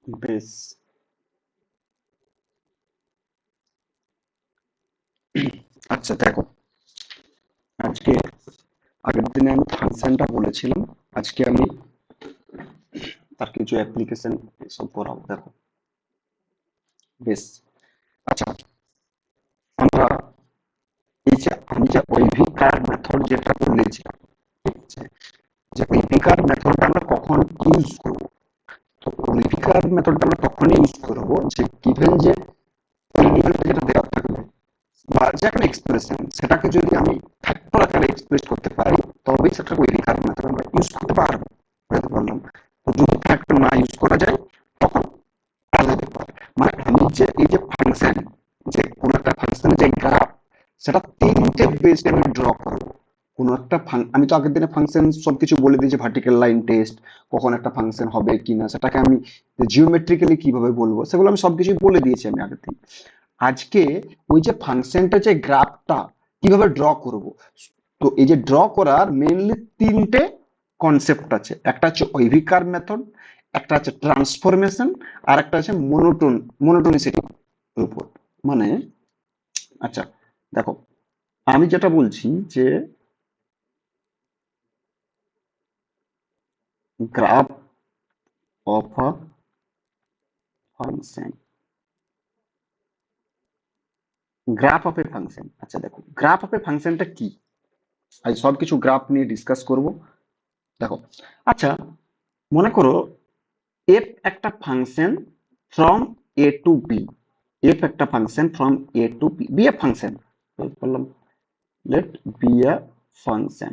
বেশ। আচ্ছা দেখো, আজকে আগের দিনে আমি ফাংশনটা বলেছিলাম, আজকে আমি তার কিছু অ্যাপ্লিকেশন সব করাবো। দেখো বেশ। আচ্ছা, আমরা এই যে আমি যে ওইভিকার মেথড যেটা বলেছিলাম, ঠিক আছে, যে ওইভিকার মেথডটা আমরা কখন ইউজ করবো? তো ওইভিকার মেথডটা আমরা তখনই ইউজ করবো যে গিভেন যে ভেরিয়েবলটা যেটা দেওয়া থাকবে বা যে একটা এক্সপ্রেশন, সেটাকে যদি আমি ফ্যাক্টর আকারে এক্সপ্রেস করতে পারি, তবেই সেটা ওইভিকার মেথড আমরা ইউজ করতে পারবো। বুঝতে পারলাম? তো যদি ফ্যাক্টর না ইউজ করা যায়, তখন আলাদা ব্যাপার। মানে আমি যে এই যে ফাংশন, যে কোন একটা ফাংশনের যে গ্রাফ, সেটা তিনটে বেসে আমি ড্র করবো। কোন একটা আমি তো আগের দিনে ফাংশন সবকিছু বলে দিয়েছি, ভার্টিক্যাল লাইন টেস্ট, কখন একটা ফাংশন হবে কিনা, সেটাকে আমি জিওমেট্রিক্যালি কিভাবে বলবো, সেগুলো আমি সবকিছু বলে দিয়েছি আমি আগের দিন। আজকে ওই যে ফাংশনটা যে গ্রাফটা কিভাবে ড্র করব, তো এই যে ড্র করার মেইনলি তিনটে কনসেপ্ট আছে। একটা হচ্ছে ওইভিকার মেথড, একটা হচ্ছে ট্রান্সফরমেশন, আর একটা আছে মোনোটোনিসিটি উপর। মানে আচ্ছা দেখো, আমি যেটা বলছি যে graph of a function, graph of A function. আচ্ছা দেখো, গ্রাফ অফ এ ফাংশনটা কি, আজ সব কিছু গ্রাফ নিয়ে ডিসকাস করব। দেখো, আচ্ছা মনে করো এফ একটা function from A to B, F একটা function from A to B, B A function বললাম, let B A function.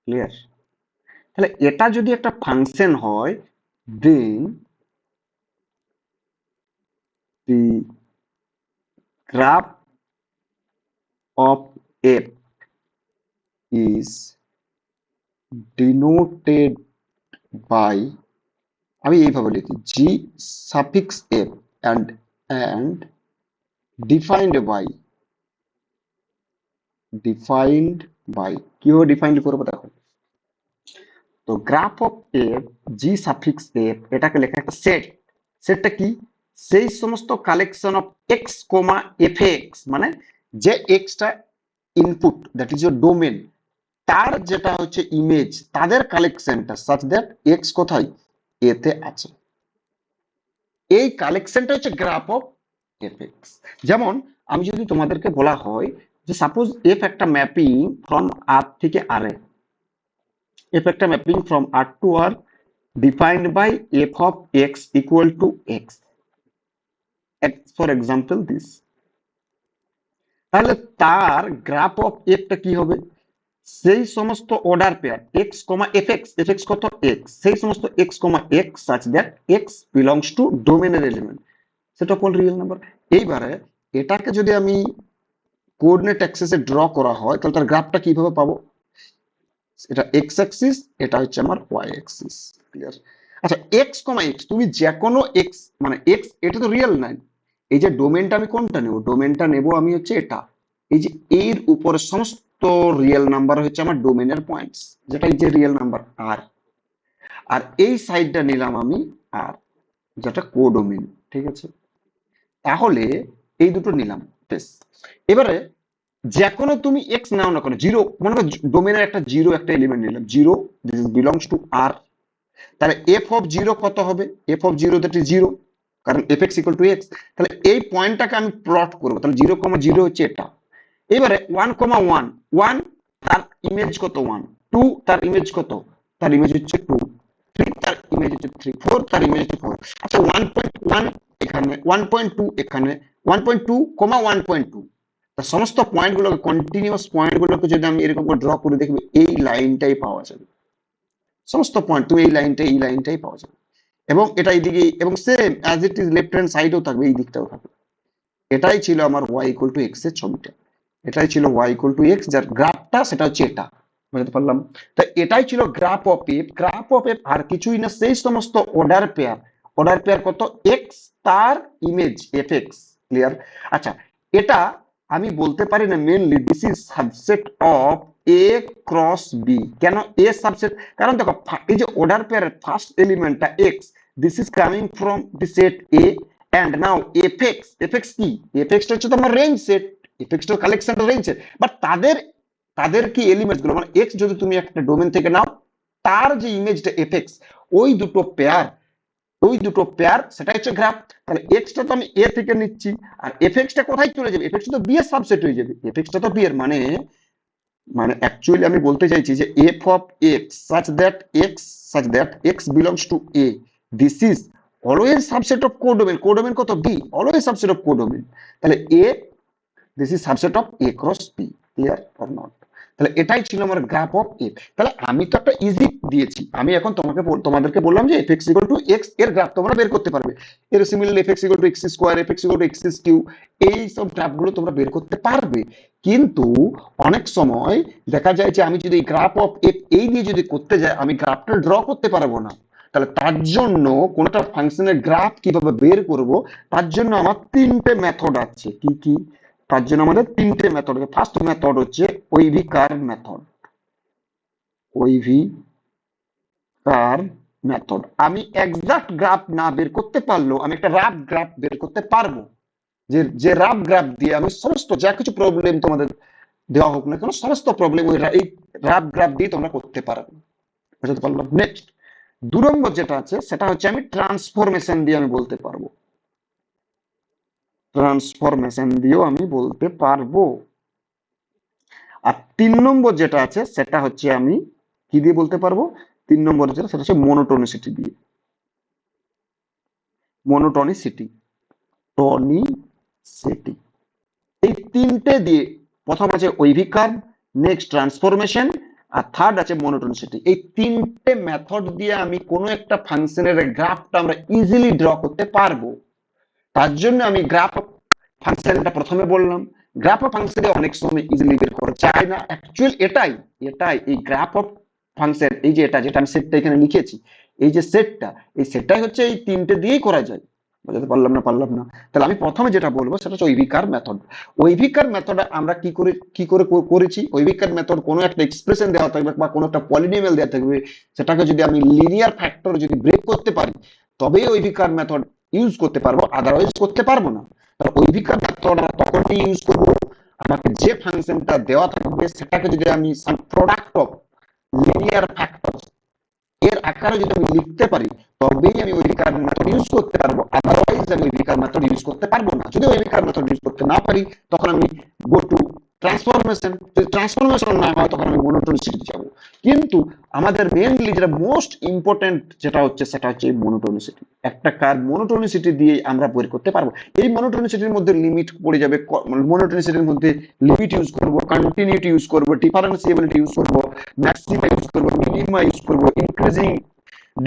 Clear? তাহলে এটা যদি একটা ফাংশন হয়, then the graph of F is denoted by, আমি এইভাবে লিখি, G suffix F and and defined by, defined by, কিভাবে ডিফাইন্ড করবো দেখো। তো graph of F, G suffix F, এটাকে লেখা একটা সেট। সেটটা কি? সেই সমস্ত collection of x comma f x, মানে যে এক্সটা input, that is your domain, তার যেটা হচ্ছে ইমেজ, তাদের কালেকশনটা সাচ দ্যাট এক্স কোথায়, এতে আছে। এই কালেকশনটা হচ্ছে গ্রাফ অফ এফ এক্স। যেমন আমি যদি তোমাদেরকে বলা হয় যে সাপোজ এফ একটা ম্যাপিং ফ্রম আর থেকে আর এ, এফ একটা mapping from R to R defined by f of x equal to x, for example this, তাহলে তার গ্রাফ অফ এফ টা কি হবে? সেই সমস্ত অর্ডার পেয়ার এক্স কমা এফ এক্স, এফ এক্স কত এক্স, সেই সমস্ত x comma x such that x belongs two ডোমেনের এলিমেন্ট, সেটা কোন রিয়েল নাম্বার। এইবারে এটাকে যদি আমি কোঅর্ডিনেট অ্যাক্সিসে ড্র করা হয়, তাহলে তার গ্রাফটা কিভাবে পাবো? এটা এক্স অ্যাক্সিস, এটা হচ্ছে আমার ওয়াই অ্যাক্সিস। ক্লিয়ার? আচ্ছা এক্স কমা এক্স, তুমি যে কোনো এক্স, মানে এক্স এটা তো রিয়েল নাই, এই যে ডোমেনটা আমি কোনটা নেব, ডোমেনটা নেব আমি হচ্ছে এটা, এই যে এর উপরে সমস্ত রিয়েল নাম্বার হচ্ছে আমার ডোমেনের পয়েন্টস, যেটা এই যে রিয়েল নাম্বার আর, আর এই সাইডটা নিলাম আমি আর, যেটা কোডোমেন। ঠিক আছে? তাহলে এই দুটো নিলাম। বেশ। এবারে যে কোনো তুমি এক্স নাও না কেন, জিরো, মনে করো ডোমেনের একটা জিরো একটা এলিমেন্ট নিলাম, zero, this belongs to R, তাহলে এফ অফ জিরো কত হবে? F of zero that is zero, কারণ F x equal to X. তাহলে এই পয়েন্টটাকে আমি প্লট করবো, তাহলে জিরো কমা জিরো হচ্ছে এটা। এবারে ওয়ান কমা ওয়ান, ওয়ান তার ইমেজ কত ওয়ান, টু তার ইমেজ কত, তার ইমেজ হচ্ছে টু, থ্রি তার ইমেজ হচ্ছে থ্রি, ফোর তার ইমেজ হচ্ছে ফোর। আচ্ছা 1.1 এখানে, 1.2 এখানে, 1.2 কমা 1.2, সমস্ত পয়েন্ট গুলোকে, কন্টিনিউয়াস পয়েন্ট গুলোকে যদি আমি এরকম করে ড্র করে দেখবো, এই লাইনটাই পাওয়া যাবে। সমস্ত পয়েন্ট তুমি এই লাইনটাই পাওয়া যাবে। এবং এটা এইদিকে, এবং same as it is left hand সাইডেও থাকবে, এই দিকটাও থাকবে। এটাই ছিল আমার ওয়াই ইকুয়াল টু এক্স এর ছবিটা, এটাই ছিল ওয়াই ইকুয়াল টু এক্স, যার গ্রাফটা সেটা হচ্ছে এটা। বুঝতে পারলাম? তো এটাই ছিল graph of F. Graph of F আর কিছুই না, সেই সমস্ত অর্ডার পেয়ার, অর্ডার পেয়ার কত এক্স, তার ইমেজ এফ এক্স। ক্লিয়ার? আচ্ছা এটা আমি বলতে পারি না mainly this is subset of A cross B. কেন এ সাবসেট? কারণ দেখো এই যে অর্ডার পেয়ারের ফার্স্ট এলিমেন্টটা X, this is coming from the set A and now F X কি, এফএক্সটা হচ্ছে তোমার রেঞ্জ সেট, এফএক্সটা কালেকশনটা রেঞ্জ সেট, বাট তাদের কি এলিমেন্টস গুলো, মানে এক্স যদি তুমি একটা ডোমেন থেকে নাও, তার যে ইমেজটা এফএক্স, ওই দুটো পেয়ার সেটা হচ্ছে গ্রাফ। তাহলে এক্সটা তো আমি এ থেকে নিচ্ছি, আর এফএক্সটা কোথায় চলে যাবে, এফএক্স তো বি এর সাবসেট হয়ে যাবে, এফএক্সটা তো বি এর, মানে অ্যাকচুয়ালি আমি বলতে চাইছি যে F of x such that x belongs to a, this is always subset of codomain কত b, always subset of codomain। তাহলে a, this is subset of a cross b, clear or not? তাহলে এটাই ছিল আমার graph of F. তাহলে আমি তো একটা ইজি দিয়েছি, আমি এখন তোমাদেরকে বললাম যে f x equal to x এর গ্রাফ তোমরা বের করতে পারবে, এর similarly f x equal to x square, f x equal to x cube, এই সব গ্রাফগুলো তোমরা বের করতে পারবে। কিন্তু অনেক সময় দেখা যায় যে আমি যদি গ্রাফ অফ এফ এই দিয়ে যদি করতে যাই, আমি গ্রাফটা ড্র করতে পারবো না। তাহলে তার জন্য কোনটা ফাংশনের গ্রাফ কিভাবে বের করব, তার জন্য আমার তিনটে মেথড আছে। কি কি? তার জন্য আমাদের তিনটে মেথড আছে। ফার্স্ট মেথড হচ্ছে ওইভি কার্ভ মেথড। ওইভি কার্ভ মেথড, আমি এক্সাক্ট গ্রাফ না বের করতে পারলেও আমি একটা রাফ গ্রাফ বের করতে পারবো, যে রাফ গ্রাফ দিয়ে আমি সমস্ত যা কিছু প্রবলেম তোমাদের দেওয়া হোক না কেন, সমস্ত প্রবলেম ওই এই রাফ গ্রাফ দিয়ে তোমরা করতে পারবে। বুঝতে পারলাম? নেক্সট 2 নম্বর যেটা আছে সেটা হচ্ছে আমি ট্রান্সফরমেশন দিয়ে আমি বলতে পারবো, ট্রান্সফরমেশন দিয়েও আমি বলতে পারবো। আর 3 নম্বর যেটা আছে সেটা হচ্ছে আমি কি দিয়ে বলতে পারবো, 3 নম্বর যেটা সেটা হচ্ছে মনোটোনিসিটি দিয়ে, মনোটোনিসিটি, টনিসিটি, এই তিনটে দিয়ে। প্রথম আছে ওইভি কার্ভ, নেক্সট ট্রান্সফরমেশন, আর থার্ড আছে মনোটোনিসিটি। এই তিনটে মেথড দিয়ে আমি কোনো একটা ফাংশনের গ্রাফটা আমরা ইজিলি ড্র করতে পারবো। তার জন্য আমি গ্রাফ ফাংশনটা প্রথমে বললাম, গ্রাফ অফ ফাংশনে অনেক সময় ইজিলি বের করা যায় না, অ্যাকচুয়াল এটাই এই গ্রাফ অফ ফাংশন, এই যে যেটা আমি সেটটা এখানে লিখেছি, এই যে সেটটাই হচ্ছে এই তিনটে দিয়েই করা যায়। বুঝতে পারলাম না? তাহলে আমি প্রথমে যেটা বলবো সেটা হচ্ছে ওইভিকার মেথড। ওইভিকার মেথড আমরা কি করে করেছি, ওইভিকার মেথড কোনো একটা এক্সপ্রেশন দেওয়া থাকবে বা কোনো একটা পলিনোমিয়াল দেওয়া থাকবে, সেটাকে যদি আমি লিনিয়ার ফ্যাক্টর যদি ব্রেক করতে পারি, তবেই ওইভিকার মেথড ইউজ করতে পারবো, আদারওয়াইজ করতে পারবো না। ওইভিকার মেথড আমরা তখনই ইউজ করবো, আমাকে যে ফাংশনটা দেওয়া থাকবে সেটাকে যদি আমি সাম প্রোডাক্ট অফ লিনিয়ার ফ্যাক্টর এর আকারে যদি আমি লিখতে পারি, তবেই আমি ওইভিকার মেথড ইউজ করতে পারবো, আদারওয়াইজ আমি ওইভিকার মেথড ইউজ করতে পারবো না। যদি ওইভিকার মেথড ইউজ করতে না পারি, তখন আমি গো টু ট্রান্সফরমেশন, যদি ট্রান্সফরমেশন না হয় তখন আমি মনোটোনিসিটি যাব। কিন্তু আমাদের মেইনলি যেটা মোস্ট ইম্পর্টেন্ট যেটা হচ্ছে সেটা হচ্ছে মনোটোনিসিটি। একটা কার্ভ মনোটোনিসিটি দিয়ে আমরা বের করতে পারবো। এই মনোটোনিসিটির মধ্যে লিমিট পড়ে যাবে, মনোটোনিসিটির মধ্যে লিমিট ইউজ করব, কন্টিনিউটি ইউজ করব, ডিফারেন্সিয়েবিলিটি ইউজ করব, ম্যাক্সিমা ইউজ করব, মিনিমা ইউজ করব, ইনক্রিজিং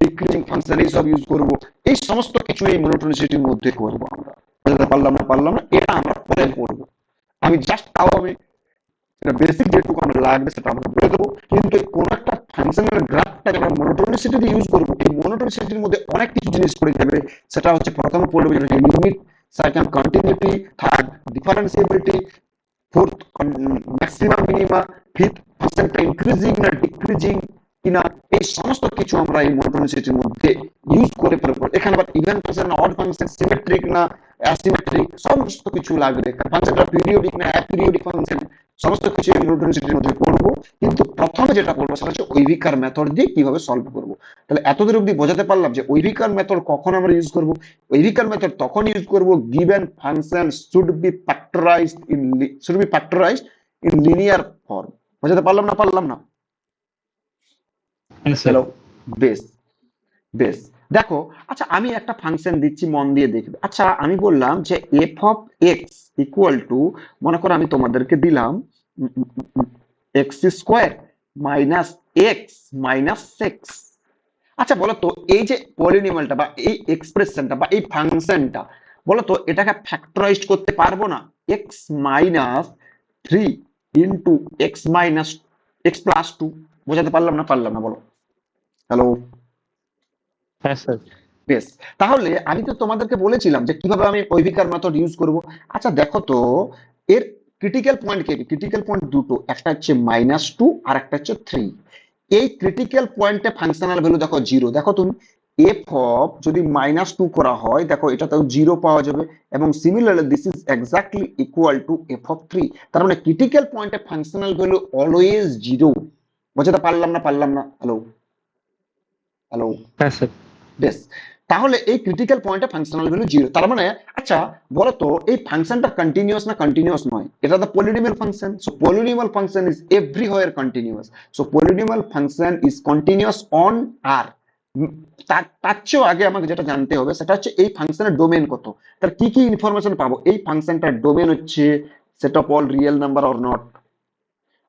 ডিক্রিজিং ফাংশন এইসব ইউজ করব। এই সমস্ত কিছু এই মনোটোনিসিটির মধ্যে করব আমরা। বুঝতে পারলাম না, এটা আমরা পরে করব। আমি জাস্ট তাও আমি বেসিক যেটুকু আমরা লাগবে সেটা আমরা বলে দেবো। কিন্তু কোনো একটা ফাংশনের গ্রাফটাকে আমরা মনোটোনিসিটি দিয়ে ইউজ করবো, এই মনোটোনিসিটির মধ্যে অনেক কিছু জিনিস পড়ে যাবে। সেটা হচ্ছে প্রথমে পড়বে যেটা হচ্ছে limit, second continuity, third ডিফারেন্সিয়েবিলিটি, fourth maximum minima, fifth ফাংশনটা ইনক্রিজিং না ডিক্রিজিং কিনা, এই সমস্ত কিছু আমরা এই মনোটোনিসিটির মধ্যে ইউজ করে পারবো। এখানে আবার ইভেন ফাংশন না অড ফাংশন, সিমেট্রিক না অ্যাসিমেট্রিক, সমস্ত কিছু লাগবে। ফাংশনটা পিরিয়ডিক না অ্যাপিরিয়ডিক ফাংশন, সমস্ত কিছু এই মনোটোনিসিটির মধ্যে পড়বো। কিন্তু প্রথমে যেটা করবো সেটা হচ্ছে ওইভিকার মেথড দিয়ে কিভাবে সলভ করবো। তাহলে এতদূর অব্দি বোঝাতে পারলাম যে ওইভিকার মেথড কখন আমরা ইউজ করবো। ওইভিকার মেথড তখন ইউজ করবো given function should be factorised in linear form. বোঝাতে পারলাম না? হ্যালো, বেশ বেশ। দেখো, আচ্ছা আমি একটা ফাংশন দিচ্ছি, মন দিয়ে দেখবে। আচ্ছা আমি বললাম যে F of x equal to, মনে করো আমি তোমাদেরকে দিলাম x square minus x minus six. আচ্ছা বলো তো, এই যে পলিনোমিয়ালটা বা এই এক্সপ্রেশনটা বা এই ফাংশনটা, বলো তো এটাকে ফ্যাক্টরাইজড করতে পারবো না? X minus 3 into x minus x plus 2। বোঝাতে পারলাম না বলো? হ্যালো, হ্যাঁ স্যার। বেশ। তাহলে আমি তো তোমাদেরকে বলেছিলাম যে কিভাবে আমি ওইভিকার মেথড ইউজ করব। আচ্ছা দেখো তো, এর ক্রিটিক্যাল পয়েন্ট কি? ক্রিটিক্যাল পয়েন্ট দুটো, একটা হচ্ছে -2 আর একটা হচ্ছে 3। এই ক্রিটিক্যাল পয়েন্টে ফাংশনাল ভ্যালু দেখো 0। দেখো তুমি এফ অফ যদি -2 করা হয়, দেখো এটাতেও 0 পাওয়া যাবে, এবং similarly this is exactly equal to f of 3। তার মানে ক্রিটিক্যাল পয়েন্টে ফাংশনাল ভ্যালু অলওয়েজ 0। বোঝাতে পারলাম না? হ্যালো হ্যালো হ্যাঁ স্যার। বেশ, তাহলে এই ক্রিটিক্যাল পয়েন্টে ফাংশনাল ভ্যালু 0। তার মানে আচ্ছা বলো তো, এই ফাংশনটা কন্টিনিউয়াস না কন্টিনিউয়াস নয়? এটা তো polynomial function, so polynomial function is everywhere continuous. So polynomial function is continuous on R. তার চেয়েও আগে আমাকে যেটা জানতে হবে সেটা হচ্ছে এই ফাংশনের ডোমেন কত। তার কি কি ইনফরমেশন পাবো? এই ফাংশনটার ডোমেন হচ্ছে set of all real number or not.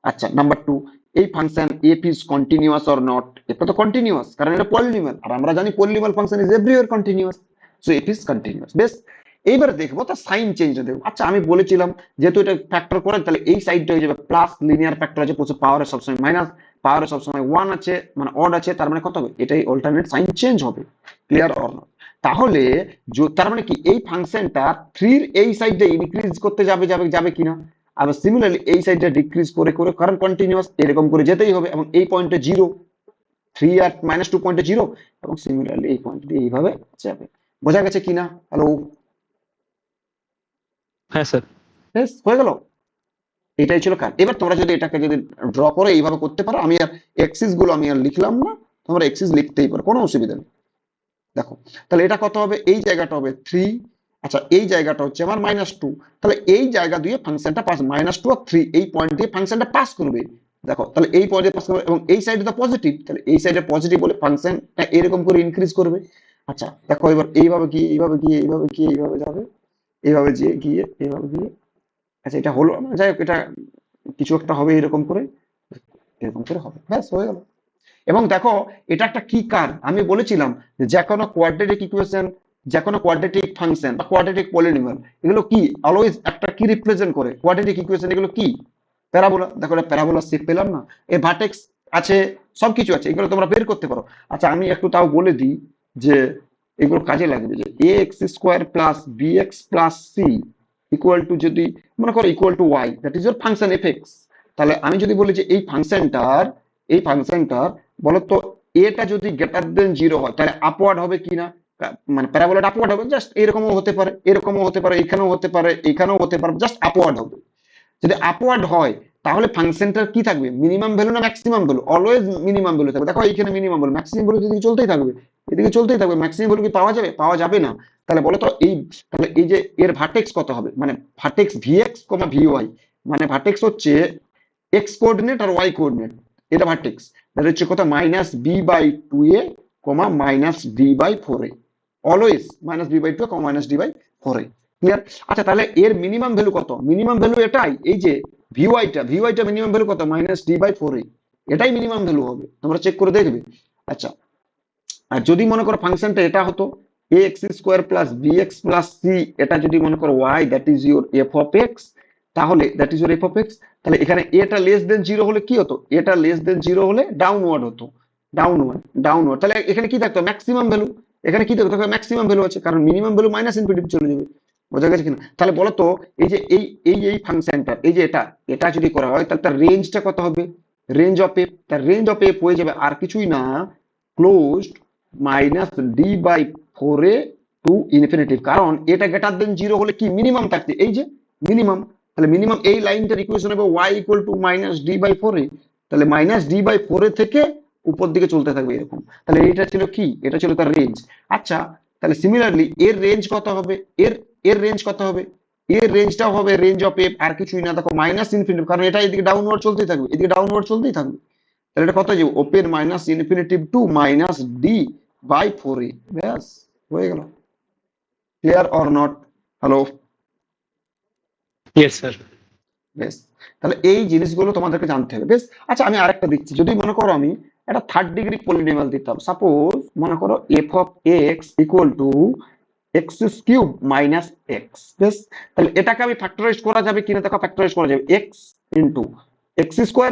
আচ্ছা, নাম্বার 2, এই function F is continuous or not. এটা তো কন্টিনিউয়াস কারণ এটা পলিনোমিয়াল, আর আমরা জানি polynomial function is everywhere continuous. So F is continuous. বেশ, এইবারে দেখবো তার সাইন চেঞ্জটা দেবো। আচ্ছা, আমি বলেছিলাম যেহেতু এটা ফ্যাক্টর করে, তাহলে এই সাইডটা হয়ে যাবে প্লাস, লিনিয়ার ফ্যাক্টর আছে, প্রচুর পাওয়ারে সবসময় মাইনাস, পাওয়ারে সবসময় 1 আছে, মানে অড আছে, তার মানে কত হবে? এটাই অল্টারনেট সাইন চেঞ্জ হবে। Clear or not? তাহলে তার মানে কি এই ফাংশনটা 3 এর এই সাইডে ইনক্রিজ করতে যাবে যাবে যাবে কিনা, আবার সিমিলারলি এই সাইডটা ডিক্রিজ করে করে, কারণ কন্টিনিউয়াস, এরকম করে যেতেই হবে, এবং এই পয়েন্টে 0, 3 আর -2 পয়েন্টে 0, এবং সিমিলারলি এই পয়েন্ট দিয়ে এইভাবে যাবে। বোঝা গেছে কিনা? হ্যালো? হ্যাঁ স্যার। বেশ, হয়ে গেল। এটাই ছিল কাজ। এবার তোমরা যদি এটাকে যদি ড্র করে এইভাবে করতে পারো, আমি আর এক্সিস গুলো আমি আর লিখলাম না, তোমরা এক্সিস লিখতেই পারো, কোনো অসুবিধা নেই। দেখো, তাহলে এটা কত হবে? এই জায়গাটা হবে 3। আচ্ছা, এই জায়গাটা হচ্ছে আমার -2। তাহলে এই জায়গা দিয়ে ফাংশনটা পাস, -2 আর 3 এই পয়েন্ট দিয়ে ফাংশনটা পাস করবে। দেখো, তাহলে এই পয়েন্টে পাস করবে, এবং এই সাইডে তো পজিটিভ, তাহলে এই সাইডে পজিটিভ বলে ফাংশনটা এরকম করে ইনক্রিজ করবে। আচ্ছা দেখো, এবার এইভাবে গিয়ে এইভাবে গিয়ে এইভাবে গিয়ে এইভাবে যাবে, এইভাবে গিয়ে গিয়ে এইভাবে গিয়ে। আচ্ছা, এটা হলো না, যাই হোক, এটা কিছু একটা হবে এরকম করে, এরকম করে হবে। ব্যাস, হয়ে গেল। এবং দেখো, এটা একটা কি কার্ভ আমি বলেছিলাম, যে কোনো কোয়াড্রেটিক ইকুয়েশন, যে কোনো কোয়াড্রেটিক ফাংশন বা কোয়াড্রেটিক পলিনোমিয়াল, এগুলো কি অলওয়েজ একটা কি রিপ্রেজেন্ট করে? কোয়াড্রেটিক ইকুয়েশন এগুলো কি? প্যারাবোলা। দেখো, এটা প্যারাবোলা শেপ পেলাম না, এ ভার্টেক্স আছে, সবকিছু আছে, এগুলো তোমরা বের করতে পারো। আচ্ছা, আমি একটু তাও বলে দিই যে এগুলো কাজে লাগবে, যে A X square plus B X plus C equal to, যদি মনে করো equal to Y, that is your function F X. তাহলে আমি যদি বলি যে এই ফাংশনটার বলতো এটা যদি গ্রেটার দেন 0 হয়, তাহলে আপওয়ার্ড হবে কিনা, মানে প্যারাবোলাটা আপওয়ার্ড হবে, জাস্ট এরকমও হতে পারে, এরকমও হতে পারে, এখানেও হতে পারে, এখানেও হতে পারে, জাস্ট আপওয়ার্ড হবে। যদি আপওয়ার্ড হয়, তাহলে ফাংশনটার কি থাকবে? মিনিমাম ভ্যালু না maximum value? Always minimum value থাকবে। দেখো, এইখানে মিনিমাম ভ্যালু, ম্যাক্সিমাম ভ্যালু এদিকে চলতেই থাকবে, এদিকে চলতেই থাকবে, ম্যাক্সিমাম ভ্যালু কি পাওয়া যাবে? পাওয়া যাবে না। তাহলে বলো তো তাহলে এই যে এর ভার্টেক্স কত হবে, মানে ভার্টেক্স ভিএক্স কমা ভিওয়াই, মানে ভার্টেক্স হচ্ছে এক্স কোঅর্ডিনেট আর ওয়াই কোঅর্ডিনেট, এটা ভার্টেক্স। দ্যাট হচ্ছে কত? -b/2a, -d/4a, always -b/2 -d/4a। Clear? আচ্ছা, তাহলে এর মিনিমাম ভ্যালু কত? মিনিমাম ভ্যালু এটাই, এই যে ভিওয়াইটা মিনিমাম ভ্যালু কত? -d/4a, এটাই মিনিমাম ভ্যালু হবে, তোমরা চেক করে দেখবে। আচ্ছা, আর যদি মনে করো ফাংশনটা এটা হতো A X square plus B X plus C, এটা যদি মনে করো Y, that is your F of X, তাহলে that is your F of X, তাহলে এখানে এটা লেস দেন 0 হলে কি হতো? এটা লেস দেন 0 হলে ডাউনওয়ার্ড হতো, ডাউনওয়ার্ড। তাহলে এখানে কি থাকতো? Maximum value. এখানে কি থাকতো? ম্যাক্সিমাম ভ্যালু আছে, কারণ মিনিমাম ভ্যালু মাইনাস ইনফিনিটি চলে যাবে। বোঝা গেছে কিনা? তাহলে বলো তো, এই যে এই ফাংশনটা, এই যে এটা এটা যদি করা হয়, তাহলে তার রেঞ্জটা কত হবে? রেঞ্জ অফ এফ, তার রেঞ্জ অফ এফ হয়ে যাবে আর কিছুই না, ক্লোজড -d/4a টু ইনফিনিটি। কারণ এটা গ্রেটার দেন 0 হলে কি মিনিমাম থাকছে? এই যে মিনিমাম। তাহলে মিনিমাম এই লাইনটার ইকুয়েশন হবে y ইকুয়াল টু -d/4a। তাহলে -d/4a থেকে উপর দিকে চলতে থাকবে এরকম। তাহলে এটা ছিল কি? এটা ছিল তার রেঞ্জ। আচ্ছা, তাহলে সিমিলারলি এর রেঞ্জ কত হবে? এর রেঞ্জ কত হবে? এর রেঞ্জটাও হবে রেঞ্জ অফ এফ, আর কিছুই না, দেখো মাইনাস ইনফিনিটি, কারণ এটা এদিকে ডাউনওয়ার্ড চলতেই থাকবে, এদিকে ডাউনওয়ার্ড চলতেই থাকবে। তাহলে এটা কত যাবে? Open minus infinitive to -d/4a। ব্যাস, হয়ে গেল। Clear or not? Hello? Yes sir. বেশ, তাহলে এই জিনিসগুলো তোমাদেরকে জানতে হবে। বেশ, আচ্ছা, আমি আরেকটা দিচ্ছি। যদি মনে করো আমি একটা থার্ড ডিগ্রি পলিনোমিয়াল দিতাম, সাপোজ মনে করো f of x equal to X cube minus x. বেশ, তাহলে এটাকে আমি ফ্যাক্টরাইজ করা যাবে কিনা? দেখো, ফ্যাক্টরাইজ করা যাবে, x into x square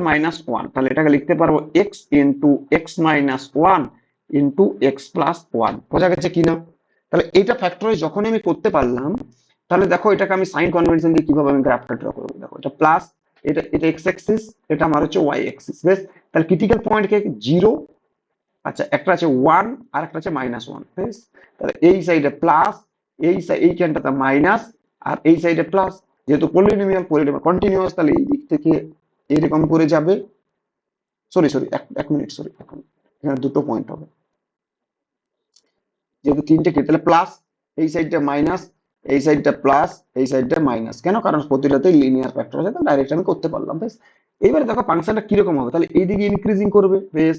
minus 1। তাহলে এটাকে লিখতে পারবো x into x minus 1 into x plus 1। বোঝা গেছে কিনা? তাহলে এইটা ফ্যাক্টরাইজ যখন আমি করতে পারলাম, তাহলে দেখো এটাকে আমি সাইন কনভেনশন দিয়ে কিভাবে আমি গ্রাফটা ড্র করবো। দেখো, এটা প্লাস, এটা এক্স অ্যাক্সিস, এটা আমার হচ্ছে ওয়াই অ্যাক্সিস। বেশ, তাহলে ক্রিটিক্যাল পয়েন্ট কে 0, আচ্ছা, একটা আছে 1 আর একটা আছে -1, বেশ। তাহলে এই সাইডে প্লাস, এইখানটাতে মাইনাস, আর এই সাইডে প্লাস। যেহেতু পলিনোমিয়াল কন্টিনিউয়াস, তাহলে এই দিক থেকে এরকম করে যাবে। সরি সরি, এক মিনিট, সরি, এখানে দুটো পয়েন্ট হবে, যেহেতু তিনটে কি, তাহলে প্লাস, এই সাইডটা মাইনাস, এই সাইডটা প্লাস, এই সাইডটা মাইনাস। কেন? কারণ প্রতিটাতেই লিনিয়ার ফ্যাক্টর আছে, তাহলে ডাইরেক্ট আমি করতে পারলাম, বেশ। এইবারে দেখো ফাংশনটা কিরকম হবে, তাহলে এইদিকে ইনক্রিজিং করবে, বেশ।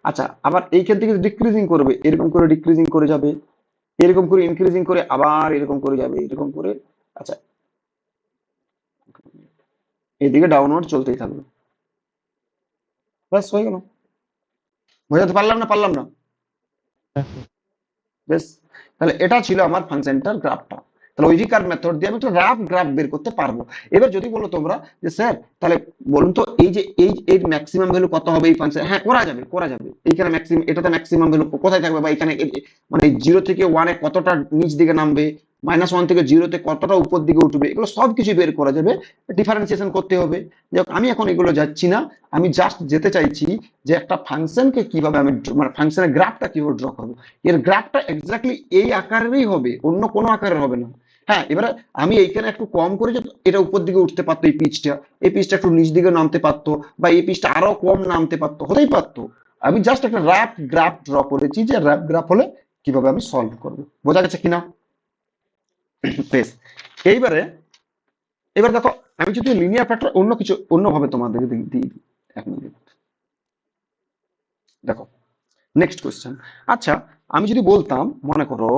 আচ্ছা, আবার এইখান থেকে ডিক্রিজিং করবে, এরকম করে ডিক্রিজিং করে যাবে, এরকম করে ইনক্রিজিং করে আবার এরকম করে যাবে, এরকম করে। আচ্ছা, এইদিকে ডাউনওয়ার্ড চলতেই থাকবে, ব্যাস হয়ে গেল। বোঝাতে পারলাম না? পারলাম না? হ্যাঁ স্যার। বেশ। তাহলে এটা ছিল আমার ফাংশনটার গ্রাফটা। তাহলে ওই রিকার মেথড দিয়ে আমি একটা রাফ গ্রাফ বের করতে পারবো। এবার যদি বলো তোমরা যে স্যার তাহলে বলুন তো, এই যে এর ম্যাক্সিমাম ভ্যালু কত হবে এই ফাংশন? হ্যাঁ, করা যাবে, করা যাবে। এইখানে ম্যাক্সিমাম, এটাতে ম্যাক্সিমাম ভ্যালু কোথায় থাকবে, বা এখানে মানে 0 থেকে 1 এ কতটা নিচ দিকে নামবে, -1 থেকে 0 তে কতটা উপর দিকে উঠবে, এগুলো সবকিছু বের করা যাবে। ডিফারেন্সিয়েশন করতে হবে। যাই হোক, আমি এখন এগুলো যাচ্ছি না। আমি জাস্ট যেতে চাইছি যে একটা ফাংশনকে কিভাবে আমি মানে ফাংশনের গ্রাফটা কিভাবে ড্র করবো। এর গ্রাফটা এক্স্যাক্টলি এই আকারেরই হবে, অন্য কোনো আকারের হবে না। হ্যাঁ, এবারে আমি এইখানে একটু কম করে যে এটা উপর দিকে উঠতে পারতো, এই পিচটা একটু নিচ দিকে নামতে পারতো, বা এই পিচটা আরো কম নামতে পারতো, হতেই পারতো। আমি জাস্ট একটা র্যাপ গ্রাফ ড্র করেছি, যে র্যাপ গ্রাফ হলে কিভাবে আমি সলভ করবো। বোঝা গেছে কিনা? বেশ। এইবারে, এবার দেখো, আমি যদি লিনিয়ার ফ্যাক্টর অন্য কিছু অন্যভাবে তোমাদের দিই দিই, এক মিনিট, দেখো নেক্সট কোয়েশ্চেন। আচ্ছা, আমি যদি বলতাম, মনে করো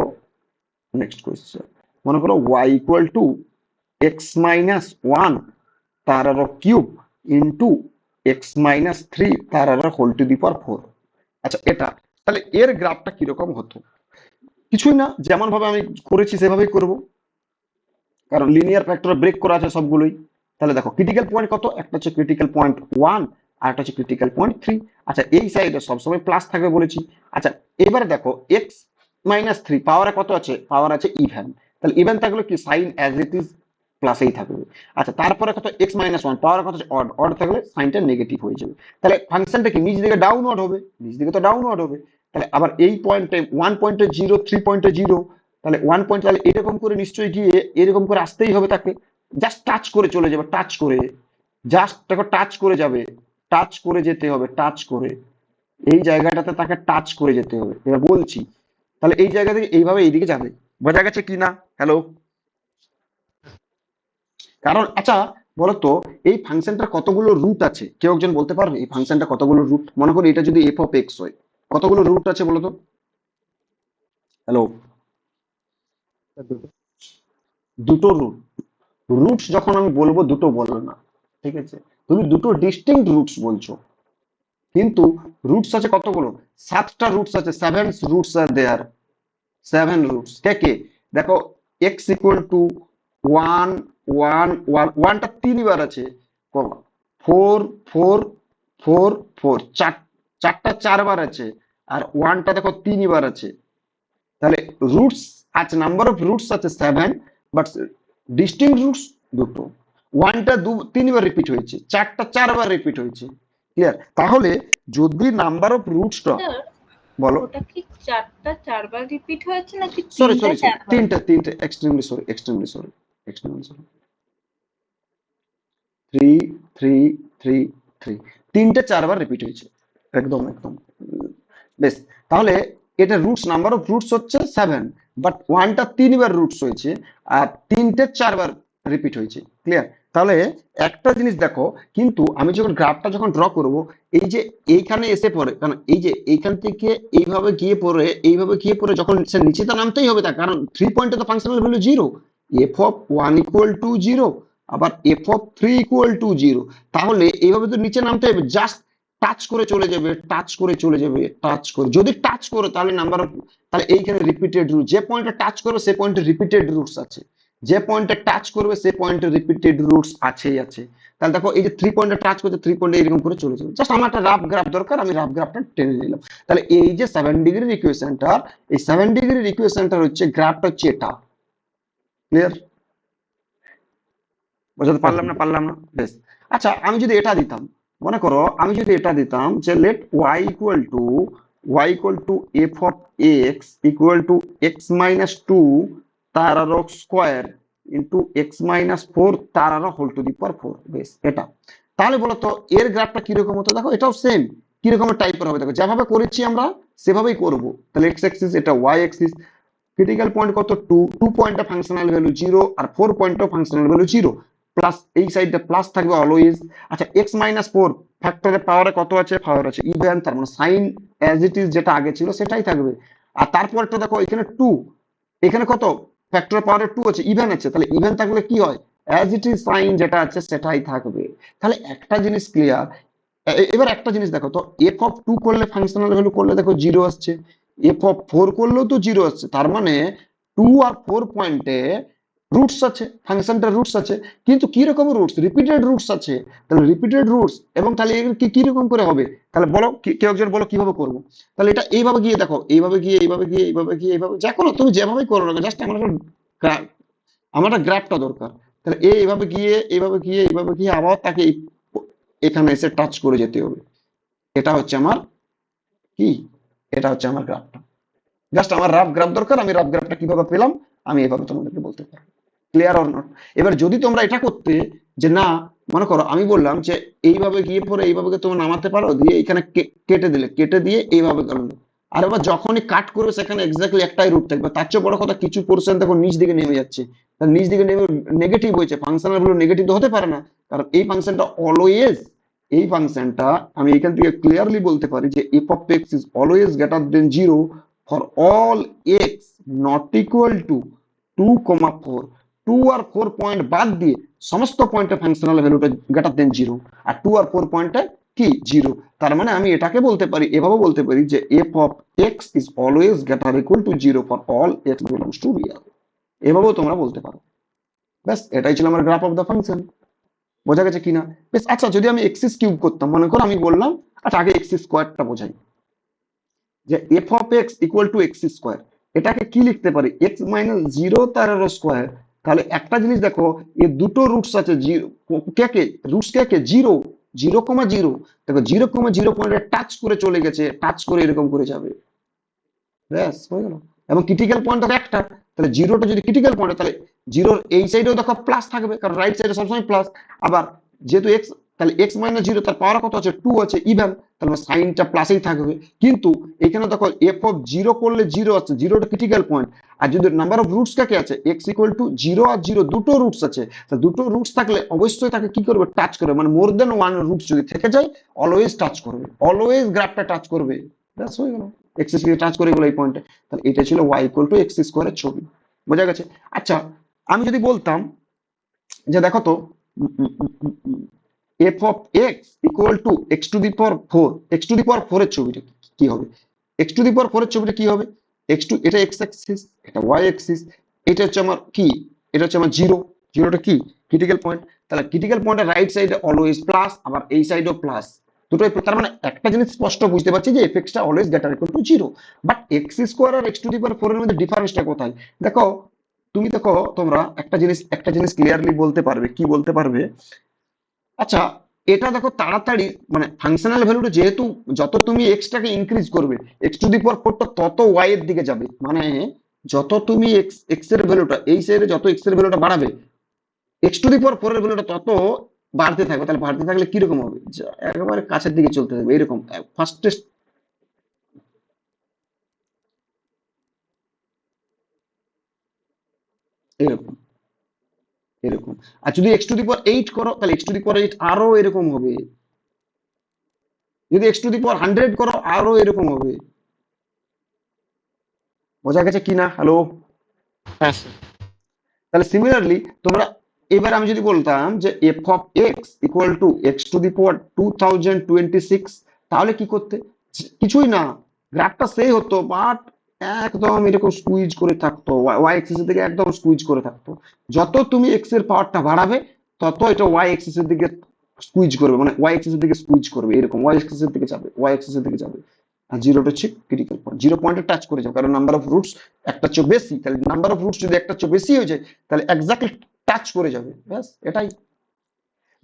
নেক্সট কোয়েশ্চেন, মনে করো y ইকুয়াল টু x-1 তার আরো কিউব ইন্টু x-3 তার আরো হোল টু দি পাওয়ার 4। আচ্ছা, এটা তাহলে এর গ্রাফটা কিরকম হতো? কিছুই না, যেমন ভাবে আমি করেছি সেভাবেই করব, কারণ লিনিয়ার ফ্যাক্টর ব্রেক করা আছে সবগুলোই। তাহলে দেখো ক্রিটিক্যাল পয়েন্ট কত, একটা হচ্ছে ক্রিটিক্যাল পয়েন্ট 1, আর একটা হচ্ছে ক্রিটিক্যাল পয়েন্ট 3। আচ্ছা, এই সাইডে সবসময় প্লাস থাকবে বলেছি। আচ্ছা, এবারে দেখো x-3 পাওয়ারে কত আছে, পাওয়ার আছে ইভেন। তাহলে ইভেন থাকলে কি, সাইন অ্যাজ ইট ইজ প্লাসেই থাকবে। আচ্ছা, তারপরে কত, x-1 পাওয়ার কত আছে অড, অড থাকলে সাইনটা নেগেটিভ হয়ে যাবে। তাহলে ফাংশনটা কি নিচ দিকে ডাউনওয়ার্ড হবে, নিচ দিকে তো ডাউনওয়ার্ড হবে। তাহলে আবার এই পয়েন্টে 1.0, 3.0, তাহলে 1 পয়েন্ট, তাহলে এরকম করে নিশ্চয়ই গিয়ে এরকম করে আসতেই হবে তাকে। জাস্ট টাচ করে চলে যাবে, টাচ করে, জাস্ট দেখো টাচ করে যাবে, টাচ করে যেতে হবে, টাচ করে এই জায়গাটাতে তাকে টাচ করে যেতে হবে। এবার বলছি, তাহলে এই জায়গা থেকে এইভাবে এইদিকে যাবে। বোঝা গেছে কি না? হ্যালো? কারণ আচ্ছা, বলতো এই ফাংশনটার কতগুলো রুট আছে, কেউ একজন বলতে পারবে এই ফাংশনটা কতগুলো রুট? মনে করি এটা যদি এফ অফ এক্স হয়, কতগুলো রুট আছে বলতো? হ্যালো? স্যার দুটো। দুটো রুট। রুটস যখন আমি বলবো, দুটো বলবো না, ঠিক আছে? তুমি দুটো ডিস্টিংক্ট রুটস বলছো, কিন্তু রুটস আছে কতগুলো? 7টা রুটস আছে, 7 রুটস আর দেয়ার, 7 রুটস। কে কে? দেখো, এক্স ইকুয়াল টু 1 1 1, ওয়ানটা 3বার আছে, 4 4 4 4, চারটা 4বার আছে, আর ওয়ানটা দেখো 3বার আছে। তাহলে রুটস আছে, নাম্বার অফ রুটস আছে 7, বাট ডিস্টিংক্ট রুটস দুটো। ওয়ানটা 3বার রিপিট হয়েছে, চারটা 4বার রিপিট হয়েছে। ক্লিয়ার? তাহলে যদি নাম্বার অফ রুটসটা, স্যার, বলো। ওটা কি চারটা চারবার রিপিট হয়েছে নাকি সরি তিনটা সরি সরি, চারবার? তিনটে, এক্সট্রিমলি সরি, এক্সট্রিমলি সরি, 3 3 3 3, তিনটে 4বার রিপিট হয়েছে, একদম একদম। বেশ। তাহলে এটা রুটস, নাম্বার অফ রুটস হচ্ছে 7, বাট ওয়ানটা 3বার রুটস হয়েছে, আর তিনটে 4বার রিপিট হয়েছে। ক্লিয়ার? তাহলে একটা জিনিস দেখো, কিন্তু আমি যখন গ্রাফটা যখন ড্র করব, এই যে এইখানে এসে পড়ে, কারণ এই যে এইখান থেকে এইভাবে গিয়ে পড়ে যখন সে নিচে তো নামতেই হবে, তার কারণ 3 পয়েন্টে তো functional value 0, f(1) equal to 0, আবার f(3) ইকুয়াল টু 0। তাহলে এইভাবে তো নিচে নামতে হবে, জাস্ট টাচ করে চলে যাবে, টাচ করে চলে যাবে, টাচ করে, যদি টাচ করে তাহলে নাম্বার অফ, তাহলে এইখানে রিপিটেড রুট, যে পয়েন্টে টাচ করবে সে পয়েন্টে রিপিটেড রুটস আছে, যে পয়েন্টে টাচ করবে সে পয়েন্টে রিপিটেড রুটস আছেই আছে। তাহলে দেখো, এই যে 3 পয়েন্টে টাচ করছে, 3 পয়েন্টে এরকম করে চলে যাবে। জাস্ট আমার একটা রাফ গ্রাফ দরকার, আমি রাফ গ্রাফটা টেনে নিলাম। তাহলে এই যে 7 ডিগ্রির ইকুয়েশনটা, এই 7 ডিগ্রির ইকুয়েশনটার হচ্ছে গ্রাফটা হচ্ছে এটা। ক্লিয়ার? বোঝাতে হ্যাঁ পারলাম স্যার। না? পারলাম না? বেশ। আচ্ছা, আমি যদি এটা দিতাম, মনে করো আমি যদি এটা দিতাম যে let y equal to y equal to f of x equal to x minus two তার আরো square into x minus four তার আরো whole to the power four. বেশ, এটা তাহলে বলো তো এর গ্রাফটা কিরকম হতো? দেখো এটাও সেম কিরকম টাইপের হবে, দেখো যেভাবে করেছি আমরা সেভাবেই করব। তাহলে এক্স অ্যাক্সিস, এটা ওয়াই অ্যাক্সিস। ক্রিটিক্যাল পয়েন্ট কত? 2, 2 পয়েন্টে ফাংশনাল ভ্যালু 0 আর 4 পয়েন্টে ফাংশনাল ভ্যালু 0, প্লাস এই সাইডে প্লাস থাকবে অলওয়েজ। আচ্ছা এক্স মাইনাস ফোর ফ্যাক্টরের পাওয়ারে কত আছে? পাওয়ার আছে ইভেন, তার মানে সাইন অ্যাজ ইট ইজ যেটা আগে ছিল সেটাই থাকবে। আর তারপরটা দেখো এখানে 2, এখানে কত? ফ্যাক্টরের পাওয়ারে 2 আছে, ইভেন আছে, তাহলে ইভেন থাকলে কি হয়? অ্যাজ ইট ইজ সাইন যেটা আছে সেটাই থাকবে। তাহলে একটা জিনিস ক্লিয়ার। এবার একটা জিনিস দেখো তো, এফ অফ টু করলে ফাংশনাল ভ্যালু করলে দেখো জিরো আসছে, এফ অফ ফোর করলেও তো জিরো আসছে, তার মানে টু আর ফোর পয়েন্টে রুটস আছে, ফাংশনটার রুটস আছে, কিন্তু কি রকম রুটস? রিপিটেড রুটস আছে। তাহলে রিপিটেড রুটস, এবং তাহলে এগুলো কি রকম করে হবে? তাহলে বলো, কেউ একজন বলো কিভাবে করবো? তাহলে এটা এইভাবে গিয়ে দেখো, এইভাবে গিয়ে এইভাবে গিয়ে এইভাবে গিয়ে এইভাবে, যা কোনো তুমি যেভাবে করো না, জাস্ট আমার একটা গ্রাফটা দরকার। তাহলে এইভাবে গিয়ে এইভাবে গিয়ে এইভাবে গিয়ে আবার তাকে এখানে এসে টাচ করে যেতে হবে। এটা হচ্ছে আমার কি, এটা হচ্ছে আমার গ্রাফটা। জাস্ট আমার রাফ গ্রাফ দরকার, আমি রাফ গ্রাফটা কিভাবে পেলাম আমি এভাবে তোমাদেরকে বলতে পারবো। Clear or not? এবার যদি তোমরা এটা করতে যে না, মনে করো আমি বললাম যে এইভাবে গিয়ে পরে এইভাবে তোমরা নামাতে পারো, দিয়ে এখানে কেটে দিলে, কেটে দিয়ে এইভাবে করলো। আর এবার যখনই কাট করবে সেখানে এক্স্যাক্টলি একটাই রুট থাকবে। তার চেয়ে বড় কথা, কিছু পোর্শন দেখো নিচ দিকে নেমে যাচ্ছে, তার নিচ দিকে নেমে নেগেটিভ হয়েছে, ফাংশনাল গুলো নেগেটিভ তো হতে পারে না, কারণ এই ফাংশনটা অলওয়েজ, এই ফাংশনটা আমি এখান থেকে ক্লিয়ারলি বলতে পারি যে F of x is always greater than zero for all x not equal to 2,4। 2 আর 4 পয়েন্ট বাদ দিয়ে সমস্ত পয়েন্টে ফাংশনাল ভ্যালুটা গ্রেটার দেন জিরো, আর 2 আর 4 পয়েন্টে কি জিরো। তার মানে আমি এটাকে বলতে পারি, এভাবে বলতে পারি যে F of x is always greater equal to zero for all x belongs two Real. এভাবেও তোমরা বলতে পারো। ব্যাস, এটাই ছিল আমার গ্রাফ অফ দ্য ফাংশন। বোঝা গেছে কিনা? বেশ, আচ্ছা যদি আমি এক্সিস কিউব করতাম, মনে করো আমি বললাম, আচ্ছা আগে এক্স স্কোয়ারটা বোঝাই, যে F of x equal to x square, এটাকে কি লিখতে পারি? এক্স মাইনাস জিরো তার স্কোয়ার। তাহলে একটা জিনিস দেখো, এর দুটো রুটস আছে, কে কে রুটস, কে কে? জিরো, 0,0। দেখো 0,0 পয়েন্টে টাচ করে চলে গেছে, টাচ করে এরকম করে যাবে। ব্যাস হয়ে গেল। এবং ক্রিটিক্যাল পয়েন্ট দেখো একটা, তাহলে জিরোটা যদি ক্রিটিক্যাল পয়েন্ট, তাহলে জিরোর এই সাইডেও দেখো প্লাস থাকবে, কারণ রাইট সাইডে সবসময় প্লাস। আবার যেহেতু এক্স, তাহলে এক্স মাইনাস জিরো তার পাওয়ার কত আছে? 2 আছে, ইভেন, তাহলে সাইনটা প্লাসেই থাকবে। কিন্তু এখানে দেখো এফ অফ জিরো করলে জিরো আছে, জিরোটা ক্রিটিক্যাল পয়েন্ট। আর যদি নাম্বার অফ রুটস কাকে আছে, এক্স ইকুয়াল টু জিরো আর জিরো দুটো রুটস আছে, তা দুটো রুটস থাকলে অবশ্যই তাকে কি করবে? টাচ করবে, মানে মোর দেন ওয়ান রুটস যদি থেকে যায় অলওয়েজ টাচ করবে, অলওয়েজ গ্রাফটা টাচ করবে। ব্যাস হয়ে গেল, এক্স কে টাচ করে গেল এই পয়েন্টে। তাহলে এটা ছিল ওয়াই ইকুয়াল টু এক্স স্কোয়ারের ছবি। বোঝা গেছে? আচ্ছা আমি যদি বলতাম যে দেখো তো, f of x equal to x to the power four, x to the power four এর ছবিটা কি হবে? X to the power four এর ছবিটা কি হবে? এক্স টু, এটা এক্স অ্যাক্সিস, এটা ওয়াই অ্যাক্সিস, এটা হচ্ছে আমার কি, এটা হচ্ছে আমার জিরো, জিরোটা কি ক্রিটিক্যাল পয়েন্ট। তাহলে ক্রিটিক্যাল পয়েন্টের রাইট সাইডে অলওয়েজ প্লাস, আবার এই সাইডেও প্লাস, দুটোই। তার মানে একটা জিনিস স্পষ্ট বুঝতে পারছি যে এফ এক্সটা always greater equal to zero. But x square আর x to the power four এর মধ্যে ডিফারেন্সটা কোথায়? দেখো, তুমি দেখো, তোমরা একটা জিনিস ক্লিয়ারলি বলতে পারবে, কি বলতে পারবে? আচ্ছা এটা দেখো তাড়াতাড়ি, মানে ফাংশনাল ভ্যালুটা যেহেতু যত তুমি এক্স টাকে ইনক্রিজ করবে, এক্স টু দি পাওয়ার ফোরটা তত ওয়াই এর দিকে যাবে, মানে যত তুমি এক্স এক্স এর ভ্যালুটা এই সাইডে, যত এক্স এর ভ্যালুটা বাড়াবে, x to the power four এর ভ্যালুটা তত বাড়তে থাকবে। তাহলে বাড়তে থাকলে কিরকম হবে? একেবারে কাছের দিকে চলতে থাকবে এরকম, ফার্স্টেস্ট এরকম, এরকম। আর যদি x to the power eight করো, তাহলে x to the power eight আরো এরকম হবে। যদি x to the power hundred করো আরো এরকম হবে। বোঝা গেছে কিনা? হ্যালো? হ্যাঁ স্যার। তাহলে সিমিলারলি তোমরা, এবার আমি যদি বলতাম যে F of x equal to x to the power 2026, তাহলে কি করতে? কিছুই না, গ্রাফটা সেই হতো, বাট একদম এরকম স্কুইজ করে থাকতো, ওয়াই এক্সিস এর দিকে একদম স্কুইজ করে থাকতো। যত তুমি এক্স এর পাওয়ারটা বাড়াবে তত এটা ওয়াই এক্সিস এর দিকে স্কুইজ করবে, মানে ওয়াই এক্সিস এর দিকে স্কুইজ করবে, এরকম ওয়াই এক্সিস এর দিকে যাবে, ওয়াই এক্সিস এর দিকে যাবে। আর জিরোটা হচ্ছে ক্রিটিক্যাল পয়েন্ট, জিরো পয়েন্টে টাচ করে যাবে, কারণ নাম্বার অফ রুটস একটা চেয়ে বেশি, তাহলে নাম্বার অফ রুটস যদি একটা চেয়ে বেশি হয়ে যায় তাহলে এক্স্যাক্টলি টাচ করে যাবে। ব্যাস এটাই।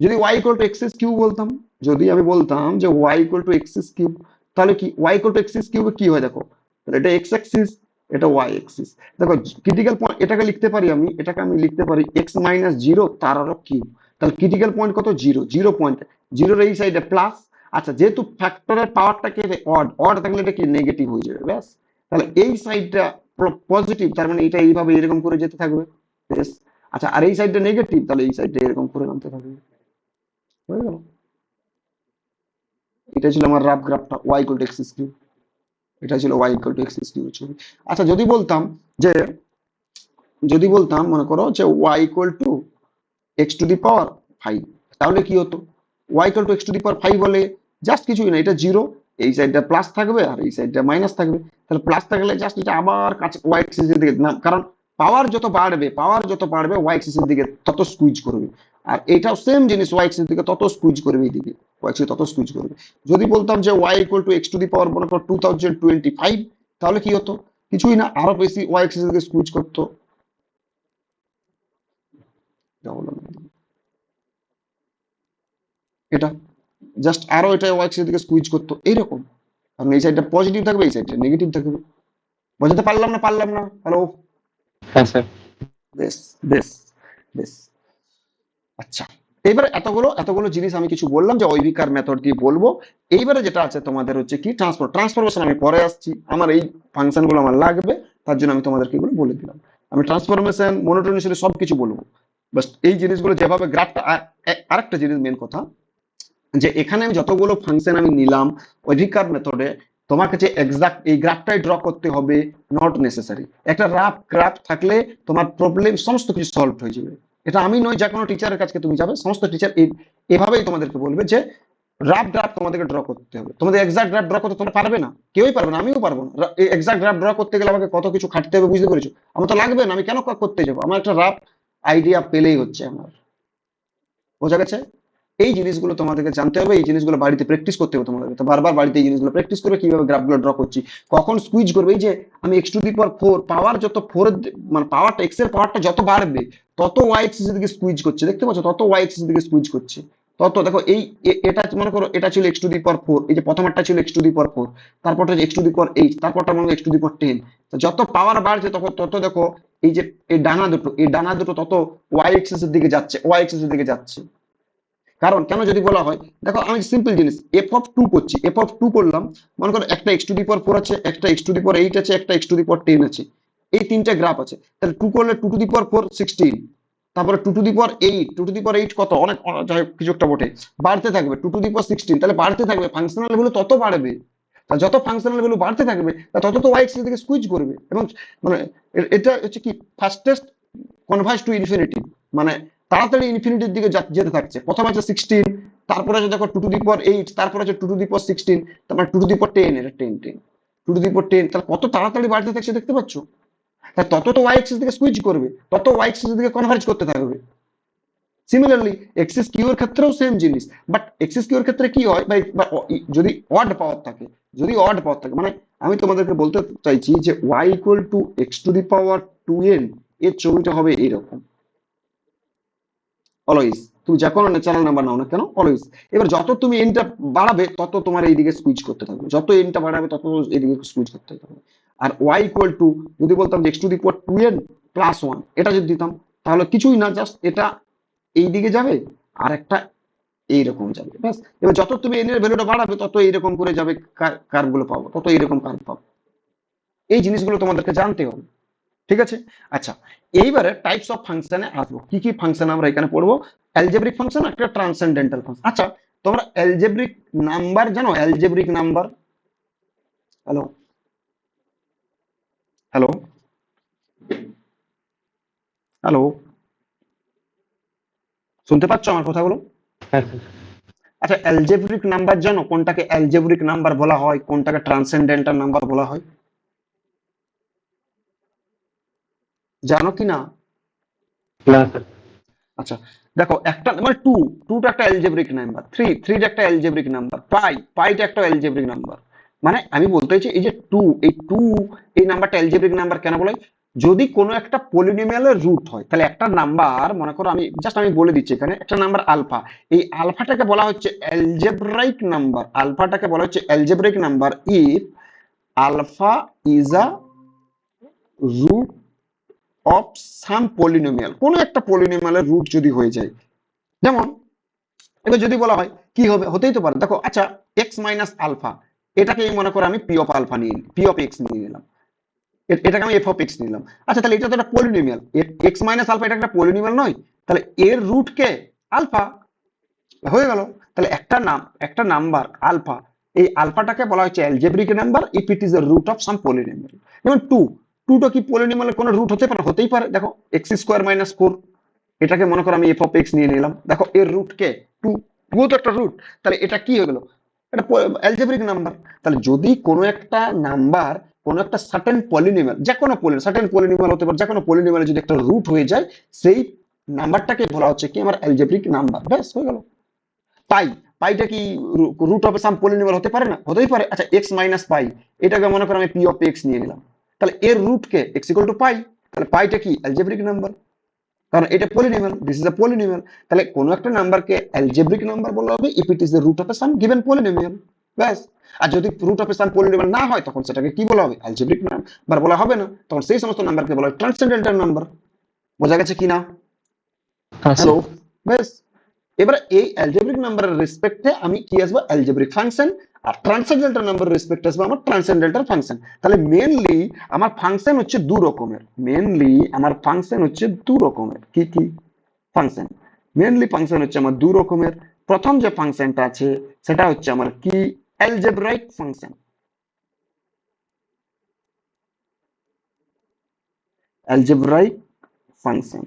যদি y equal to X cube বলতাম, যদি আমি বলতাম যে y equal to X cube, তাহলে কি y ইকুয়াল টু এক্স কিউবে কি হয় দেখো, তাহলে এটা এক্স অ্যাক্সিস, এটা ওয়াই অ্যাক্সিস। দেখো ক্রিটিক্যাল পয়েন্ট এটাকে লিখতে পারি আমি, এটাকে আমি লিখতে পারি এক্স মাইনাস জিরো তার আরো কিউব। তাহলে ক্রিটিক্যাল পয়েন্ট কত, জিরো, 0 পয়েন্ট, জিরোর এই সাইডে প্লাস। আচ্ছা যেহেতু ফ্যাক্টরের পাওয়ারটাকে অড, অড থাকলে এটা কি নেগেটিভ হয়ে যাবে, ব্যাস। তাহলে এই সাইডটা পজিটিভ, তার মানে এটা এইভাবে এরকম করে যেতে থাকবে, বেশ। আচ্ছা আর এই সাইডটা নেগেটিভ, তাহলে এই সাইডটা এরকম করে নামতে থাকবে, হয়ে গেল। এটা ছিল আমার রাফ গ্রাফটা y equal to X cube, এটা ছিল y equal to X cube ছবি। আচ্ছা যদি বলতাম যে, যদি বলতাম মনে করো যে y equal to x to the power 5, তাহলে কি হতো, y equal to x to the power 5 হলে জাস্ট কিছুই না, এটা জিরো, এই সাইডটা প্লাস থাকবে আর এই সাইডটা মাইনাস থাকবে। তাহলে প্লাস থাকলে জাস্ট এটা আবার কাছে y এক্সিসের দিকে না, কারণ পাওয়ার যত বাড়বে, পাওয়ার যত বাড়বে y এক্সিসের দিকে তত স্কুইজ করবে। আর এটাও সেম জিনিস, y এক্সিসের দিকে তত স্কুইজ করবে, এইদিকে y এক্সিস তত স্কুইজ করবে। যদি বলতাম যে y equal to x to the power মনে করো 2025, তাহলে কি হতো, কিছুই না, আরো বেশি y এক্সিসের দিকে স্কুইজ করতো। এটা হলো না, এটা জাস্ট আরো এটা ওয়াই এক্সিস দিকে স্কুইজ করতো এইরকম। কারণ এই সাইডটা পজিটিভ থাকবে, এই সাইডটা নেগেটিভ থাকবে। বোঝাতে পারলাম না, পারলাম না, হ্যালো, হ্যাঁ স্যার। বেশ বেশ বেশ। আচ্ছা এইবারে এতগুলো এতগুলো জিনিস আমি কিছু বললাম যে ওইভিকার মেথড দিয়ে বলবো। এইবারে যেটা আছে তোমাদের হচ্ছে কি ট্রান্সফরমেশন আমি পরে আসছি, আমার এই ফাংশন গুলো আমার লাগবে, তার জন্য আমি তোমাদেরকে এগুলো বলে দিলাম। আমি ট্রান্সফরমেশন মনোটোনিসিটি সবকিছু বলবো, বাস এই জিনিসগুলো যেভাবে গ্রাফটা। আরেকটা জিনিস মেন কথা, যে এখানে আমি যতগুলো ফাংশন আমি নিলাম ওইভিকার মেথডে, তোমার কাছে এক্সাক্ট এই গ্রাফটাই ড্র করতে হবে, নট নেসেসারি। একটা রাফ গ্রাফ থাকলে তোমার প্রবলেম সমস্ত কিছু সলভ হয়ে যাবে। এটা আমি নয়, যে কোনো টিচারের কাছে তুমি যাবে, সমস্ত টিচার এভাবেই তোমাদেরকে বলবে যে রাফ গ্রাফ তোমাদেরকে ড্র করতে হবে। তোমাদের এক্সাক্ট গ্রাফ ড্র করতে তোমরা পারবে না, কেউই পারবে না, আমিও পারবো না। এই এক্সাক্ট গ্রাফ ড্র করতে গেলে আমাকে কত কিছু খাটতে হবে, বুঝতে পেরেছো? আমার তো লাগবে না, আমি কেন করতে যাবো, আমার একটা রাফ আইডিয়া পেলেই হচ্ছে আমার। বোঝা গেছে? এই জিনিসগুলো তোমাদেরকে জানতে হবে, এই জিনিসগুলো বাড়িতে প্র্যাকটিস করতে হবে তোমাদেরকে। তো বারবার বাড়িতে এই জিনিসগুলো প্র্যাকটিস করবে, কিভাবে গ্রাফগুলো ড্র করছি, কখন স্কুইজ করবে। এই যে আমি এক্স টু দি পাওয়ার 4 পাওয়ার যত 4 মানে পাওয়ারটা এক্স এর পাওয়ারটা যত বাড়বে তত ওয়াই এক্সিস এর দিকে স্কুইজ করছে, দেখতে পাচ্ছ, তত ওয়াই এক্সিস এর দিকে স্কুইজ করছে। তত দেখো এই এটা মনে করো এটা ছিল এক্স টু দি পাওয়ার 4, এই যে প্রথমটা ছিল এক্স টু দি পাওয়ার 4, তারপরটা এক্স টু দি পাওয়ার 8, তারপরটা মনে এক্স টু দি পাওয়ার 10। তো যত পাওয়ার বাড়ছে তখন তত দেখো এই যে এই ডানা দুটো তত ওয়াই এক্সিস এর দিকে যাচ্ছে, ওয়াই এক্সিস এর দিকে যাচ্ছে। কারণ কেন যদি বলা হয়, দেখো আমি সিম্পল জিনিস এফ অফ টু করছি, এফ অফ টু করলাম, মনে করো একটা এক্স টু দি পাওয়ার 4 আছে, একটা এক্স টু দি পাওয়ার 8 আছে, একটা এক্স টু দি পাওয়ার 10 আছে, এই তিনটা গ্রাফ আছে। তাহলে টু করলে টু টু দি পাওয়ার 4 16, তারপরে two to the power 8, two to the power 8 কত, অনেক যাই হোক কিছু একটা বটে, বাড়তে থাকবে টু টু দি পাওয়ার 16, তাহলে বাড়তে থাকবে, ফাংশনাল ভ্যালু তত বাড়বে। তা যত ফাংশনাল ভ্যালু বাড়তে থাকবে তত তো ওয়াই এক্সিস দিকে স্কুইজ করবে। এবং মানে এটা হচ্ছে কি ফাস্টেস্ট কনভার্জ টু ইনফিনিটি, মানে তাড়াতাড়ি ইনফিনিটির দিকে যেতে থাকছে। প্রথম আছে 16, তারপরে আছে দেখো টু টু দি পাওয়ার 8, তারপরে আছে টু টু দি পাওয়ার 16, তারপরে টু টু দি পাওয়ার 10, এটা 10 10, টু টু দি পাওয়ার 10, তাহলে কত তাড়াতাড়ি বাড়তে থাকছে দেখতে পাচ্ছ। তাই তত তো ওয়াই এক্সিস দিকে সুইচ করবে, তত ওয়াই এক্সিস দিকে কনভার্জ করতে থাকবে। সিমিলারলি এক্সিস কিউ এর ক্ষেত্রেও সেম জিনিস, বাট এক্সিস কিউ এর ক্ষেত্রে কি হয় ভাই, যদি অড পাওয়ার থাকে, যদি অড পাওয়ার থাকে, মানে আমি তোমাদেরকে বলতে চাইছি যে y equal to x to the power 2n এর ছবিটা হবে এইরকম অলওয়েজ। তুমি যে কোনো ন্যাচারাল নাম্বার নাও না কেন, অলওয়েজ। এবার যত তুমি এনটা বাড়াবে তত তোমার এইদিকে সুইচ করতে থাকবে, যত এনটা বাড়াবে তত এইদিকে সুইচ করতে থাকবে। আর y ইকুয়াল টু যদি বলতাম যে x to the power 2n plus 1, এটা যদি দিতাম তাহলে কিছুই না, জাস্ট এটা এই দিকে যাবে আর একটা এইরকম যাবে, ব্যাস। এবার যত তুমি এন এর ভ্যালুটা বাড়াবে তত এইরকম করে যাবে, কার্ভ গুলো পাবো, তত এইরকম কার্ভ পাবো। এই জিনিসগুলো তোমাদেরকে জানতে হবে, ঠিক আছে? আচ্ছা এইবারে টাইপস অফ ফাংশনে আসবো, কি কি ফাংশন আমরা এখানে পড়বো। অ্যালজেব্রিক ফাংশন, একটা ট্রান্সেন্ডেন্টাল ফাংশন। আচ্ছা তোমরা অ্যালজেব্রিক নাম্বার জানো, algebraic number? Hello hello hello, শুনতে পাচ্ছ আমার কথাগুলো? হ্যাঁ স্যার। আচ্ছা অ্যালজেব্রিক নাম্বার জানো, কোনটাকে অ্যালজেব্রিক নাম্বার বলা হয়, কোনটাকে ট্রান্সেন্ডেন্টাল নাম্বার বলা হয়, জানো কি না? না স্যার। আচ্ছা দেখো একটা মানে টুটা একটা অ্যালজেব্রিক নাম্বার, থ্রিটা একটা অ্যালজেব্রিক নাম্বার, পাইটা একটা অ্যালজেব্রিক নাম্বার। মানে আমি বলতে চাইছি এই যে এই নাম্বারটা অ্যালজেব্রিক নাম্বার কেন বলে, যদি কোনো একটা পলিনোমিয়ালের রুট হয়, তাহলে একটা নাম্বার, মনে করো আমি বলে দিচ্ছি এখানে একটা নাম্বার আলফা, এই আলফাটাকে বলা হচ্ছে অ্যালজেব্রাইক নাম্বার, আলফাটাকে বলা হচ্ছে algebraic number if alpha is a root of some polynomial, কোনো একটা পলিনোমিয়ালের রুট যদি হয়ে যায়। যেমন এবার যদি বলা হয় কি হবে, হতেই তো পারে, দেখো আচ্ছা এক্স মাইনাস আলফা, এটাকে মনে করো আমি p of alpha p of x নিয়ে নিলাম, এটাকে আমি এফ অফ এক্স নিলাম। আচ্ছা তাহলে এটা তো একটা পলিনোমিয়াল, এক্স মাইনাস আলফা, এটা একটা পলিনোমিয়াল নয়? তাহলে এর রুট কে আলফা, হয়ে গেল। তাহলে একটা নাম্বার আলফা, এই আলফাটাকে বলা হচ্ছে algebraic number if it is a root of some polynomial. যেমন টুটা কি পলিনোমিয়ালের কোনো রুট হতে পারে? হতেই পারে। দেখো এক্স স্কোয়ার মাইনাস 4, এটাকে মনে করো আমি এফ অফ এক্স নিয়ে নিলাম, দেখো এর রুট কে টু, টু তো একটা রুট, তাহলে এটা কি হয়ে গেল, এটা অ্যালজেব্রিক নাম্বার। তাহলে যদি কোনো একটা নাম্বার কোনো একটা সার্টেন পলিনোমিয়াল, যে কোনো সার্টেন পলিনোমিয়াল হতে পারে, যে কোনো পলিনোমিয়ালে যদি একটা রুট হয়ে যায়, সেই নাম্বারটাকে বলা হচ্ছে কি আমার অ্যালজেব্রিক নাম্বার, ব্যাস হয়ে গেল। পাইটা কি রুট অফ সাম পলিনোমিয়াল হতে পারে না? হতেই পারে। আচ্ছা এক্স মাইনাস পাই, এটাকে মনে করো আমি পি অফ এক্স নিয়ে নিলাম, তাহলে এর রুট কে এক্স ইকুয়াল টু পাই, তাহলে পাইটা কি অ্যালজেব্রিক নাম্বার, কারণ এটা polynomial, this is a polynomial. তাহলে কোনো একটা নাম্বারকে অ্যালজেব্রিক নাম্বার বলা হবে if it is the root of some given polynomial, ব্যাস। আর যদি রুট অফ সাম পলিনোমিয়াল না হয়, তখন সেটাকে কি বলা হবে? অ্যালজেব্রিক নাম্বার বলা হবে না, তখন সেই সমস্ত নাম্বারকে বলা হয় ট্রান্সেন্ডেন্টাল নাম্বার। বোঝা গেছে কি না? হ্যাঁ হ্যালো, স্যার। বেশ। এবারে এই অ্যালজেব্রিক নাম্বারের রেসপেক্টে আমি কি আসবো? Algebraic function. আর ট্রান্সেন্ডেন্টাল নাম্বারের রেসপেক্টে আসবো আমার ট্রান্সেন্ডেন্টাল ফাংশন। তাহলে মেইনলি আমার ফাংশন হচ্ছে দু রকমের, কি কি ফাংশন? মেইনলি ফাংশন হচ্ছে আমার দু রকমের। প্রথম যে ফাংশনটা আছে সেটা হচ্ছে আমার কি? Algebraic function, algebraic function.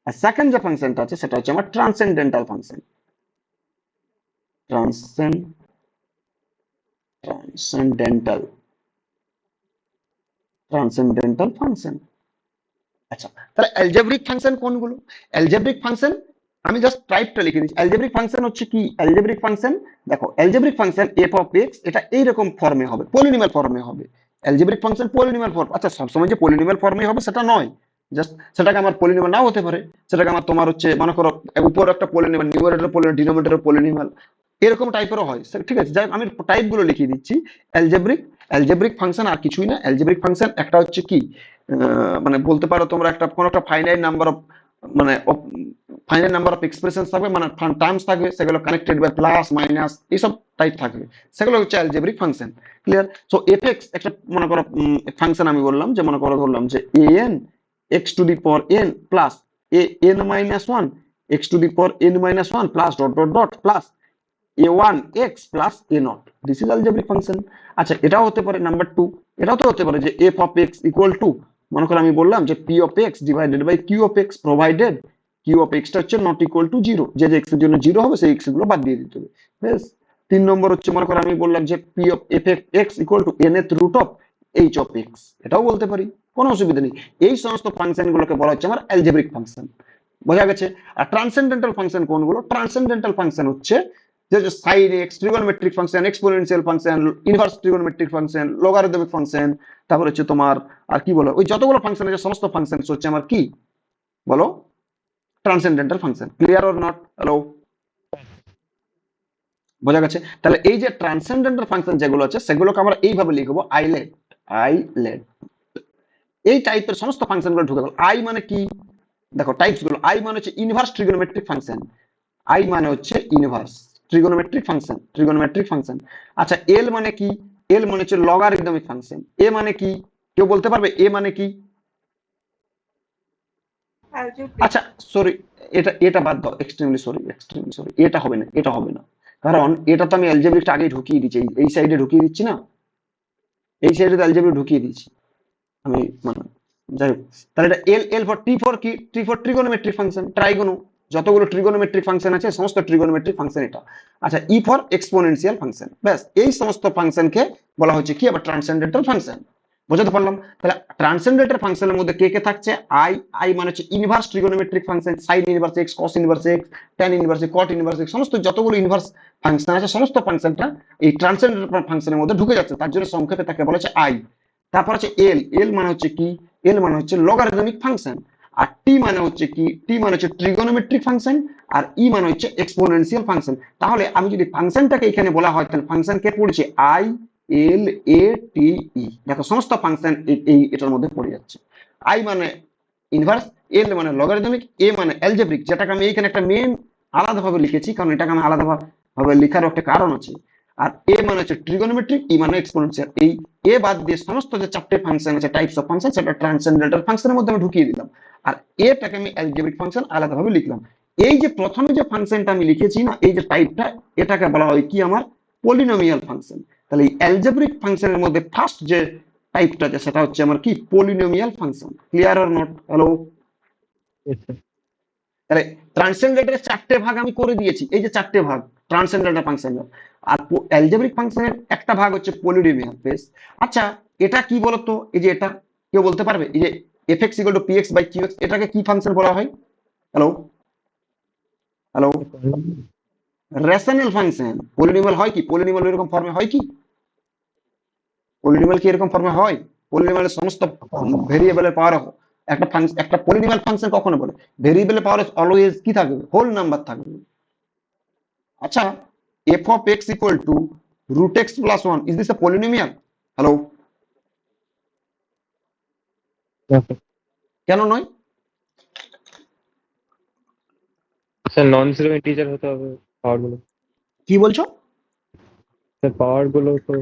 আর সেকেন্ড যে ফাংশনটা আছে সেটা হচ্ছে আমার transcendental function, transcendental transcendental function. আচ্ছা তাহলে অ্যালজেব্রিক ফাংশন কোনগুলো? অ্যালজেব্রিক ফাংশন আমি জাস্ট টাইপটা লিখে দিচ্ছি। অ্যালজেব্রিক ফাংশন হচ্ছে কি? অ্যালজেব্রিক ফাংশন, দেখো algebraic function F of x, এটা এইরকম ফর্মে হবে, পলিনোমিয়াল ফর্মে হবে। Algebraic function polynomial form. আচ্ছা সবসময় যে পলিনোমিয়াল ফর্মে হবে সেটা নয়, জাস্ট সেটাকে আমার পলিনোমিয়াল নাও হতে পারে, সেটাকে আমার তোমার হচ্ছে মনে করো উপর একটা polynomial, numerator polynomial, denominator polynomial, এরকম টাইপেরও হয়, ঠিক আছে। যাই হোক, আমি টাইপ গুলো লিখিয়ে দিচ্ছি। অ্যালজেব্রিক ফাংশন আর কিছুই না। অ্যালজেব্রিক ফাংশন একটা হচ্ছে কি, মানে বলতে পারো তোমরা একটা কোন একটা ফাইনাইট নাম্বার অফ, মানে ফাইনাইট নাম্বার অফ এক্সপ্রেশন থাকবে, মানে টার্মস থাকবে, সেগুলো কানেক্টেড বাই প্লাস মাইনাস এইসব টাইপ থাকবে, সেগুলো হচ্ছে algebraic function. Clear? So FX একটা মনে করো ফাংশন আমি বললাম, যে মনে করো ধরলাম যে an x two the power n plus an minus 1 x two the power n minus 1 plus dot dot dot plus a1 x plus a0, this is algebraic function. আচ্ছা এটাও হতে পারে নাম্বার 2, এটাও তো হতে পারে যে f of x equal to, মনে করো আমি বললাম যে p of x divided by q of x provided q of x টা হচ্ছে নট ইকুয়াল টু 0, যে x এর জন্য 0 হবে সেই x গুলো বাদ দিয়ে দিতে হবে, বেশ। 3 নম্বর হচ্ছে মনে করো আমি বললাম যে p of f of x equal to nth root of h of x, এটাও বলতে পারি, কোনো অসুবিধা নেই। এই সমস্ত ফাংশন গুলোকে বলা হচ্ছে আমার অ্যালজেব্রিক ফাংশন। বোঝা গেছে? আর ট্রান্সেন্ডেন্টাল ফাংশন কোনগুলো? ট্রান্সেন্ডেন্টাল ফাংশন হচ্ছে যে sine x, trigonometric function, exponential function, inverse trigonometric function, logarithmic function, তারপর হচ্ছে তোমার আর কি বলো, ওই যতগুলো ফাংশন আছে সমস্ত ফাংশন হচ্ছে আমার কি বলো? Transcendental function. Clear or not? Hello, বোঝা গেছে? তাহলে এই যে ট্রান্সেন্ডেন্টাল ফাংশন যেগুলো আছে সেগুলোকে আমরা এইভাবে লিখবো, আইলেট। এই টাইপের সমস্ত ফাংশন গুলো ঢুকে গেল। আই মানে কি? দেখো টাইপস গুলো, আই মানে হচ্ছে ইনভার্স ট্রিগোনোমেট্রিক ফাংশন, আই মানে হচ্ছে ইনভার্স ট্রিগোনোমেট্রিক ফাংশন। আচ্ছা এল মানে কি? এল মানে হচ্ছে লগারিদমিক ফাংশন। এ মানে কি? কেউ বলতে পারবে এ মানে কি? অ্যালজেব্রিক। আচ্ছা সরি, এটা বাদ দাও, এক্সট্রিমলি সরি, এটা হবে না, কারণ এটা তো আমি অ্যালজেব্রিকটা আগে ঢুকিয়ে দিচ্ছি, এই সাইডে ঢুকিয়ে দিচ্ছি না, এই সাইডে তো অ্যালজেব্রিক ঢুকিয়ে দিচ্ছি আমি, মানে যাই হোক। তাহলে এটা এল ফর টি ফর কি? টি ফর ট্রিগোনোমেট্রিক ফাংশন, ট্রাইগোনো, যতগুলো ট্রিগোনোমেট্রিক ফাংশন আছে সমস্ত ট্রিগোনোমেট্রিক ফাংশন এটা। আচ্ছা ই ফর এক্সপোনেনশিয়াল ফাংশন, ব্যাস। এই সমস্ত ফাংশনকে বলা হচ্ছে কি আবার ট্রান্সেন্ডেন্টাল ফাংশন। বোঝাতে পারলাম? তাহলে ট্রান্সেন্ডেন্টাল ফাংশনের মধ্যে কে কে থাকছে? আই মানে হচ্ছে inverse trigonometric function, sign inverse x, cos inverse x, tan inverse x, কট ইনভার্স এক্স, সমস্ত যতগুলো ইনভার্স ফাংশন আছে সমস্ত ফাংশনটা এই ট্রান্সেন্ডেন্টাল ফাংশনের মধ্যে ঢুকে যাচ্ছে, তার জন্য সংক্ষেপে তাকে বলা হচ্ছে আই। তারপর হচ্ছে এল মানে হচ্ছে কি? এল মানে হচ্ছে লগারিদমিক ফাংশন, আর টি মানে হচ্ছে কি, টি মানে হচ্ছে ট্রিগোনোমেট্রিক ফাংশন, আর ই মানে হচ্ছে এক্সপোনেনশিয়াল ফাংশন। তাহলে আমি যদি ফাংশনটাকে এখানে বলা হয় তাহলে ফাংশন কে পড়ছে আই এল এ টি ই, দেখো সমস্ত ফাংশন এই এটার মধ্যে পড়ে যাচ্ছে। আই মানে ইনভার্স, এল মানে লগারিদমিক, এ মানে অ্যালজেব্রিক, যেটাকে আমি এখানে একটা মেন আলাদাভাবে লিখেছি কারণ এটাকে আমি আলাদাভাবে লেখার একটা কারণ আছে। আর এ মানে হচ্ছে ট্রিগোনোমেট্রিক, ই মানে এক্সপোনেনশিয়াল। এই এ বাদ দিয়ে সমস্ত যে চারটে ফাংশন আছে টাইপস অফ ফাংশন সেটা ট্রান্সেন্ডেন্টাল ফাংশনের মধ্যে আমি ঢুকিয়ে দিলাম, আর এটাকে আমি অ্যালজেব্রিক ফাংশন আলাদাভাবে লিখলাম। এই যে প্রথমে যে ফাংশনটা আমি লিখেছি না, এই যে টাইপটা, এটাকে বলা হয় কি আমার পলিনোমিয়াল ফাংশন। তাহলে এই অ্যালজেব্রিক ফাংশনের মধ্যে ফার্স্ট যে টাইপটা আছে সেটা হচ্ছে আমার কি polynomial function. Clear or not? Hello? Yes, sir. তাহলে ট্রান্সেন্ডেন্টালের চারটে ভাগ আমি করে দিয়েছি, এই যে চারটে ভাগ ট্রান্সেন্ডেন্টাল ফাংশনের। আর অ্যালজেব্রিক ফাংশনের একটা ভাগ হচ্ছে পলিনোমিয়াল। বেশ, আচ্ছা এটা কি বলতো, এই যে এটা কেউ বলতে পারবে, এই যে fx = px by qx, এটাকে কি ফাংশন বলা হয়? Hello? Hello? Rational function. Polynomial হয় কি? পলিনোমিয়াল এরকম ফর্মে হয় কি? পলিনোমিয়াল কি এরকম ফর্মে হয়? পলিনোমিয়ালের সমস্ত ভেরিয়েবলের পাওয়ার একটা পলিনোমিয়াল ফাংশন কখনো বলে ভেরিয়েবলের পাওয়ার অলওয়েজ কি থাকবে? হোল নাম্বার থাকবে। আচ্ছা, f of x equal to root x plus 1, is this a polynomial? Hello? No, sir. কেন নয়? স্যার নন জিরো ইন্টিজার হতে হবে পাওয়ার গুলো। কি বলছো? স্যার পাওয়ার গুলো তো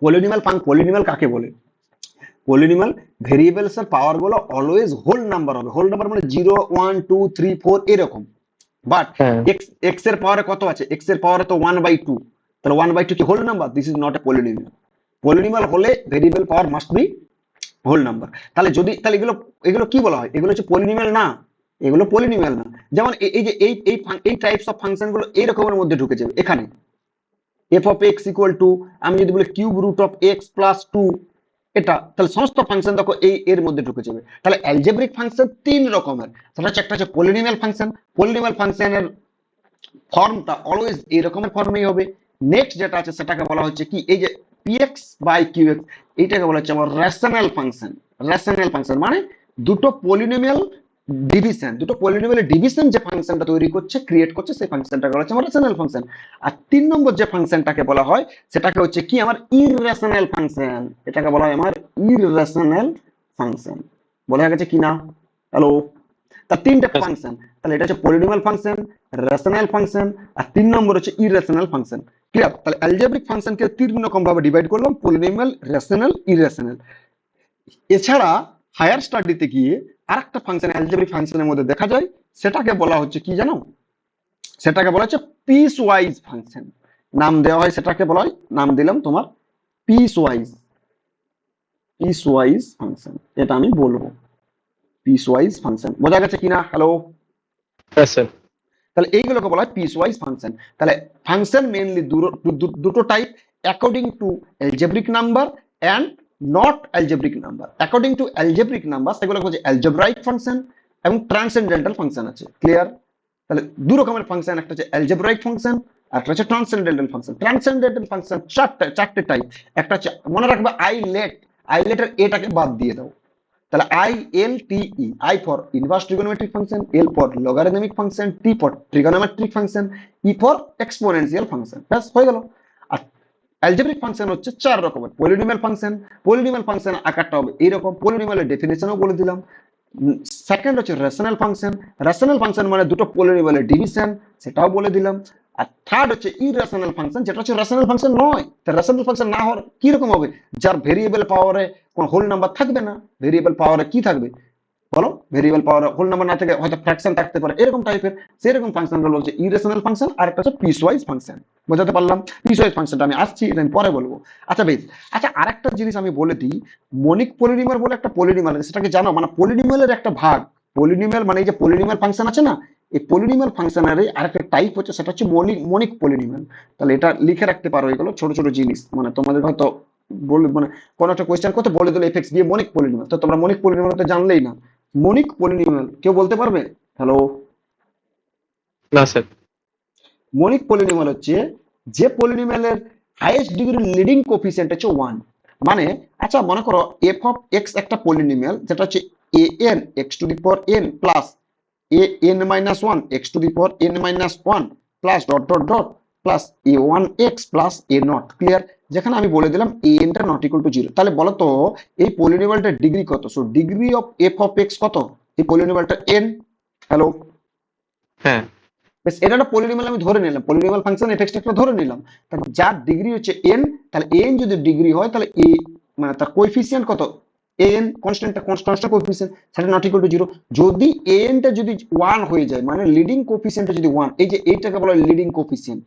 পলিনোমিয়াল কাকে বলে? পলিনোমিয়াল ভেরিয়েবলস এর পাওয়ার গুলো অলওয়েজ হোল নাম্বার হবে। হোল নাম্বার মানে 0 1 2 3 4 এরকম। বাট হ্যাঁ এক্স এর পাওয়ারে কত আছে? এক্স এর পাওয়ারে তো 1/2, তাহলে 1/2 কি whole number? This is not a polynomial. Polynomial হলে variable power must be whole number. তাহলে এগুলো এগুলো কি বলা হয়? এগুলো হচ্ছে পলিনোমিয়াল না, এগুলো পলিনোমিয়াল না। যেমন এই যে এই টাইপস অফ ফাংশন গুলো এই রকমের মধ্যে ঢুকে যাবে। এখানে f of x equal to, আমি যদি বলি cube root of x plus 2, এটা তাহলে সমস্ত ফাংশন দেখো এই এর মধ্যে ঢুকে যাবে। তাহলে অ্যালজেব্রিক ফাংশন তিন রকমের, সেটা হচ্ছে একটা হচ্ছে পলিনোমিয়াল ফাংশন। পলিনোমিয়াল ফাংশনের ফর্মটা অলওয়েজ এই রকমের ফর্মেই হবে। নেক্সট যেটা আছে সেটাকে বলা হচ্ছে কি, এই যে px বাই qx, এইটাকে বলা হচ্ছে আমার রেশনাল ফাংশন। রেশনাল ফাংশন মানে দুটো পলিনোমিয়ালের ডিভিশন যে ফাংশনটা তৈরি করছে, ক্রিয়েট করছে, সেই ফাংশনটাকে বলা হচ্ছে আমার রেশনাল ফাংশন। আর 3 নম্বর যে ফাংশনটাকে বলা হয় সেটাকে হচ্ছে কি আমার ইররেশনাল ফাংশন। এটাকে বলা হয় আমার ইররেশনাল ফাংশন। বোঝা গেছে কি না? হ্যালো? তার তিনটে Yes, sir. ফাংশন, তাহলে এটা হচ্ছে পলিনোমিয়াল ফাংশন, রেশনাল ফাংশন, আর 3 নম্বর হচ্ছে ইররেশনাল ফাংশন। ক্লিয়ার? তাহলে অ্যালজেব্রিক ফাংশনকে তিন রকম ভাবে ডিভাইড করলাম, পলিনোমিয়াল, রেশনাল, ইররেশনাল। এছাড়া হায়ার স্টাডিতে গিয়ে আরেকটা ফাংশন অ্যালজেব্রিক ফাংশনের মধ্যে দেখা যায়, সেটাকে বলা হচ্ছে কি জানো? সেটাকে বলা হচ্ছে পিস ওয়াইজ ফাংশন। নাম দেওয়া হয়, সেটাকে বলা হয়, নাম দিলাম তোমার পিস ওয়াইজ ফাংশন। এটা আমি বলবো পিস ওয়াইজ ফাংশন। বোঝা গেছে কিনা? হ্যালো? Yes, sir. তাহলে এইগুলোকে বলা হয় পিস ওয়াইজ ফাংশন। তাহলে ফাংশন মেইনলি দুটো type, according to algebraic number and not algebraic number. According to algebraic number সেগুলোকে হচ্ছে অ্যালজেব্রাইক ফাংশন এবং ট্রান্সেন্ডেন্টাল ফাংশন আছে। ক্লিয়ার? তাহলে দু রকমের ফাংশন, একটা হচ্ছে অ্যালজেব্রাইক ফাংশন আর একটা হচ্ছে ট্রান্সেন্ডেন্টাল ফাংশন। ট্রান্সেন্ডেন্টাল ফাংশন চারটে টাইপ। একটা হচ্ছে মনে রাখবে আইলেটের এটাকে বাদ দিয়ে দাও। তাহলে ILTE, I for inverse trigonometric function, L for logarithmic function, T for trigonometric function, E for exponential function। ব্যাস হয়ে গেল। আর অ্যালজেব্রিক ফাংশন হচ্ছে চার রকমের। পলিনোমিয়াল ফাংশন আকারটা হবে এইরকম, পলিনোমিয়ালের ডেফিনেশনও বলে দিলাম। সেকেন্ড হচ্ছে রেশনাল ফাংশন মানে দুটো পলিনোমিয়ালের ডিভিশন, সেটাও বলে দিলাম। আর থার্ড হচ্ছে ইররেশনাল ফাংশন, যেটা হচ্ছে রেশনাল ফাংশন নয়। রেশনাল ফাংশন না হওয়ার কি রকম হবে? যার ভেরিয়েবল পাওয়ারে কোন হোল নাম্বার থাকবে না। ভেরিয়েবল পাওয়ারে কি থাকবে বলো? ভেরিয়েবল পাওয়ারে হোল নাম্বার না থেকে হয়তো ফ্র্যাকশন থাকতে পারে, এরকম টাইপের। সেরকম ফাংশন গুলো হচ্ছে ইররেশনাল ফাংশন, আর একটা হচ্ছে পিসওয়াইজ ফাংশন। বোঝাতে পারলাম? পিসওয়াইজ ফাংশনটা আমি আসছি, এটা আমি পরে বলবো। আচ্ছা বেশ, আচ্ছা আরেকটা জিনিস আমি বলে দিই, মনিক পলিনোমিয়াল বলে একটা পলিনোমিয়াল আছে, সেটাকে জানো? মানে পলিনোমিয়ালের একটা ভাগ। পলিনোমিয়াল মানে এই যে পলিনোমিয়াল ফাংশন আছে না, এই পলিনোমিয়াল ফাংশনের আরেকটা টাইপ হচ্ছে, সেটা হচ্ছে মনিক পলিনোমিয়াল। তাহলে এটা লিখে রাখতে পারো, এগুলো ছোট ছোট জিনিস, মানে তোমাদের হয়তো মানে কোনো একটা কোয়েশ্চেন করতে বলে দিল এফএক্স দিয়ে মনিক পলিনোমিয়াল, তো তোমরা মনিক পলিনোমিয়াল তো জানলেই না। মনিক পলিনোমিয়াল কেউ বলতে পারবে? হ্যালো? না স্যার। মনিক পলিনোমিয়াল হচ্ছে যে পলিনোমিয়ালের হাইয়েস্ট ডিগ্রি লিডিং কোফিসিয়েন্ট হচ্ছে 1। মানে আচ্ছা মনে করো এফ অফ এক্স একটা পলিনোমিয়াল যেটা হচ্ছে A N x to the power N plus A N minus one x to the power N minus one plus dot dot dot plus A one x plus A not. Clear? যেখানে আমি বলে দিলাম এ এনটা not equal to zero. তাহলে বলো তো এই পলিনোমিয়ালটার degree কত? So degree of F of x কত? এই পলিনোমিয়ালটা এন। হ্যালো? হ্যাঁ বেশ, এটা একটা পলিনোমিয়াল আমি ধরে নিলাম, পলিনোমিয়াল ফাংশন এফ এক্স একটা ধরে নিলাম। তাহলে যার ডিগ্রি হচ্ছে এন, তাহলে এন যদি ডিগ্রি হয় তাহলে এ মানে তার কোএফিসিয়েন্ট কত? এন কনস্ট্যান্টটা কনস্ট্যান্ট কোএফিসিয়েন্ট সেটা নট ইকুয়াল টু জিরো। যদি এনটা যদি ওয়ান হয়ে যায় মানে লিডিং কোএফিসিয়েন্টটা যদি ওয়ান, এই যে এইটাকে বলা হয় লিডিং কোএফিসিয়েন্ট।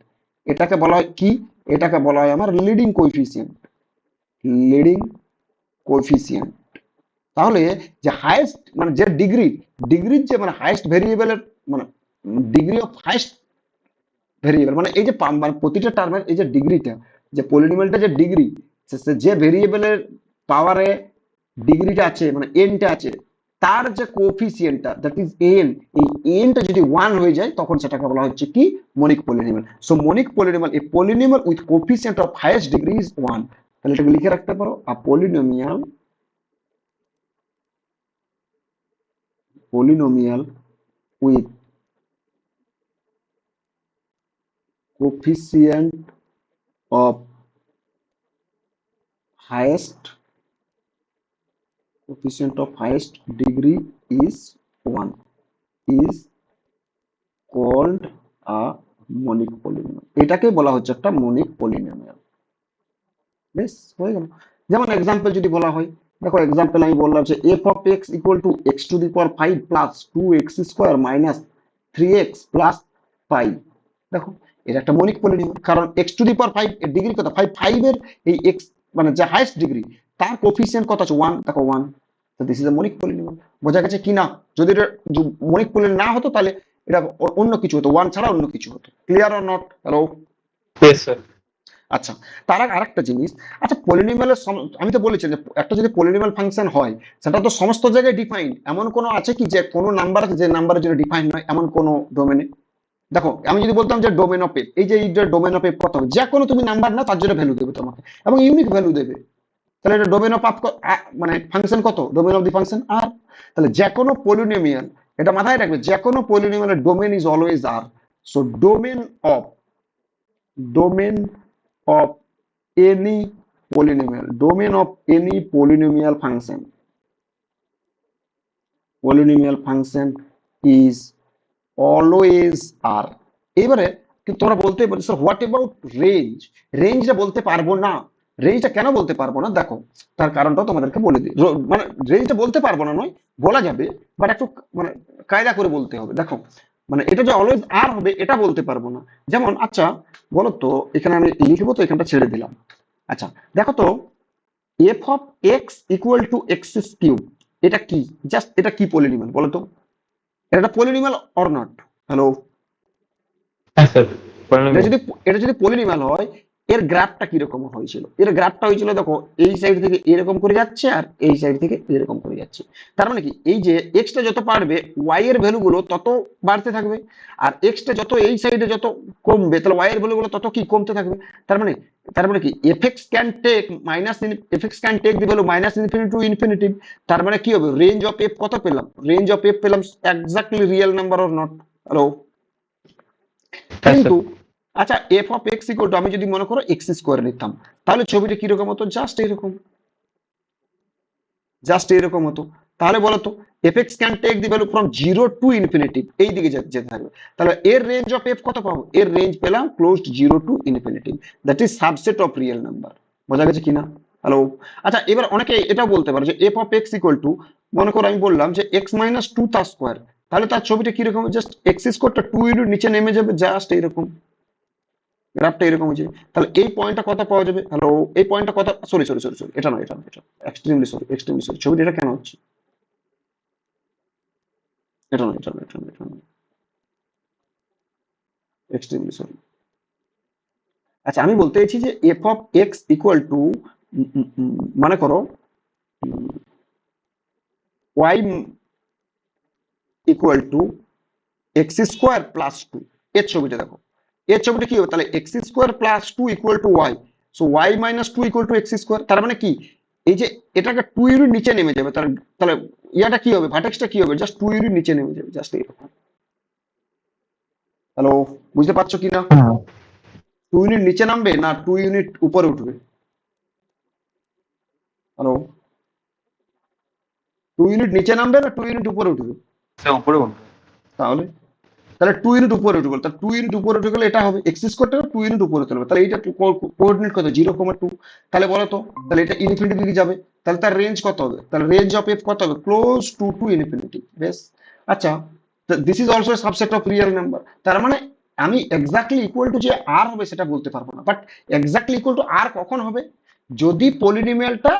এটাকে বলা হয় কি? এটাকে বলা হয় আমার লিডিং কোএফিসিয়েন্ট। Leading coefficient. তাহলে যে হাইয়েস্ট মানে যে ডিগ্রির যে মানে হাইয়েস্ট ভেরিয়েবলের মানে ডিগ্রি অফ হাইয়েস্ট ভেরিয়েবল মানে এই যে মানে প্রতিটা টার্মের এই যে ডিগ্রিটা, যে পলিনোমিয়ালটা যে ডিগ্রি, যে ভেরিয়েবলের পাওয়ারে ডিগ্রিটা আছে মানে এনটা আছে, তার যে কোএফিসিয়েন্টটা দ্যাট ইজ এন, এই এনটা যদি ওয়ান হয়ে যায় তখন সেটাকে বলা হচ্ছে কি? Monic polynomial. So monic polynomial, a polynomial with coefficient of highest degree is one. তাহলে এটাকে লিখে রাখতে পারো, a polynomial with coefficient of highest degree is 1 is called a monic polynomial। এটাকে বলা হচ্ছে একটা মনিক পলিনোমিয়াল। বেশ, হয়ে গেল। যেমন এক্সাম্পল যদি বলা হয়, দেখো এক্সাম্পল আমি বললাম যে F of x equal to x to the power five plus two x square minus three x plus five. দেখো এটা একটা মনিক পলিনোমিয়াল, কারণ x to the power five এর ডিগ্রি কত? ফাইভ। ফাইভের এই এক্স মানে যে হাইয়েস্ট ডিগ্রি তার কোফিসিয়েন্ট কত আছে? ওয়ান। দেখো ওয়ান। তো দিস ইজ এ মনিক পলিনোমিয়াল। বোঝা গেছে কি না? যদি এটা মনিক পলিনোমিয়াল না হতো তাহলে এটা অন্য কিছু হতো, ওয়ান ছাড়া অন্য কিছু হতো। Clear or not? Hello? Yes sir. আচ্ছা, তার আগে আরেকটা জিনিস, আচ্ছা পলিনোমিয়ালের আমি তো বলেছি যে একটা যদি পলিনোমিয়াল ফাংশন হয় সেটা তো সমস্ত জায়গায় ডিফাইন্ড। এমন কোনো আছে কি যে কোনো নাম্বার আছে যে নাম্বারের জন্য ডিফাইন্ড নয় এমন কোনো ডোমেনে? দেখো আমি যদি বলতাম যে ডোমেন অফ এফ, এই যে ডোমেন অফ এফ কত হবে, যে কোনো তুমি নাম্বার না তার জন্য ভ্যালু দেবে তোমাকে এবং ইউনিক ভ্যালু দেবে। তাহলে এটা ডোমেন অফ আপ মানে ফাংশন কত? Domain of the function R. তাহলে যে কোনো পলিনোমিয়াল, এটা মাথায় রাখবে, যে কোনো পলিনোমিয়ালের domain is always R. So domain of any polynomial function is always r। এবারে কিন্তু তোমরা বলতে পারো স্যার হোয়াট অ্যাবাউট রেঞ্জ? রেঞ্জটা বলতে পারবো না। রেঞ্জটা কেন বলতে পারবো না? দেখো তার কারণটা তোমাদেরকে বলে দিই। মানে রেঞ্জটা বলতে পারবো না নয়, বলা যাবে, বাট একটু মানে কায়দা করে বলতে হবে। দেখো মানে এটা যে অলওয়েজ আর হবে এটা বলতে পারবো না। যেমন আচ্ছা বলো তো, এখানে আমি লিখবো তো এখানটা ছেড়ে দিলাম। আচ্ছা দেখো তো, f of x equal to X cube, এটা কি? জাস্ট এটা কি পলিনোমিয়াল বলো তো? এটা পলিনোমিয়াল অর নট? হ্যালো? হ্যাঁ স্যার। এটা যদি এটা যদি পলিনোমিয়াল হয় এর গ্রাফটা কিরকম হয়েছিল? এর গ্রাফটা হয়েছিল দেখো এই সাইড থেকে এরকম করে যাচ্ছে আর এই সাইড থেকে এরকম করে যাচ্ছে। তার মানে কি এই যে এক্সটা যত বাড়বে ওয়াই এর ভ্যালু গুলো তত বাড়তে থাকবে, আর এক্সটা যত এই সাইডে যত কমবে তাহলে ওয়াই এর ভ্যালু গুলো তত কি কমতে থাকবে। তার মানে কি f x can take f x can take the value minus infinity to infinity. তার মানে কি হবে? রেঞ্জ অফ এফ কত পেলাম? রেঞ্জ অফ এফ পেলাম exactly real number or not? Hello? হ্যাঁ স্যার। কিন্তু আচ্ছা f of x equal to আমি যদি মনে করো এক্স স্কোয়ার নিতাম তাহলে ছবিটা কিরকম হতো? জাস্ট এরকম হতো। তাহলে বলো তো f x can take the value from zero to infinity, এই দিকে যেতে থাকবে। তাহলে এর রেঞ্জ অফ এফ কত পাবো? এর রেঞ্জ পেলাম closed zero to infinity, that is subset of real number. বোঝা গেছে কিনা? হ্যালো? আচ্ছা এবার অনেকে এটাও বলতে পারে যে F of x equal to মনে করো আমি বললাম যে এক্স মাইনাস টু তার স্কোয়ার, তাহলে তার ছবিটা কিরকম? জাস্ট এক্স স্কোয়ারটা টু ইউনিট নিচে নেমে যাবে, জাস্ট এইরকম গ্রাফটা এরকম হচ্ছে। তাহলে এই পয়েন্টটা কত পাওয়া যাবে? হ্যালো? এই পয়েন্টটা কত? সরি এটা নয়, এটা এক্সট্রিমলি সরি ছবিটা এটা কেন হচ্ছে? এটা নয় এক্সট্রিমলি সরি। আচ্ছা আমি বলতে চাইছি যে F of x equal to মনে করো y equal to x square plus two. এর ছবিটা দেখো, এর ছবিটা কি হবে? তাহলে x square plus two equal to y. So y minus two equal to x square. তার মানে কি, এই যে এটাকে 2 ইউনিট নিচে নেমে যাবে, তাহলে তাহলে ইয়াটা কি হবে, ভার্টেক্সটা কি হবে, জাস্ট 2 ইউনিট নিচে নেমে যাবে, জাস্ট এরকম। হ্যালো, বুঝতে পারছো কি না? 2 ইউনিট নিচে নামবে না 2 ইউনিট উপরে উঠবে? হ্যালো, 2 ইউনিট নিচে নামবে না 2 ইউনিট উপরে উঠবে? উপরে উঠবে। তাহলে তাহলে 2 ইউনিট উপরে উঠবে, তাহলে 2 ইউনিট উপরে উঠে গেলে এটা হবে এক্স স্কোয়ারটা 2 ইউনিট উপরে তুলবে, তাহলে এইটা কোঅর্ডিনেট কত, 0,2। তাহলে বলো তো, তাহলে এটা ইনফিনিটি দিকে যাবে, তাহলে তার রেঞ্জ কত হবে, তাহলে রেঞ্জ অফ এফ কত হবে, ক্লোজ টু ইনফিনিটি। বেশ, আচ্ছা, this is also subset of real number. তার মানে আমি এক্স্যাক্টলি ইকুয়াল টু যে আর হবে সেটা বলতে পারবো না, বাট এক্স্যাক্টলি ইকুয়াল টু আর কখন হবে, যদি পলিনোমিয়ালটা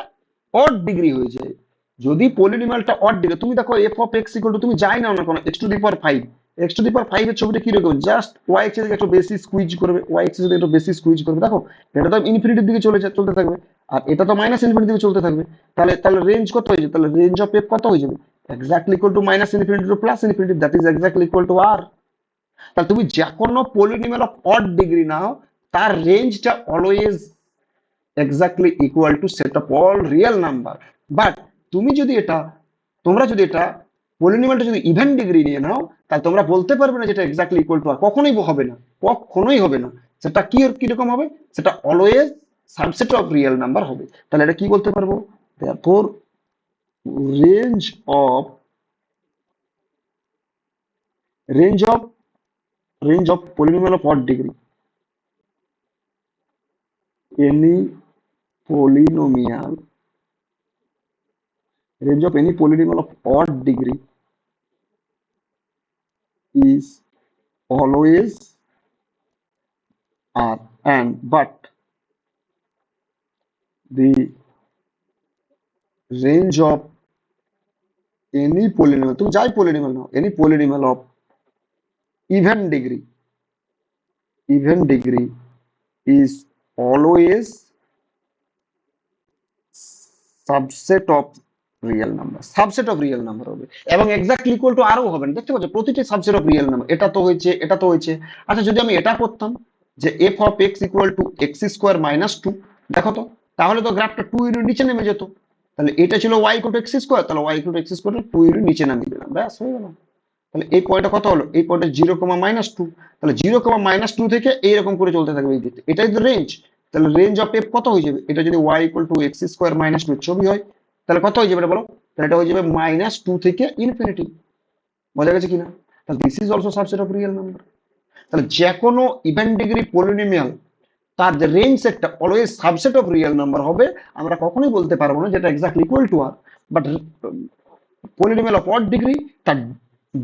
অড ডিগ্রি হয়ে যায়। যদি পলিনোমিয়ালটা অড ডিগ্রি, তুমি দেখো F of x equal to, তুমি যাই নাও না কোনো X to the power 5, X to the power 5 এর ছবিটা কি রকম, জাস্ট ওয়াই এক্স এর একটু বেশি স্কুইজ করবে, ওয়াই এক্স এর একটু বেশি স্কুইজ করবে, দেখো এটা তো ইনফিনিটির দিকে চলতে থাকবে, আর এটা তো মাইনাস ইনফিনিটির দিকে চলতে থাকবে। তাহলে তাহলে রেঞ্জ কত হয়ে যাবে, তাহলে রেঞ্জ অফ এফ কত হয়ে যাবে, exactly equal to minus infinity to plus infinity, that is exactly equal to R. তাহলে তুমি যে কোনো পলিনোমিয়াল অফ অড ডিগ্রি নাও, তার রেঞ্জটা always exactly equal to set of all real number. But তুমি যদি এটা, তোমরা যদি এটা পলিনোমিয়ালটা যদি ইভেন ডিগ্রি নিয়ে নাও, তাহলে তোমরা বলতে পারবে না যেটা এক্স্যাক্টলি ইকুয়াল টু আর, কখনোই হবে না, কখনোই হবে না। সেটা কি কিরকম হবে, সেটা always subset of real number হবে। তাহলে এটা কি বলতে পারবো, therefore range of range of range of polynomial of odd degree, any polynomial, range of any polynomial of odd degree is always R, and but the range of any polynomial, তুমি যাই polynomial now, any polynomial of even degree is always subset of real number, subset of real number হবে, এবং exactly equal two আরও হবে না। দেখতে পাচ্ছ প্রতিটি সাবসেট অফ রিয়েল নাম্বার, এটা তো হয়েছে, এটা তো হয়েছে। আচ্ছা, যদি আমি এটা করতাম যে F of x equal to x square minus 2, দেখো তো, তাহলে তো গ্রাফটা 2 ইউনিট নিচে নেমে যেত। তাহলে এটা ছিল Y equal to x square, তাহলে Y equal to x square 2 unit নিচে নামিয়ে দিলাম, ব্যাস হয়ে গেল। তাহলে এই পয়েন্টটা কত হলো, এই পয়েন্টে 0,-2, তাহলে 0,-2 থেকে এইরকম করে চলতে থাকবে এই দিকে, এটাই তো রেঞ্জ। তাহলে রেঞ্জ অফ এফ কত হয়ে যাবে, এটা যদি y equal to x square minus 2 ছবি হয়, তাহলে কত হয়ে যাবে এটা বলো, তাহলে এটা হয়ে যাবে -2 থেকে ইনফিনিটি। বোঝা গেছে কিনা? তাহলে this is also subset of real number. তাহলে যে কোনো ইভেন ডিগ্রি পলিনোমিয়াল, তার যে রেঞ্জ সেটটা always subset of real number হবে। আমরা কখনোই বলতে পারবো না যেটা exactly equal to R, but polynomial of odd degree, তার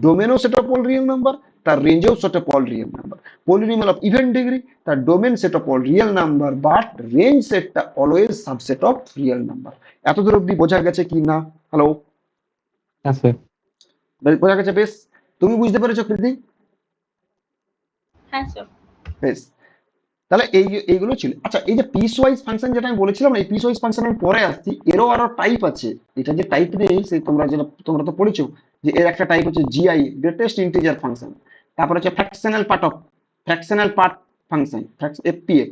ডোমেনও set of all real number, তার রেঞ্জেও set of all real number. Polynomial of even degree, তার domain set of all real number, but range সেটটা always subset of real number. এতদূর অব্দি বোঝা গেছে কি না? হ্যালো, হ্যাঁ স্যার। বোঝা গেছে? বেশ, তুমি বুঝতে পেরেছো কৃতি? হ্যাঁ স্যার। বেশ, তাহলে এইগুলো ছিল। আচ্ছা, এই যে পিস ওয়াইজ ফাংশন যেটা আমি বলেছিলাম না, এই পিস ওয়াইজ ফাংশন আমি পরে আসছি, এরও আরো টাইপ আছে। এটা যে টাইপ নেই, সেই তোমরা তো পড়েছো যে এর একটা টাইপ হচ্ছে জিআই, গ্রেটেস্ট ইন্টিজার ফাংশন। তারপর হচ্ছে ফ্র্যাকশনাল পার্ট ফাংশন, এফপিএফ।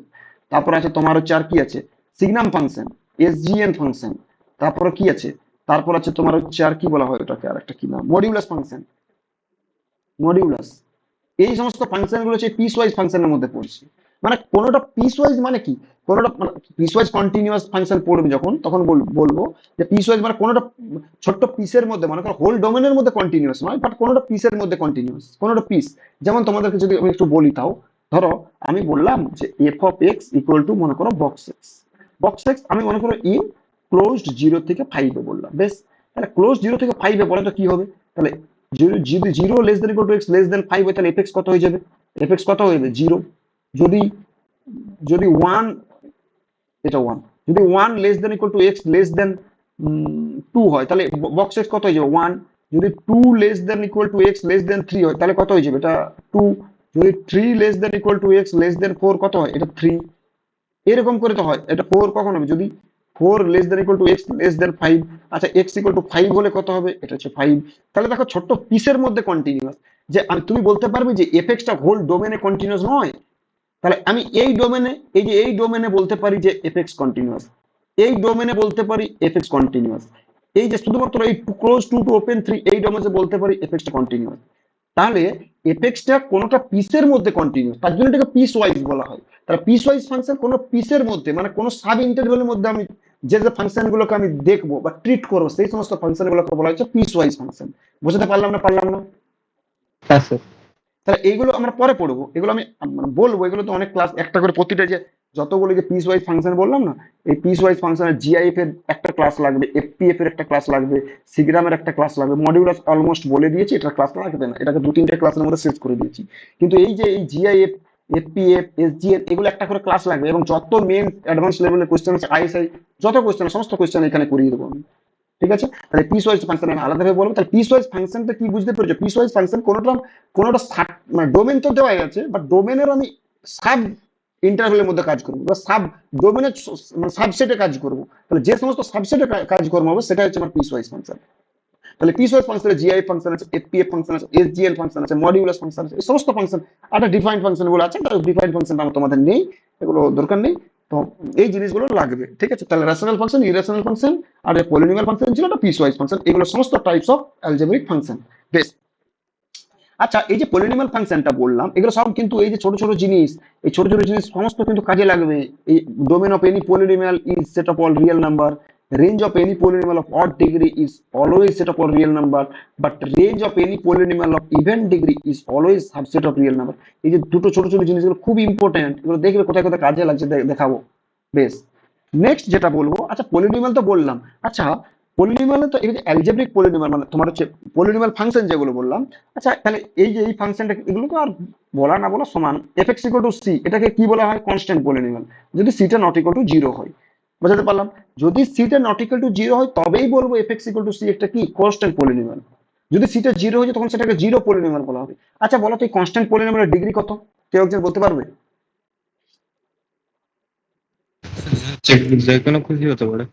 তারপর আছে তোমার হচ্ছে আর কি আছে, সিগনাম ফাংশন, এসজিএন ফাংশন। তারপর কি আছে, তারপর আছে তোমার হচ্ছে আর কি বলা হয় ওটাকে, আর একটা কি নাম, মডিউলাস ফাংশন, মডিউলাস। এই সমস্ত ফাংশন গুলো হচ্ছে পিস ওয়াইজ ফাংশনের মধ্যে পড়ছে। মানে কোনোটা পিস ওয়াইজ মানে কি, কোনোটা পিস ওয়াইজ কন্টিনিউয়াস ফাংশন পড়বে যখন, তখন বলবো যে পিস ওয়াইজ মানে কোনোটা ছোট্ট পিসের মধ্যে, মানে হোল ডোমেনের মধ্যে কন্টিনিউয়াস নয়, বাট কোনোটা পিসের মধ্যে কন্টিনিউয়াস, কোনোটা পিস। যেমন তোমাদেরকে যদি আমি একটু বলি, তাও ধরো আমি বললাম যে F of x equal to মনে করো বক্স এক্স আমি মনে করো ইন ক্লোজড 0 থেকে 5 বললাম। বেশ, তাহলে ক্লোজ 0 থেকে 5 বলে তো কি হবে, তাহলে যদি 0 less than equal to x less than 5 হয়, তাহলে এফ এক্স কত হয়ে যাবে, এফ এক্স কত হয়ে যাবে 0। যদি যদি 1, এটা 1, যদি 1 less than equal to x less than 2 হয়, তাহলে বক্স এক্স কত হয়ে যাবে 1। যদি 2 less than equal to x less than 3 হয়, তাহলে কত হয়ে যাবে এটা 2। যদি 3 less than equal to x less than 4 কত হয়, এটা 3। এরকম করে তো হয়, এটা 4 কখন হবে, যদি 4 less than equal to x less than 5। আচ্ছা, এক্স ইকুয়াল টু 5 হলে কত হবে, এটা হচ্ছে 5। তাহলে দেখো ছোট্ট পিসের মধ্যে কন্টিনিউয়াস, যে তুমি বলতে পারবে যে এফ এক্সটা হোল ডোমেনে কন্টিনিউয়াস নয়, তাহলে আমি এই ডোমেনে বলতে পারি যে এফএক্স কন্টিনিউয়াস, এই ডোমেনে বলতে পারি এফএক্স কন্টিনিউয়াস, এই যে শুধুমাত্র এই close two to open three এই ডোমেনে বলতে পারি এফএক্সটা কন্টিনিউয়াস। তাহলে এফএক্সটা কোনোটা পিসের মধ্যে কন্টিনিউয়াস, তার জন্য এটাকে পিস ওয়াইজ বলা হয়। তাহলে পিস ওয়াইজ ফাংশন কোনো পিসের মধ্যে মানে কোনো সাব ইন্টারভেলের মধ্যে আমি যে যে ফাংশন গুলোকে আমি দেখবো বা ট্রিট করবো সেই সমস্ত ফাংশন গুলোকে বলা হচ্ছে পিস ওয়াইজ ফাংশন। বুঝতে পারলাম না? হ্যাঁ স্যার। তাহলে এইগুলো আমরা পরে পড়বো, এগুলো আমি মানে বলবো, এগুলো তো অনেক ক্লাস একটা করে প্রতিটা যে যতগুলো যে পিস ওয়াইজ ফাংশন বললাম না, এই পিস ওয়াইজ ফাংশনের জিআইএফ এর একটা ক্লাস লাগবে, এফপিএফ এর একটা ক্লাস লাগবে, সিগ্রামের একটা ক্লাস লাগবে, মডিউলাস অলমোস্ট বলে দিয়েছি, এটা ক্লাস লাগবে না, এটাকে 2-3টে ক্লাসের মধ্যে শেষ করে দিয়েছি। কিন্তু এই যে এই জিআইএফ, এফপিএফ, এসজিএল এগুলো একটা করে ক্লাস লাগবে, এবং যত মেন অ্যাডভান্স লেভেলের কোশ্চেন আছে, আইএসআই যত কোশ্চেন সমস্ত কোশ্চেন এখানে করিয়ে দেবো আমি। ঠিক আছে? তাহলে পিস ওয়াইজ ফাংশন আমি আলাদাভাবে বলবো। তাহলে পিস ওয়াইজ ফাংশনটা কি বুঝতে পেরেছো? পিস ওয়াইজ ফাংশন কোনোটা মানে ডোমেন তো দেওয়া আছে, বাট ডোমেনের আমি সাব ইন্টারভেলের মধ্যে কাজ করবো বা সাব ডোমেনের মানে সাবসেটে কাজ করবো। তাহলে যে সমস্ত সাবসেটে কাজকর্ম হবে সেটা হচ্ছে আমার পিস ওয়াইজ ফাংশন। তাহলে পিস ওয়াইজ ফাংশনে জিআই ফাংশন আছে, এফপিএফ ফাংশন আছে, এসজিএল ফাংশন আছে, মডিউলাস ফাংশন আছে, এই সমস্ত ফাংশন একটা ডিফাইন্ড ফাংশন গুলো আছে। তাহলে ডিফাইন্ড ফাংশনটা তোমাদের নেই, এগুলো দরকার নেই। তো এই জিনিসগুলো লাগবে। ঠিক আছে? তাহলে রেশনাল ফাংশন, ইরেশনাল ফাংশন, আর পলিনোমিয়াল ফাংশন ছিল একটা পিস ওয়াইজ ফাংশন, এগুলো সমস্ত টাইপস অফ অ্যালজেব্রিক ফাংশন। বেশ। আচ্ছা, এই যে পলিনোমিয়াল ফাংশনটা বললাম, এগুলো সব কিন্তু এই যে ছোট ছোট জিনিস, এই ছোট ছোট জিনিস সমস্ত কিন্তু কাজে লাগবে। এই domain of any polynomial is set of all real number, range of any polynomial of odd degree is always set of all real number, but range of any polynomial of even degree is always subset of real number। এই যে দুটো ছোট ছোট জিনিসগুলো খুব important, এগুলো দেখবে কোথায় কোথায় কাজে লাগছে দেখাবো। বেশ। নেক্সট যেটা বলবো, আচ্ছা পলিনোমিয়াল তো বললাম। আচ্ছা পলিনোমিয়াল তো এই যে অ্যালজেব্রিক পলিনোমিয়াল মানে তোমার হচ্ছে পলিনোমিয়াল ফাংশন যেগুলো বললাম। আচ্ছা তাহলে এই যে এই ফাংশনটা, এগুলো তো আর বলা না বলা সমান। এফএক্স ইকুয়াল টু সি, এটাকে কি বলা হয়? কনস্ট্যান্ট পলিনোমিয়াল, যদি সিটা নট ইকুয়াল টু জিরো হয়। বুঝতে পারলাম? যদি সিটা নট ইকুয়াল টু জিরো হয় তবেই বলবো এফএক্স ইকুয়াল টু সি একটা কি কনস্ট্যান্ট পলিনোমিয়াল। যদি সিটা জিরো হয়ে যায় তখন সেটাকে জিরো পলিনোমিয়াল বলা হবে। আচ্ছা বলো তো এই কনস্ট্যান্ট পলিনোমিয়ালের ডিগ্রি কত? কেউ একজন বলতে পারবে? যে কোনো খুশি হতে পারে।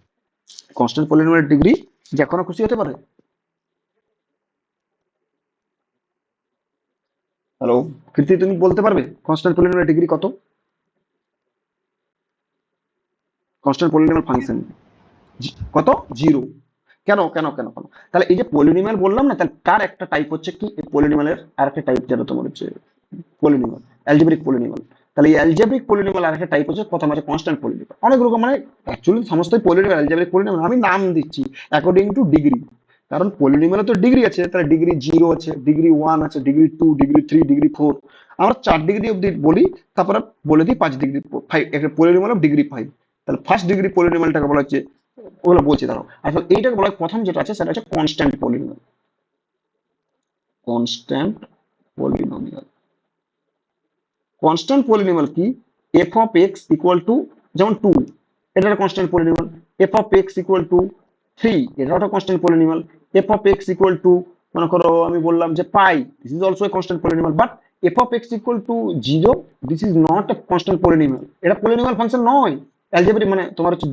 কনস্ট্যান্ট পলিনোমিয়ালের ডিগ্রি যে কোনো খুশি হতে পারে। হ্যালো কীর্তি, তুমি বলতে পারবে কনস্ট্যান্ট পলিনোমিয়ালের ডিগ্রি কত? কনস্ট্যান্ট পলিনোমিয়াল ফাংশন কত? জিরো। কেন কেন কেন কেন? তাহলে এই যে পলিনোমিয়াল বললাম না, তাহলে তার একটা টাইপ হচ্ছে কি পলিনোমিয়ালের আর একটা টাইপ যেটা তোমার হচ্ছে পলিনোমিয়াল, অ্যালজেব্রিক পলিনোমিয়াল। তাহলে এই অ্যালজেব্রিক পলিনোমিয়াল আর একটা টাইপ হচ্ছে প্রথম আছে কনস্ট্যান্ট পলিনোমিয়াল। অনেক রকম মানে অ্যাকচুয়ালি সমস্তই পলিনোমিয়াল, অ্যালজেব্রিক পলিনোমিয়াল আমি নাম দিচ্ছি অ্যাকর্ডিং টু ডিগ্রি। কারণ পলিনোমিয়ালে তো ডিগ্রি আছে, তাহলে ডিগ্রি জিরো আছে, ডিগ্রি ওয়ান আছে, degree two, degree three, degree four. আমরা 4 ডিগ্রি অব্দি বলি, তারপরে বলে দিই 5 ডিগ্রি, 5 একটা পলিনোমিয়াল অফ ডিগ্রি 5। তাহলে ফার্স্ট ডিগ্রি পলিনোমিয়ালটাকে বলা হচ্ছে, ওগুলো বলছি দাঁড়াও। আসলে এইটাকে বলা হয় প্রথম যেটা আছে সেটা হচ্ছে constant polynomial. Constant polynomial, constant polynomial কি? F of x equal to, যেমন 2, এটা একটা constant polynomial. F of x equal to 3, এটা একটা constant polynomial. F of x equal to মনে করো আমি বললাম যে pi, this is also a constant polynomial. But F of x equal to 0, this is not a constant polynomial. এটা polynomial function নয়, algebraic মানে তোমার হচ্ছে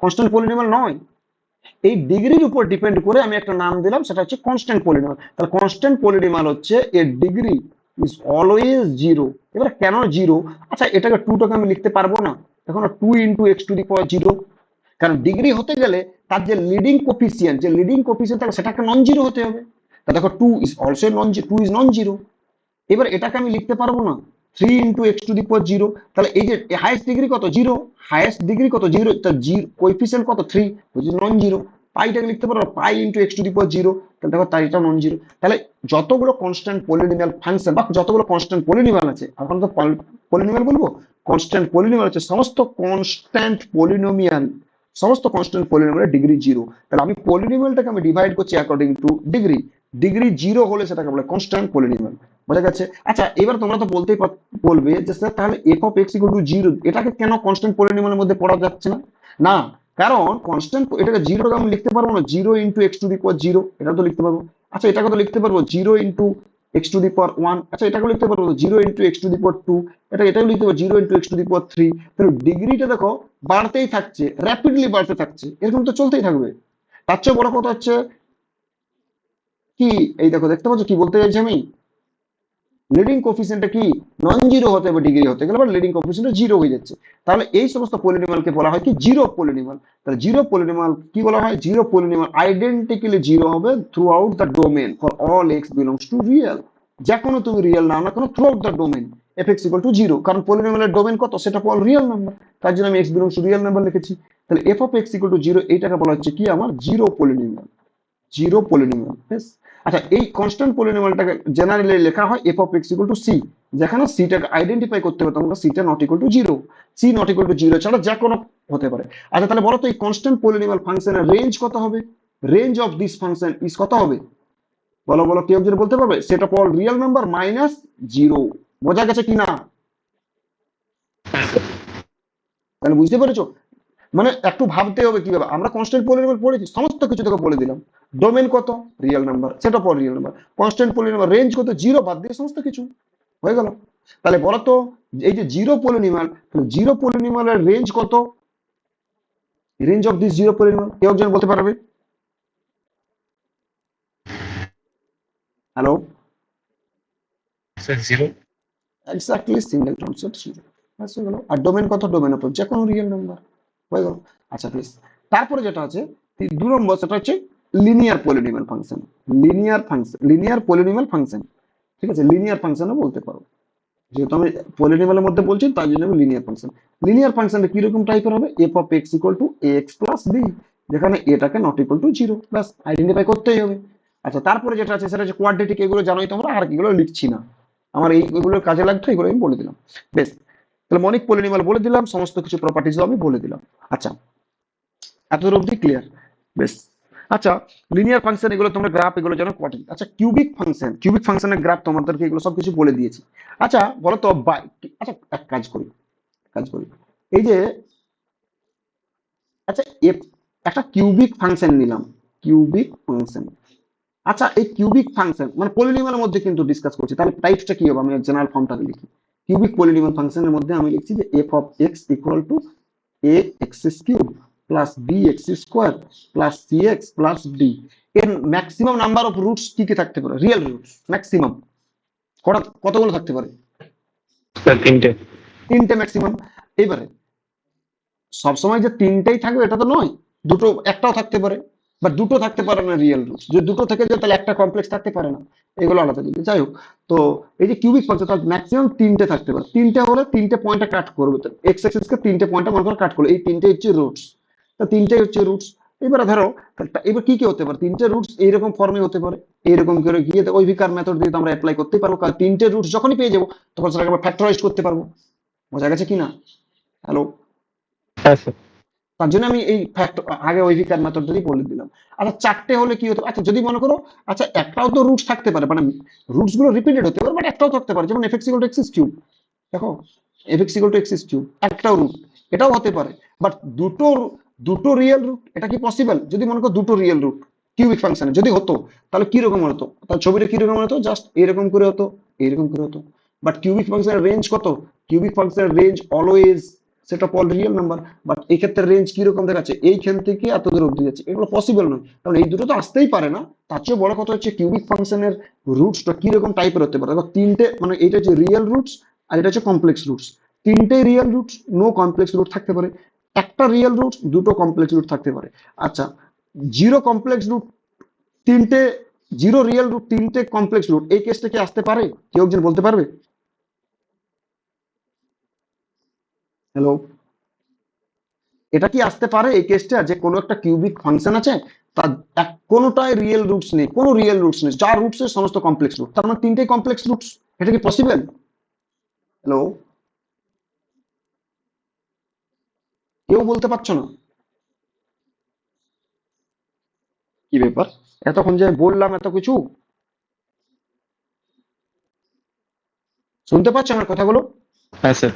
কনস্ট্যান্ট পলিনোমিয়াল নয়। এই ডিগ্রির উপর ডিপেন্ড করে আমি একটা নাম দিলাম, সেটা হচ্ছে কনস্ট্যান্ট পলিনোমিয়াল। তাহলে কনস্ট্যান্ট পলিনোমিয়াল হচ্ছে এর ডিগ্রি ইজ অলওয়েজ জিরো। এবার কেন জিরো? আচ্ছা এটাকে 2টাকে আমি লিখতে পারবো না, এখন 2 into X to the power 0। কারণ ডিগ্রি হতে গেলে তার যে লিডিং কোফিসিয়েন্ট, থাকে সেটাকে নন জিরো হতে হবে। তা দেখো 2 is also non, 2 is non zero. এবার এটাকে আমি লিখতে পারবো না 3 into X to the power 0। তাহলে এই যে হাইয়েস্ট ডিগ্রি কত? জিরো। হাইয়েস্ট ডিগ্রি কত? জিরো। তার কোএফিসিয়েন্ট কত? 3, হুইচ ইজ নন জিরো। পাইটাকে লিখতে পারবো pi into X to the power 0। তাহলে দেখো তাই এটা নন জিরো। তাহলে যতগুলো কনস্ট্যান্ট পলিনোমিয়াল ফাংশন বা যতগুলো কনস্ট্যান্ট পলিনোমিয়াল আছে, এখন তো পলিনোমিয়াল বলবো, কনস্ট্যান্ট পলিনোমিয়াল আছে, সমস্ত কনস্ট্যান্ট পলিনোমিয়ালের ডিগ্রি জিরো। তাহলে আমি পলিনোমিয়ালটাকে আমি ডিভাইড করছি according to degree. Degree zero হলে সেটাকে বলে কনস্ট্যান্ট পলিনোমিয়াল। বোঝা গেছে? আচ্ছা এবার তোমরা তো বলবে যে স্যার তাহলে F of x equal to 0 এটাকে কেন কনস্ট্যান্ট পলিনোমিয়ালের মধ্যে পড়া যাচ্ছে না? না, কারণ কনস্ট্যান্ট এটাকে জিরোটাকে আমি লিখতে পারবো না 0 into X to the power 0, এটা তো লিখতে পারবো। আচ্ছা এটাকে তো লিখতে পারবো 0 ইন্টু এক্স টু দি পাওয়ার 1। আচ্ছা এটাকে লিখতে পারবো 0 ইন্টু এক্স টু দি পাওয়ার 2। এটাও লিখতে পারবো 0 ইন্টু এক্স টু দি পাওয়ার 3। তাহলে ডিগ্রিটা দেখো বাড়তেই থাকছে, র্যাপিডলি বাড়তে থাকছে, এরকম তো চলতেই থাকবে। তার চেয়ে বড় কথা হচ্ছে কি, এই দেখো দেখতে পাচ্ছ কি বলতে চাইছি আমি? লিডিং কোফিসিয়েন্টটা কি নন জিরো হতে হবে, ডিগ্রি হতে গেলে, বাট লিডিং কোফিসিয়েন্ট জিরো হয়ে যাচ্ছে। তাহলে এই সমস্ত পলিনোমিয়ালকে বলা হয় কি জিরো পলিনোমিয়াল। তাহলে জিরো পলিনোমিয়াল কি বলা হয়? জিরো পলিনোমিয়াল আইডেন্টিক্যালি জিরো হবে through out the domain for all x belongs two real. যে কোনো তুমি রিয়েল নাও না কেন, through out the domain F x equal to zero, কারণ পলিনোমিয়ালের ডোমেন কত? সেটা অল রিয়েল নাম্বার, তার জন্য আমি x belongs two real number লিখেছি। তাহলে F of x equal to zero, এইটাকে বলা হচ্ছে কি আমার জিরো পলিনোমিয়াল। জিরো পলিনোমিয়াল, বেশ। আচ্ছা, এই কনস্ট্যান্ট পলিনোমিয়ালটাকে জেনারেলি লেখা হয় f of x equal to c. যেখানে সিটাকে আইডেন্টিফাই করতে হবে তোমরা সিটা not equal to zero, c not equal to zero ছাড়া যে কোনো হতে পারে। আচ্ছা, তাহলে বলো তো এই কনস্ট্যান্ট পলিনোমিয়াল ফাংশনের রেঞ্জ কত হবে? Range of this function is কত হবে? বলো বলো, কেউ যদি বলতে পারবে? Set of all real number minus zero. বোঝা গেছে কি না? তাহলে বুঝতে পেরেছো? মানে একটু ভাবতে হবে কিভাবে। আমরা কনস্ট্যান্ট পলিনোমিয়াল পড়েছি, সমস্ত কিছু তোকে বলে দিলাম। ডোমেন কত? Real number, set of all real number. Constant polynomial range কত? জিরো বাদ দিয়ে সমস্ত কিছু হয়ে গেল। তাহলে বলো তো, এই যে জিরো পলিনোমিয়াল, জিরো পলিনোমিয়ালের রেঞ্জ কত? Range of this zero polynomial কেউ একজন বলতে পারবে? Hello? Sir zero. Exactly, singleton set zero. ব্যাস হয়ে গেল। আর ডোমেন কত? ডোমেন অফ যে কোনো রিয়েল নাম্বার, হয়ে গেল। আচ্ছা প্লিজ, তারপরে যেটা আছে 2 নম্বর, সেটা হচ্ছে linear polynomial function. Linear function, linear polynomial function, ঠিক আছে? লিনিয়ার ফাংশনও বলতে পারো, যেহেতু আমি পলিনোমিয়ালের মধ্যে বলছি তাই জন্য আমি লিনিয়ার ফাংশন। লিনিয়ার ফাংশনটা কিরকম টাইপের হবে? F of x equal to x plus b, যেখানে এটাকে নট ইকুয়াল টু জিরো, ব্যাস আইডেন্টিফাই করতেই হবে। আচ্ছা, তারপরে যেটা আছে সেটা হচ্ছে কোয়াড্রেটিক, এগুলো জানোই তোমরা, আর এগুলো লিখছি না, আমার এইগুলোর কাজে লাগতো, এগুলো আমি বলে দিলাম, বেশ। তাহলে মনিক পলিনোমিয়াল বলে দিলাম, সমস্ত কিছু প্রপার্টিজ আমি বলে দিলাম। আচ্ছা, এতদূর অবধি ক্লিয়ার, বেশ। আচ্ছা, লিনিয়ার ফাংশন এগুলো তোমরা গ্রাফ এগুলো জানো কোয়াড্রেটিক। আচ্ছা, কিউবিক ফাংশন, কিউবিক ফাংশনের গ্রাফ তোমাদেরকে এগুলো সব কিছু বলে দিয়েছি। আচ্ছা বলো তো বাই, আচ্ছা এক কাজ করি, এই যে, আচ্ছা এফ, একটা কিউবিক ফাংশন নিলাম, কিউবিক ফাংশন। আচ্ছা, এই কিউবিক ফাংশন মানে পলিনোমিয়ালের মধ্যে কিন্তু ডিসকাস করছি, তাহলে টাইপটা কি হবে? আমি জেনারেল ফর্মটাকে লিখি। কিউবিক পলিনোমিয়াল ফাংশনের মধ্যে আমি লিখছি যে F of x equal to a x cube plus B x square plus c x plus d. এর ম্যাক্সিমাম নাম্বার অফ রুটস কি কি থাকতে পারে? রিয়েল রুটস ম্যাক্সিমাম কতগুলো থাকতে পারে? স্যার তিনটে। তিনটে ম্যাক্সিমাম। এবারে সবসময় যে তিনটেই থাকবে এটা তো নয়, দুটো একটাও থাকতে পারে, বা দুটো থাকতে পারে না রিয়েল রুটস। যদি দুটো থেকে যায় তাহলে একটা কমপ্লেক্স থাকতে পারে না, এগুলো আলাদা জিনিস। যাই হোক, তো এই যে কিউবিক ফাংশন তার ম্যাক্সিমাম তিনটে থাকতে পারে। তিনটে হলে তিনটে পয়েন্টে কাট করবে, এক্স অ্যাক্সিস কে তিনটে পয়েন্টে মনে করে কাট করলো, এই তিনটে হচ্ছে রুটস। তো তিনটেই হচ্ছে রুটস। এবারে ধরো, এবার কি কি হতে পারে? তিনটে রুটস এইরকম ফর্মে হতে পারে, এইরকম করে গিয়ে ওই ভিকার মেথড দিয়ে তো আমরা অ্যাপ্লাই করতেই পারবো, কারণ তিনটে রুটস যখনই পেয়ে যাবো তখন সেটাকে আমরা ফ্যাক্টরাইজ করতে পারবো। বোঝা গেছে কি না? হ্যালো? হ্যাঁ স্যার। তার জন্য আমি এই ফ্যাক্ট আগে ওই ভিকার মেথডটাই বলে দিলাম। আচ্ছা, চারটে হলে কি হতো? আচ্ছা, যদি মনে করো, আচ্ছা একটাও তো রুটস থাকতে পারে, মানে রুটস গুলো রিপিটেড হতে পারে, বাট একটাও থাকতে পারে, যেমন F x equal to X cube. দেখো, F x equal to X cube একটাও রুট, এটাও হতে পারে। বাট দুটো, দুটো রিয়েল রুট, এটা কি পসিবল? যদি মনে করো দুটো রিয়েল রুট কিউবিক ফাংশনে যদি হতো, তাহলে কি রকম হতো? তাহলে ছবিটা কি রকম হতো? জাস্ট এরকম করে হতো, এরকম করে হতো। বাট কিউবিক ফাংশনের রেঞ্জ কত? কিউবিক ফাংশনের range always set of all real number. But এই ক্ষেত্রে রেঞ্জ কি রকম দেখাচ্ছে? এইখান থেকে এত দূর অব্দি যাচ্ছে, এগুলো পসিবল নয়, কারণ এই দুটো তো আসতেই পারে না। তার চেয়ে বড় কথা হচ্ছে কিউবিক ফাংশনের রুটসটা কি রকম টাইপের হতে পারে। এবার তিনটে, মানে এটা হচ্ছে রিয়েল রুটস আর এটা হচ্ছে কমপ্লেক্স রুটস। তিনটে real roots, no complex root থাকতে পারে। একটা রিয়েল রুট, দুটো কমপ্লেক্স রুট থাকতে পারে। আচ্ছা, জিরো কমপ্লেক্স রুট তিনটে, জিরো রিয়েল রুট তিনটে কমপ্লেক্স রুট, এই কেসটা কি আসতে পারে? কেউ একজন বলতে পারবে? হ্যালো? এটা কি আসতে পারে এই কেসটা, যে কোনো একটা কিউবিক ফাংশন আছে, তার কোনোটাই রিয়েল রুটস নেই, কোনো রিয়েল রুটস নেই, যা রুটস এর সমস্ত কমপ্লেক্স রুট, তার মানে তিনটেই কমপ্লেক্স রুটস, এটা কি পসিবল? হ্যালো? কেউ বলতে পারছো না? কি ব্যাপার, এতক্ষণ যে বললাম এত কিছু, শুনতে পাচ্ছ আমার কথাগুলো? হ্যাঁ স্যার।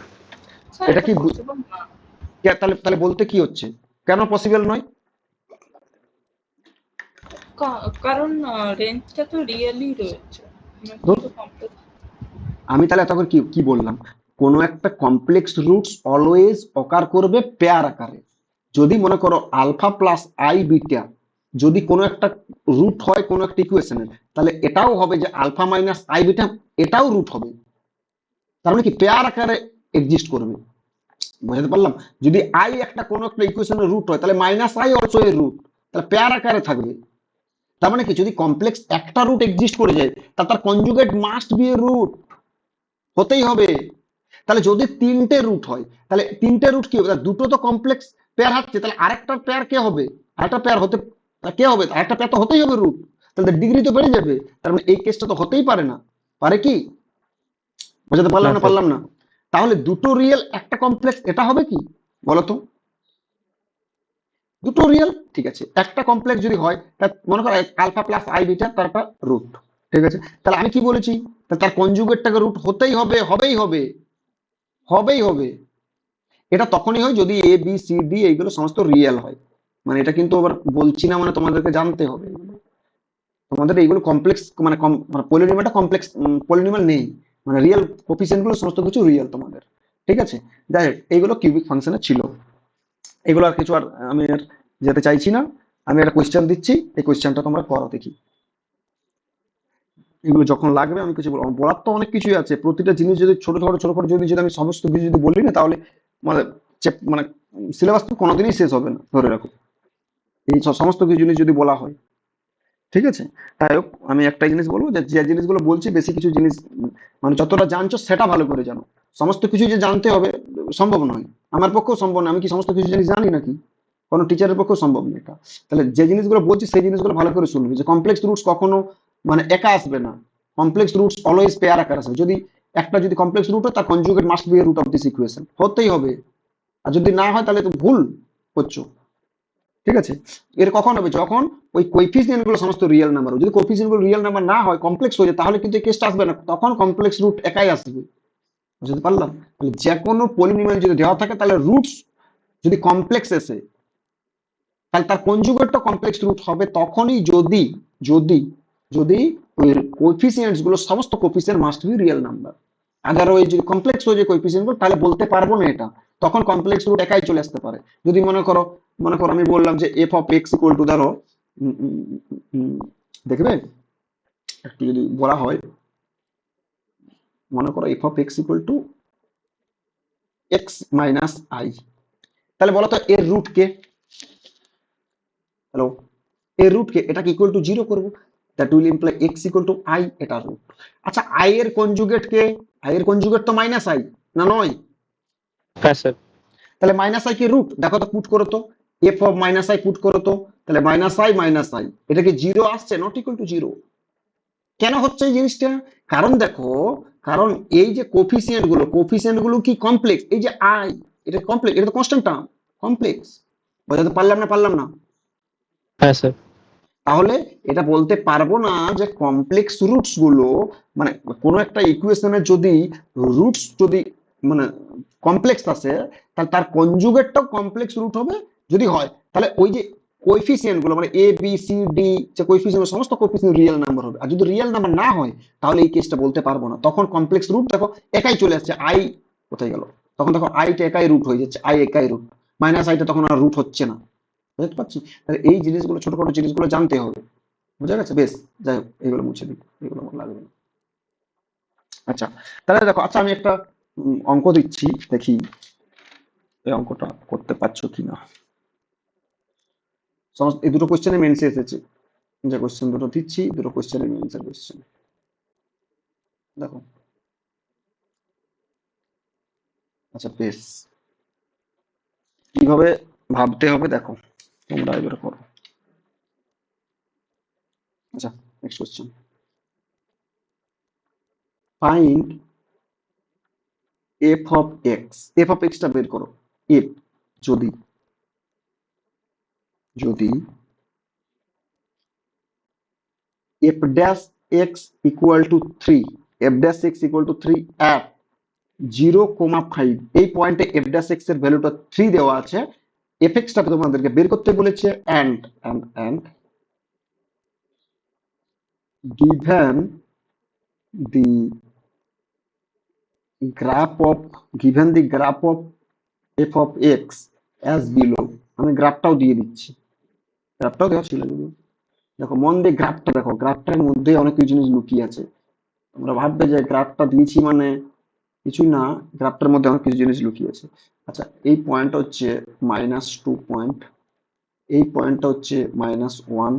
স্যার এটা এটা কি পসিবল না। তাহলে তাহলে বলতে কি হচ্ছে, কেন পসিবল নয়? কারণ রেঞ্জটা তো রিয়েলি রয়েছে, ধুর, কিন্তু কমপ্লেক্স। আমি তাহলে এতক্ষণ কি কি বললাম? কোনো একটা কমপ্লেক্স রুটস অলওয়েজ অকার করবে পেয়ার আকারে। যদি মনে করো আলফা প্লাস আই বিটা যদি কোনো একটা রুট হয় কোনো একটা ইকুয়েশনের, তাহলে এটাও হবে যে আলফা মাইনাস আই বিটা, এটাও রুট হবে। তার মানে কি পেয়ার আকারে এক্সিস্ট করবে। বুঝতে পারলাম? যদি আই একটা কোনো একটা ইকুয়েশনের রুট হয়, তাহলে মাইনাস আই অলসো এর রুট, তাহলে পেয়ার আকারে থাকবে। তার মানে কি যদি কমপ্লেক্স একটা রুট এক্সিস্ট করে যায়, তার conjugate must be a root, হতেই হবে। তাহলে যদি তিনটে রুট হয়, তাহলে তিনটে রুট কি হবে? তাহলে দুটো তো কমপ্লেক্স পেয়ার হচ্ছে, তাহলে আরেকটা পেয়ার কে হবে? আরেকটা পেয়ার হতে কে হবে? আরেকটা পেয়ার তো হতেই হবে রুট, তাহলে ডিগ্রি তো বেড়ে যাবে। তার মানে এই কেসটা তো হতেই পারে না। পারে কি? বোঝাতে না পারলাম না স্যার। পারলাম না? তাহলে দুটো রিয়েল একটা কমপ্লেক্স, এটা হবে কি বলতো? দুটো রিয়েল, ঠিক আছে, একটা কমপ্লেক্স যদি হয়, তা মনে করো আলফা প্লাস আই বিটা তারপর রুট, ঠিক আছে, তাহলে আমি কি বলেছি? তার কনজুগেটটাকে রুট হতেই হবে, হবেই হবে, হবেই হবে। এটা তখনই হয় যদি এ বি সি ডি এইগুলো সমস্ত রিয়েল হয়। মানে এটা কিন্তু আবার বলছি না, মানে তোমাদেরকে জানতে হবে, তোমাদের এইগুলো কমপ্লেক্স মানে পলিনোমিয়ালটা কমপ্লেক্স পলিনোমিয়াল নেই, মানে রিয়েল কোফিসিয়েন্ট গুলো সমস্ত কিছু রিয়েল তোমাদের, ঠিক আছে। যাই হোক, এইগুলো কিউবিক ফাংশনে ছিল। এগুলো আর কিছু আর আমি আর যেতে চাইছি না। আমি একটা কোয়েশ্চেন দিচ্ছি, এই কোয়েশ্চেনটা তোমরা করো দেখি। এগুলো যখন লাগবে আমি কিছু বলবো, বলার তো অনেক কিছুই আছে। প্রতিটা জিনিস যদি ছোট ছোট যদি আমি সমস্ত কিছু যদি বলি না, তাহলে মানে মানে সিলেবাস তো কোনোদিনই শেষ হবে না, ধরে রাখো। এই সমস্ত কিছু জিনিস যদি বলা হয়, ঠিক আছে। তাই হোক, আমি একটাই জিনিস বলবো, যে যে জিনিসগুলো বলছি বেশি কিছু জিনিস মানে যতটা জানছো সেটা ভালো করে জানো। সমস্ত কিছু যে জানতে হবে সম্ভব নয়, আমার পক্ষেও সম্ভব নয়। আমি কি সমস্ত কিছু জিনিস জানি নাকি? কোনো টিচারের পক্ষেও সম্ভব নয় এটা। তাহলে যে জিনিসগুলো বলছি সেই জিনিসগুলো ভালো করে শুনবে, যে কমপ্লেক্স রুটস কখনো মানে একা আসবে না। কমপ্লেক্স রুটস অলওয়েজ পেয়ার আকার আসবে। যদি একটা যদি কমপ্লেক্স রুট হয়, তার conjugate must be root of this equation, হতেই হবে। আর যদি না হয় তাহলে তো ভুল করছো, ঠিক আছে। এর কখন হবে? যখন ওই কোএফিসিয়েন্ট গুলো সমস্ত রিয়েল নাম্বার। যদি কোএফিসিয়েন্ট গুলো রিয়েল নাম্বার না হয়, কমপ্লেক্স হয়ে যায়, তাহলে কিন্তু এই কেসটা আসবে না, তখন কমপ্লেক্স রুট একাই আসবে। বুঝতে পারলাম? তাহলে যে কোনো পলিনোমিয়াল যদি দেওয়া থাকে, তাহলে রুটস যদি কমপ্লেক্স এসে, তাহলে তার কনজুগেটটা কমপ্লেক্স রুট হবে তখনই, যদি যদি যদি ওই কোএফিসিয়েন্টস গুলো সমস্ত coefficient must be real number. Otherwise যদি কমপ্লেক্স হয়ে যায় কোএফিসিয়েন্ট গুলো, তাহলে বলতে পারবো না এটা। তখন কমপ্লেক্স রুট একাই চলে আসতে পারে। যদি মনে করো আমি বললাম যে F of x equal two, ধরো উম, উম, উম, দেখবে একটু যদি বলা হয়, মনে করো f of x equal to x minus I, তাহলে বলো তো এর রুট কে? হ্যালো, এর রুট কে? এটাকে ইকুয়াল টু 0 করব, that will imply x equal two I, এটা রুট। আচ্ছা, আই এর কনজুগেট কে? আই এর কনজুগেট তো মাইনাস আই, না নয়? হ্যাঁ স্যার। তাহলে মাইনাস আই কি রুট? দেখো তো, পুট করো তো, f of minus I put করো তো, তাহলে মাইনাস আই এটা কি 0 আসছে? Not equal to 0। কেন হচ্ছে এই জিনিসটা? কারণ দেখো, কারণ এই যে কোফিসিয়েন্ট গুলো কি কমপ্লেক্স? এই যে আই, এটা কমপ্লেক্স, এটা তো কনস্ট্যান্ট টার্ম, কমপ্লেক্স। বোঝাতে পারলাম না? হ্যাঁ স্যার। তাহলে এটা বলতে পারবো না যে কমপ্লেক্স রুটস গুলো, মানে কোনো একটা ইকুয়েশনের যদি রুটস যদি মানে কমপ্লেক্স আসে, তাহলে তার কনজুগেটটাও কমপ্লেক্স রুট হবে। যদি হয়, তাহলে ওই যে কোএফিসিয়েন্ট গুলো মানে এ বি সি ডি, যে কোএফিসিয়েন্ট সমস্ত কোএফিসিয়েন্ট রিয়েল নাম্বার হবে। আর যদি রিয়েল নাম্বার না হয়, তাহলে এই কেসটা বলতে পারবো না। তখন কমপ্লেক্স রুট দেখো একাই চলে আসছে, আই কোথায় গেল? তখন দেখো আইটা একাই রুট হয়ে যাচ্ছে, আই একাই রুট, মাইনাস আইটা তখন আর রুট হচ্ছে না। বুঝতে পারছি? তাহলে এই জিনিসগুলো, ছোটখাটো জিনিসগুলো জানতে হবে। বোঝা গেছে? বেশ, যাই হোক, এগুলো মুছে দিই, এগুলো আমার লাগবে না। আচ্ছা, তাহলে দেখো, আচ্ছা আমি একটা অঙ্ক দিচ্ছি, দেখি এই অঙ্কটা করতে পারছো কিনা। সমস্ত এই দুটো কোশ্চেনে মেন্সে এসেছে, যে কোশ্চেন দুটো দিচ্ছি, দুটো কোশ্চেনে মেন্সের কোশ্চেন। দেখো, আচ্ছা বেশ, কিভাবে ভাবতে হবে দেখো, তোমরা এবার করো। আচ্ছা, next question, find F of x. F of extra বের করো। এফ, যদি যদি f dash x equal to 3, f dash x equal to 3 at 0,5, এই পয়েন্টে f dash x এর ভ্যালুটা 3 দেওয়া আছে। fx টা তোমাদেরকে বের করতে বলেছে, and given the given the graph of f of x as below, আমি গ্রাফটাও দিয়ে দিচ্ছি। গ্রাফটাও দেওয়া ছিল কিন্তু। দেখো মন দিয়ে গ্রাফটা দেখো, গ্রাফটার মধ্যে অনেক কিছু জিনিস লুকিয়ে আছে। আমরা ভাববে যে গ্রাফটা দিয়েছি মানে কিছুই না, গ্রাফটার মধ্যে অনেক কিছু জিনিস লুকিয়ে আছে। আচ্ছা, এই পয়েন্ট হচ্ছে -2 পয়েন্ট, এই পয়েন্টটা হচ্ছে -1,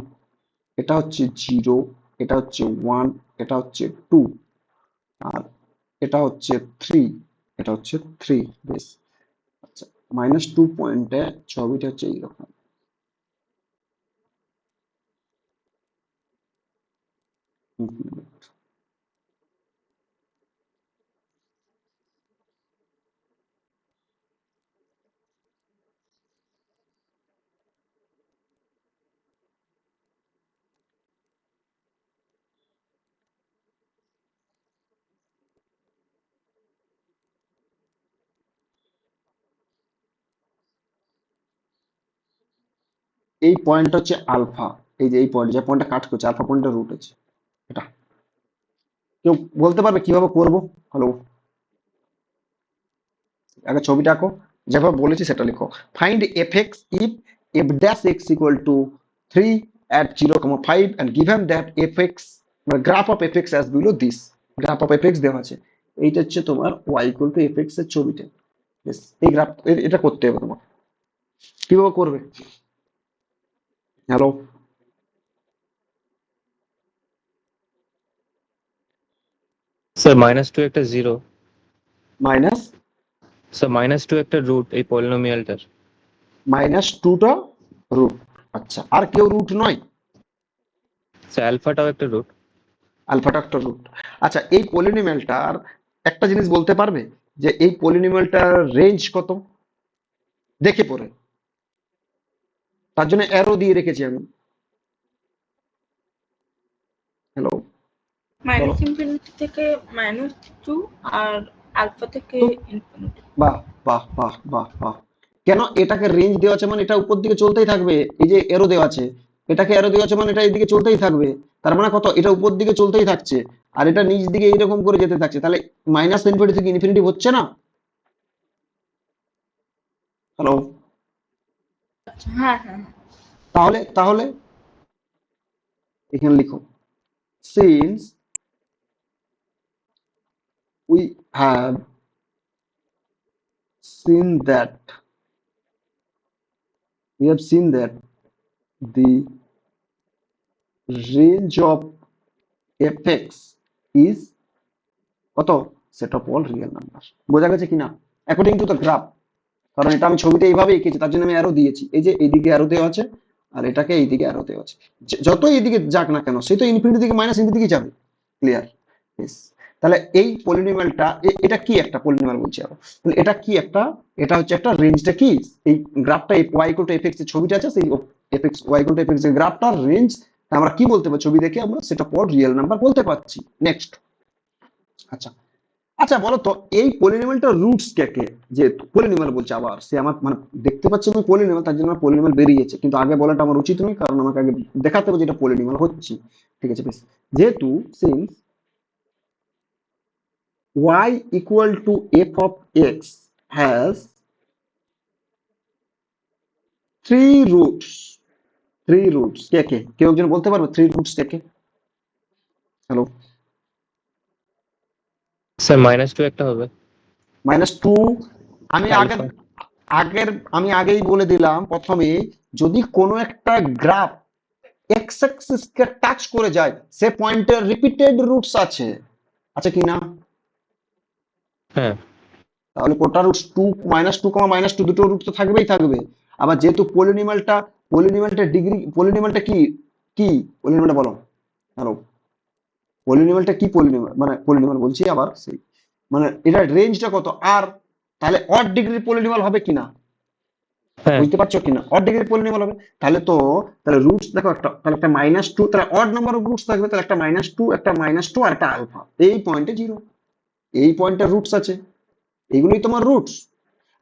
এটা হচ্ছে 0, এটা হচ্ছে 1, এটা হচ্ছে 2, আর এটা হচ্ছে 3, এটা হচ্ছে 3। বেশ। আচ্ছা, -2 পয়েন্টে ছবিটা হচ্ছে এইরকম। হুম, হুম। এই পয়েন্ট হচ্ছে আলফা। এই যে এই পয়েন্ট, যে পয়েন্টটা কাট করছে, আলফা পয়েন্টের রুট আছে এটা। কেউ বলতে পারবে কিভাবে করব? হ্যালো, আগে ছবিটা আঁকো, যেভাবে বলেছি সেটা লিখো। Find f x if f dash x equal to 3 at 0, 5 and given that f x graph of f x as below this. Graph of f x দেওয়া আছে, এইটা হচ্ছে তোমার y equal to F x এর ছবিটা। Yes, এই graph, এটা করতে হবে তোমার। কিভাবে করবে? হ্যালো, স্যার -2 একটা জিরো, মাইনাস স্যার -2 একটা রুট এই পলিনোমিয়ালটার। -2টা রুট। আচ্ছা, আর কেউ রুট নয়? স্যার অ্যালফাটাও একটা রুট। আলফাটা একটা রুট। আচ্ছা, এই পলিনোমিয়ালটার একটা জিনিস বলতে পারবে যে এই পলিনোমিয়ালটার রেঞ্জ কত? দেখে পড়ে, তার জন্য অ্যারো দিয়ে রেখেছি আমি। হ্যালো, বলো। -ইনফিনিটি থেকে -2 আর আলফা থেকে তো ইনফিনিটি। বাহ, বাহ, বাহ, বাহ, বাহ। কেন এটাকে রেঞ্জ দেওয়া আছে? মানে এটা উপর দিকে চলতেই থাকবে। এই যে এরো দেওয়া আছে, এটাকে এরো দেওয়া আছে মানে এটা এইদিকে চলতেই থাকবে। তার মানে কত? এটা উপর দিকে চলতেই থাকছে, আর এটা নিচ দিকে এইরকম করে যেতে থাকছে। তাহলে -ইনফিনিটি থেকে ইনফিনিটি হচ্ছে না? হ্যালো, আচ্ছা, হ্যাঁ হ্যাঁ হ্যাঁ। তাহলে তাহলে এখানে লিখো, since we have seen that we have seen that the range of fx is কত? Set of all real number. বোঝা গেছে কিনা? অ্যাকর্ডিং টু দ্য গ্রাফ, কারণ এটা আমি ছবিতে এইভাবে এঁকেছি, তার জন্য আমি অ্যারো দিয়েছি। এই যে এইদিকে অ্যারো দেওয়া আছে, আর এটাকে এইদিকে অ্যারো দেওয়া আছে। যতই এইদিকে যাক না কেন, সে তো ইনফিনিটি থেকে ইনফিনিটি দিকে যাবে। ক্লিয়ার? ইয়েস। তাহলে এই পলিনোমিয়ালটা, এটা কি একটা পলিনোমিয়াল বলছি আরো, তাহলে এটা কি একটা, এটা হচ্ছে একটা রেঞ্জটা কি, এই গ্রাফটা Y equal to F x এর ছবিটা আছে, সেই F X Y equal to F x এর গ্রাফটার রেঞ্জ আমরা কি বলতে পারি? ছবি দেখে আমরা সেটা পর রিয়েল নাম্বার বলতে পারছি। নেক্সট। আচ্ছা, আচ্ছা বলো তো, এই পলিনোমিয়ালটার রুটস কে কে? যে পলিনোমিয়াল বলছে, আবার সে আমার মানে দেখতে পাচ্ছি আমি পলিনোমিয়াল, তার জন্য পলিনোমিয়াল বেরিয়েছে, কিন্তু আগে বলাটা আমার উচিত নয়, কারণ আমাকে আগে দেখাতে হবে যে এটা পলিনোমিয়াল হচ্ছে। ঠিক আছে, বেশ। যেহেতু since y equal to f of x has three roots, three roots কে কে? কেউ একজন বলতে পারবে থ্রি রুটস কে কে? হ্যালো, স্যার -2 একটা হবে -2। আমি আগের আলফা। আগের আমি আগেই বলে দিলাম প্রথমে, যদি কোনো একটা গ্রাফ এক্স অ্যাক্সিস কে টাচ করে যায়, সে পয়েন্টের রিপিটেড রুটস আছে, আছে কি না? হ্যাঁ তাহলে কোটা রুটস টু, -2, -2, দুটো রুট তো থাকবেই থাকবে। আবার যেহেতু পলিনোমিয়ালটা ডিগ্রি, পলিনোমিয়ালটা কি, কি পলিনোমিয়ালটা বলো? হ্যালো, পলিনোমিয়ালটা কি? পলিনোমিয়াল মানে পলিনোমিয়াল বলছি আবার সেই, মানে এটা রেঞ্জটা কত? আর তাহলে অড ডিগ্রি পলিনোমিয়াল হবে কিনা? হ্যাঁ বুঝতে পারছো কিনা? অড ডিগ্রি পলিনোমিয়াল হবে। তাহলে তো, তাহলে রুটস দেখো, একটা তাহলে একটা -2, তাহলে অড নাম্বার অফ রুটস থাকবে, তাহলে একটা -2, একটা -2 আর একটা আলফা, এই পয়েন্টে 0, এই পয়েন্টে রুটস আছে, এইগুলোই তোমার রুটস।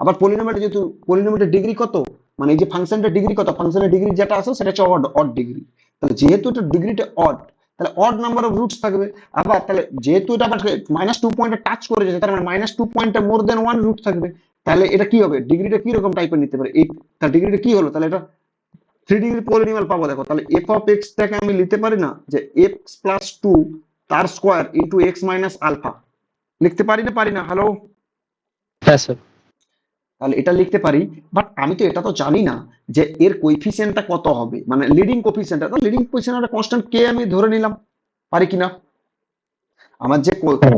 আবার পলিনোমিয়ালটা যেহেতু, পলিনোমিয়ালটার ডিগ্রি কত, মানে এই যে ফাংশনটা ডিগ্রি কত, ফাংশনের ডিগ্রি যেটা আছে সেটা হচ্ছে অড, অড ডিগ্রি। তাহলে যেহেতু এটা ডিগ্রিটা অড, তাহলে অড নাম্বার অফ রুটস থাকবে। আবার তাহলে যেহেতু এটা আবার -2 পয়েন্টে টাচ করে যাচ্ছে, তার মানে -2 পয়েন্টে মোর দেন ওয়ান রুট থাকবে। তাহলে এটা কি হবে? ডিগ্রিটা কি রকম টাইপের নিতে পারে? এই তার ডিগ্রিটা কি হলো? তাহলে এটা 3 ডিগ্রি পলিনোমিয়াল পাবো দেখো, তাহলে এফ অফ এক্স টাকে আমি লিখতে পারি না যে এক্স প্লাস 2 তার square into x minus alpha, লিখতে পারি না পারি না? হ্যালো, হ্যাঁ স্যার। তাহলে এটা লিখতে পারি। বাট আমি তো এটা তো জানি না যে এর কোএফিসিয়েন্টটা কত হবে, মানে লিডিং কোএফিসিয়েন্টটা, তো লিডিং কোএফিসিয়েন্ট কনস্ট্যান্ট কে আমি ধরে নিলাম, পারি কিনা? আমার যে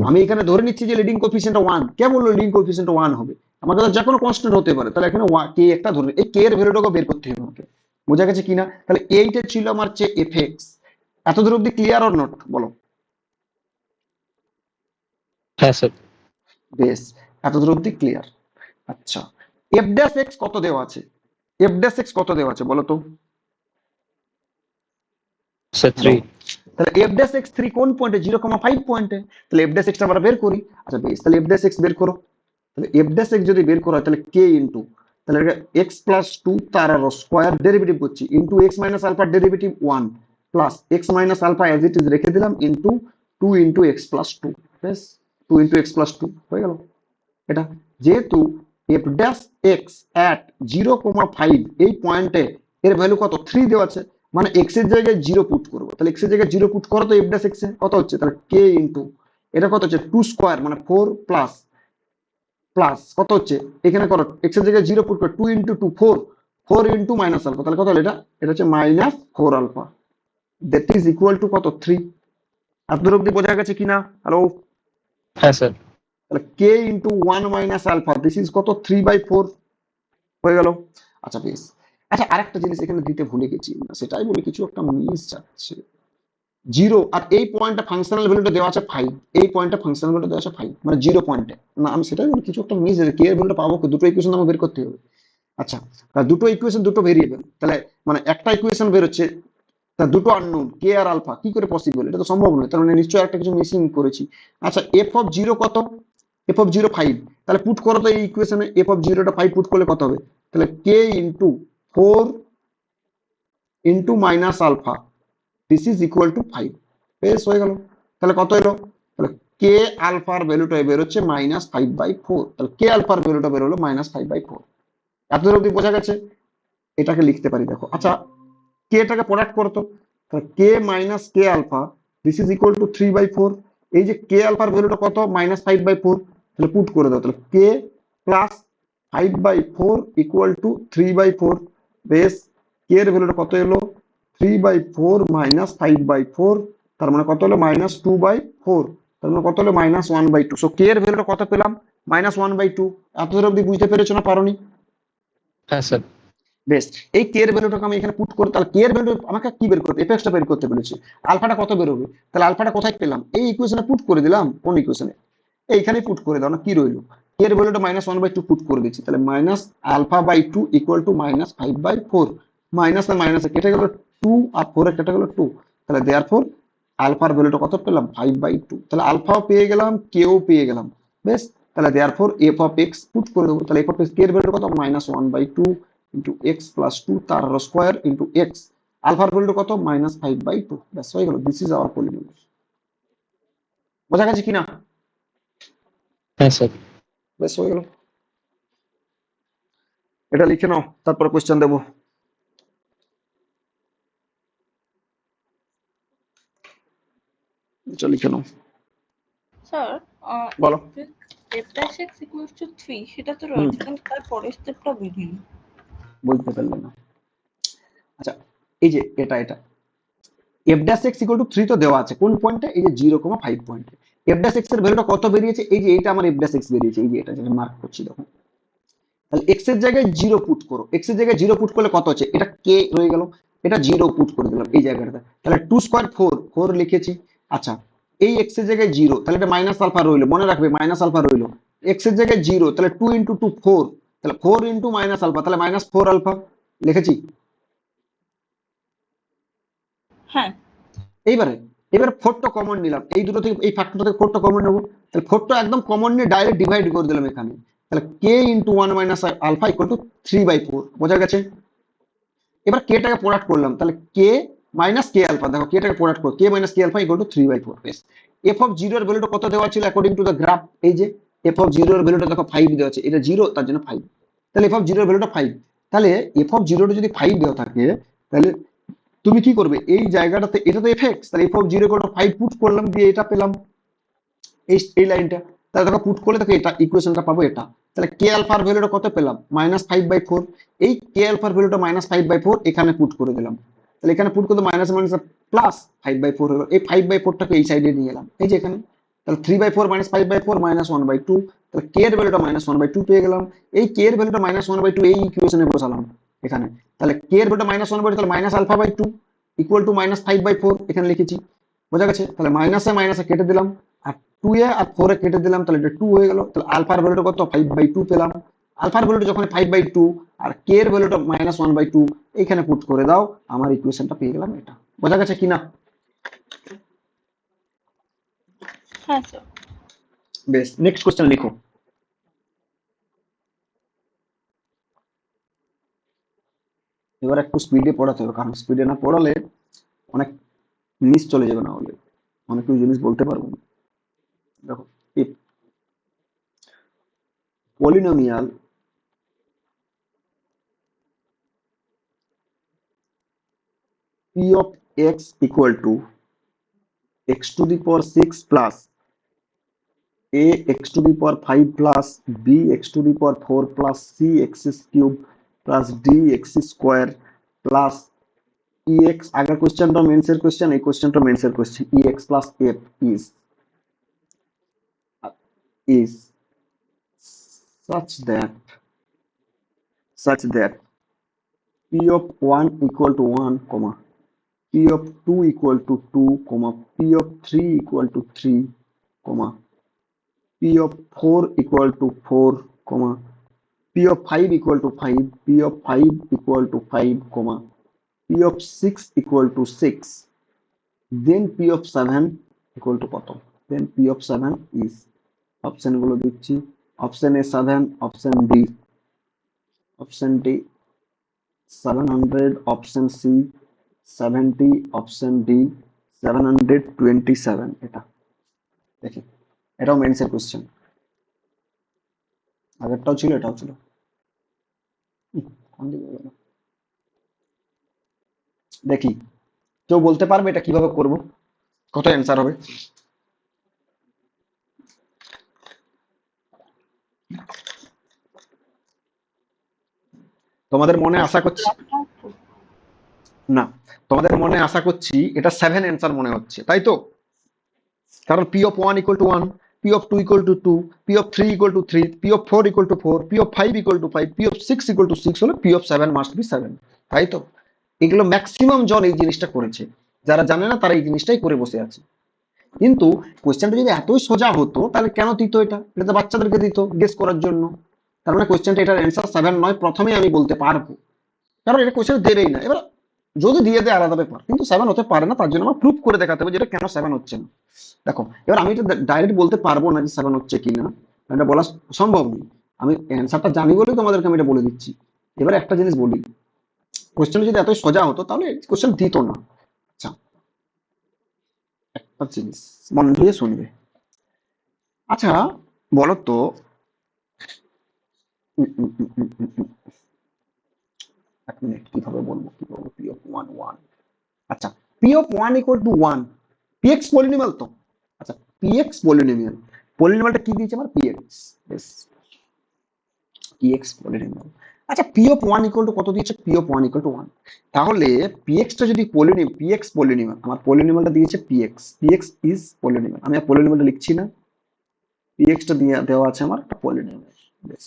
আমি এখানে ধরে নিচ্ছি যে লিডিং কোএফিসিয়েন্ট 1, কে বললো লিডিং কোএফিসিয়েন্ট 1 হবে? আমাকে তো যে কোনো কনস্ট্যান্ট হতে পারে, তাহলে এখানে কে একটা ধরে, এই কে এর ভ্যালুটাকে বের করতে হবে আমাকে, বোঝা গেছে কিনা? তাহলে এইটা ছিল আমার যে এফ এক্স। এত দূর অব্দি ক্লিয়ার অর নট বলো? হ্যাঁ স্যার। বেশ, এত দূর অব্দি ক্লিয়ার। আচ্ছা, এফ ড্যাশ এক্স কত দেওয়া আছে? এফ ড্যাশ এক্স কত দেওয়া আছে বলো তো? Sir hello, 3। তাহলে এফ ড্যাশ এক্স 3 কোন পয়েন্টে? 0,5 পয়েন্টে। তাহলে এফ ড্যাশ এক্স আমরা বের করি। আচ্ছা বেশ, তাহলে এফ ড্যাশ এক্স বের করো। তাহলে এফ ড্যাশ এক্স যদি বের করা হয় তাহলে কে ইনটু, তাহলে এক্স প্লাস 2 তার স্কয়ার ডেরিভেটিভ করছি into x minus alpha derivative 1 plus x minus alpha as it is রেখে দিলাম ইনটু 2 ইনটু এক্স প্লাস 2। বেশ, 2 ইনটু এক্স প্লাস 2 হয়ে গেল এটা। যেহেতু এফ ড্যাশ এক্স অ্যাট 0,5 এই পয়েন্টে এর ভ্যালু কত 3 দেওয়া আছে, মানে এক্স এর জায়গায় 0 পুট করবো। তাহলে এক্স এর জায়গায় 0 পুট করো তো এফ ড্যাশ এক্স এ কত হচ্ছে, তাহলে কে ইনটু এটা কত হচ্ছে 2 স্কয়ার মানে 4 প্লাস প্লাস কত হচ্ছে এখানে করো এক্স এর জায়গায় 0 পুট করে 2 ইনটু 2 4, 4 ইনটু মাইনাস আলফা, তাহলে কত হলো এটা? এটা হচ্ছে minus 4 alpha, that is equal to কত 3। আপনার অব্দি বোঝা গেছে কিনা? হ্যালো, হ্যাঁ স্যার। তাহলে কে into 1 minus alpha this is কত 3/4 হয়ে গেল। আচ্ছা বেশ, আচ্ছা আরেকটা জিনিস এখানে দিতে ভুলে গেছি, সেটাই বলি কিছু একটা মিস যাচ্ছে। 0 আর এই পয়েন্টটা ফাংশনাল ভ্যালুটা দেওয়া আছে 5, এই পয়েন্টটা ফাংশনাল ভ্যালুটা দেওয়া আছে 5 মানে 0 পয়েন্টে। না আমি সেটাই বলি কিছু একটা মিস যাচ্ছে, কে এর ভ্যালুটা পাবো কি? দুটো ইকুয়েশন আমাকে বের করতে হবে। আচ্ছা, তাহলে দুটো ইকুয়েশন দুটো ভেরিয়েবল, তাহলে মানে একটা ইকুয়েশন বের হচ্ছে তার দুটো আননোন কে আর আলফা, কি করে পসিবল? এটা তো সম্ভব নয়, তার মানে নিশ্চয়ই একটা কিছু মিসিং করেছি। আচ্ছা এফ অফ 0 কত? এফ অফ 0 5, তাহলে পুট করো তো এই ইকুয়েশনে এফ অফ 0টা 5 পুট করলে কত হবে? তাহলে কে into 4 into minus alpha this is equal to 5। বেশ হয়ে গেল। তাহলে কত এলো? তাহলে কে আলফার ভ্যালুটা বের হচ্ছে -5/4, তাহলে কে আলফার ভ্যালুটা বের হলো -5/4। এতদূর অব্দি বোঝা গেছে? এটাকে লিখতে পারি দেখো। আচ্ছা কে এটাকে প্রোডাক্ট করতো, তাহলে K minus K alpha this is equal to 3/4। এই যে কে আলফার ভ্যালুটা কত -5/4, তাহলে পুট করে দাও, তাহলে কে প্লাস 5/4 ইকুয়াল টু 3/4। বেশ, কে এর ভ্যালুটা কত এলো? 3/4 মাইনাস 5/4, তার মানে কত হলো -2/4, তার মানে কত হলো -1/2। সো কে এর ভ্যালুটা কত পেলাম? -1/2। এতদূর অব্দি বুঝতে পেরেছো না পারোনি? হ্যাঁ স্যার। বেশ, এই কে এর ভ্যালুটাকে আমি এখানে পুট করে, তাহলে কে এর ভ্যালু আমাকে কি বের করতে? এফএক্সটা বের করতে বলেছি। আলফাটা কত বের হবে? তাহলে আলফাটা কোথায় পেলাম? এই ইকুয়েশনে পুট করে দিলাম। কোন ইকুয়েশনে? এইখানেই পুট করে দাও না, কি রইলো? কে এর ভ্যালুটা -1/2 পুট করে দিচ্ছি, তাহলে minus alpha by 2 equal to -5/4। Minus আর মাইনাসে কেটে গেল 2 আর 4 এ কেটে গেল 2, তাহলে দেয়ারফর আলফার ভ্যালুটা কত পেলাম? 5/2। তাহলে আলফাও পেয়ে গেলাম, কেও পেয়ে গেলাম। বেশ, তাহলে therefore F of x put করে দেবো। তাহলে এফ অফ এক্স কে এর ভ্যালুটা কত? -1/2 ইন্টু এক্স প্লাস 2 তার স্কোয়ার ইন্টু এক্স, আলফার ভ্যালুটা কত? -5/2। ব্যাস হয়ে গেল, দিস ইজ আওয়ার পলিনোমিয়াল। বোঝা গেছে কিনা? হ্যাঁ স্যার। বেশ হয়ে গেল, এটা লিখে নাও তারপর কোশ্চেন দেবো। এটা লিখে নাও, স্যার বলো। f dash x equals to 3 সেটা তো রয়েছে, কিন্তু তার পরের স্টেপটা বুঝিনি। বুঝতে পারলে না? আচ্ছা এই যে এটা F dash x equal to 3 তো দেওয়া আছে কোন পয়েন্টে? এই যে 0,5 পয়েন্টে। এফ ড্যাশ এক্স এর ভ্যালুটা কত বেরিয়েছে? এই যে এইটা আমার এফ ড্যাশ এক্স বেরিয়েছে, এই যে এটা যেটা মার্ক করছি দেখো। তাহলে এক্স এর জায়গায় 0 পুট করো, এক্স এর জায়গায় 0 পুট করলে কত হচ্ছে? এটা কে রয়ে গেল, এটা 0 পুট করে দিলাম এই জায়গাটা, তাহলে 2 স্কয়ার 4 লিখেছি। আচ্ছা এই এক্স এর জায়গায় 0, তাহলে এটা মাইনাস আলফা রইলো, মনে রাখবে মাইনাস আলফা রইলো। এক্স এর জায়গায় 0, তাহলে 2 ইনটু 2 4, তাহলে 4 ইনটু মাইনাস আলফা, তাহলে -4 আলফা লিখেছি। হ্যাঁ, এইবারে এবার 4টা কমন নিলাম, এই দুটো থেকে এই ফ্যাক্টর থেকে 4টা কমন নেবো, তাহলে 4টা একদম কমন নিয়ে ডাইরেক্ট ডিভাইড করে দিলাম এখানে, তাহলে কে into 1 minus alpha equal to 3/4। বোঝা গেছে? এবার কে টাকে প্রোডাক্ট করলাম, তাহলে কে মাইনাস কে আলফা, দেখো কে টাকে প্রোডাক্ট করো, K minus K alpha equal to 3/4। বেশ, এফ অফ 0 এর ভ্যালুটা কত দেওয়া ছিল অ্যাকর্ডিং টু দ্য গ্রাফ? এই যে এফ অফ 0 এর ভ্যালুটা দেখো 5 দেওয়া আছে, এটা 0 তার জন্য 5, তাহলে এফ অফ 0 এর ভ্যালুটা 5। তাহলে এফ অফ 0 যদি 5 দেওয়া থাকে, তাহলে তুমি কি করবে, এই জায়গাটাতে এটা তো এফএক্স, তাহলে এফ অফ 0 5 পুট করলাম, দিয়ে এটা পেলাম, এই লাইনটা। তাহলে দেখো পুট করলে দেখো এটা ইকুয়েশনটা পাবো এটা। তাহলে কে আলফার ভ্যালুটা কত পেলাম, -5/4। এই কে আলফার ভ্যালুটা -5/4 এখানে পুট করে দিলাম। তাহলে এখানে পুট করতে মাইনাস মাইনাস +5/4 হলো, এই 5/4টাকে এই সাইডে নিয়ে এলাম, এই যে এখানে। তাহলে 3/4 -5/4 -1/2। তাহলে কে এর ভ্যালুটা -1/2 পেয়ে গেলাম। এই কে এর ভ্যালুটা -1/2 এই ইকুয়েশনে বসালাম এখানে। তাহলে কে এর ভ্যালুটা -1/2, তাহলে -α/2 ইকুয়াল টু -5/4 এখানে লিখেছি। বোঝা গেছে? তাহলে মাইনাসে মাইনাসে কেটে দিলাম, আর 2 এ আর 4 এ কেটে দিলাম, তাহলে এটা 2 হয়ে গেল। তাহলে আলফার ভ্যালুটা কত, 5/2 পেলাম। আলফার ভ্যালুটা যখন 5/2 আর কে এর ভ্যালুটা -1/2 এইখানে পুট করে দাও, আমার ইকুয়েশনটা পেয়ে গেলাম এটা। বোঝা গেছে কিনা? হ্যাঁ স্যার। বেশ, নেক্সট কোশ্চেন লিখো। এবার একটু স্পিডে পড়াতে হবে, কারণ স্পিডে না পড়ালে অনেক মিস চলে যাবে, না হলে অনেক কিছু জিনিস বলতে পারবো না। দেখো, if polynomial p of x equal to x to the power 6 plus a x to the power 5 plus b x to the power 4 plus c x cube plus d x square plus ex, আগের কোশ্চেনটা মেন্সের question, এই কোশ্চেনটা মেন্সের question, ex plus f is such that p of 1 equal to 1, comma p of 2 equal to 2, comma p of 3 equal to 3, comma p of 4 equal to 4, comma p of 5 equal to 5, p of 5 equal to 5, comma p of 6 equal to 6, then p of 7 equal to কত, then p of 7 is, option গুলো দিচ্ছি, option a 7, option d 700, option c 70, option d 727। এটা দেখি, এটাও মেন্সের question, আগেরটাও ছিল এটাও ছিল। কোন দিকে গেল? দেখি, কেউ বলতে পারবে এটা কিভাবে করব, কত অ্যান্সার হবে? তোমাদের মনে আশা করছি, না, তোমাদের মনে আশা করছি এটা 7 অ্যান্সার মনে হচ্ছে, তাই তো? কারণ p of 1 equal to 1, p of 2 equal to 2, p of 3 equal to 3, p of 4 equal to 4, p of 5 equal to 5, p of 6 equal to 6 হলে p of 7 must be 7, তাই তো? এগুলো ম্যাক্সিমাম জন এই জিনিসটা করেছে, যারা জানে না তারা এই জিনিসটাই করে বসে আছে। কিন্তু কোশ্চেনটা যদি এতই সোজা হতো তাহলে কেন দিত এটা? এটা তো বাচ্চাদেরকে দিত গেস করার জন্য। তার মানে কোশ্চেনটা এটার অ্যান্সার 7 নয়, প্রথমেই আমি বলতে পারবো, কারণ এটা কোশ্চেন দেবেই না। এবার যদি দিয়ে দেয় আলাদা ব্যাপার, কিন্তু 7 হতে পারে না, তার জন্য আমার প্রুফ করে দেখাতে হবে যেটা কেন 7 হচ্ছে না। দেখো, এবার আমি এটা ডাইরেক্ট বলতে পারবো না যে 7 হচ্ছে কিনা, এটা বলা সম্ভব নয়। আমি অ্যান্সারটা জানি বলেই তোমাদেরকে আমি এটা বলে দিচ্ছি। এবার একটা জিনিস বলি, কোশ্চেন যদি এতই সোজা হতো তাহলে কোশ্চেন দিত না। আচ্ছা, একটা জিনিস মন দিয়ে শুনবে। আচ্ছা, বলো তো, এক মিনিট, কিভাবে বলবো পি অফ 1 আচ্ছা, P of 1 equal to 1, PX polynomial তো। আচ্ছা, পিএক্স পলিনোমিয়াল, পলিনোমিয়ালটা কি দিয়েছে আমার, পিএক্স। বেশ, পিএক্স পলিনোমিয়াল। আচ্ছা, পি অফ 1 ইকুয়াল টু কত দিয়েছে, পি অফ 1 ইকুয়াল টু 1। তাহলে পিএক্সটা যদি পলিনোমিয়াল, পিএক্স পলিনোমিয়াল, আমার পলিনোমিয়ালটা দিয়েছে পিএক্স, পিএক্স ইজ পলিনোমিয়াল, আমি আর পলিনোমিয়ালটা লিখছি না, পিএক্সটা দিয়ে দেওয়া আছে আমার পলিনোমিয়াল। বেশ,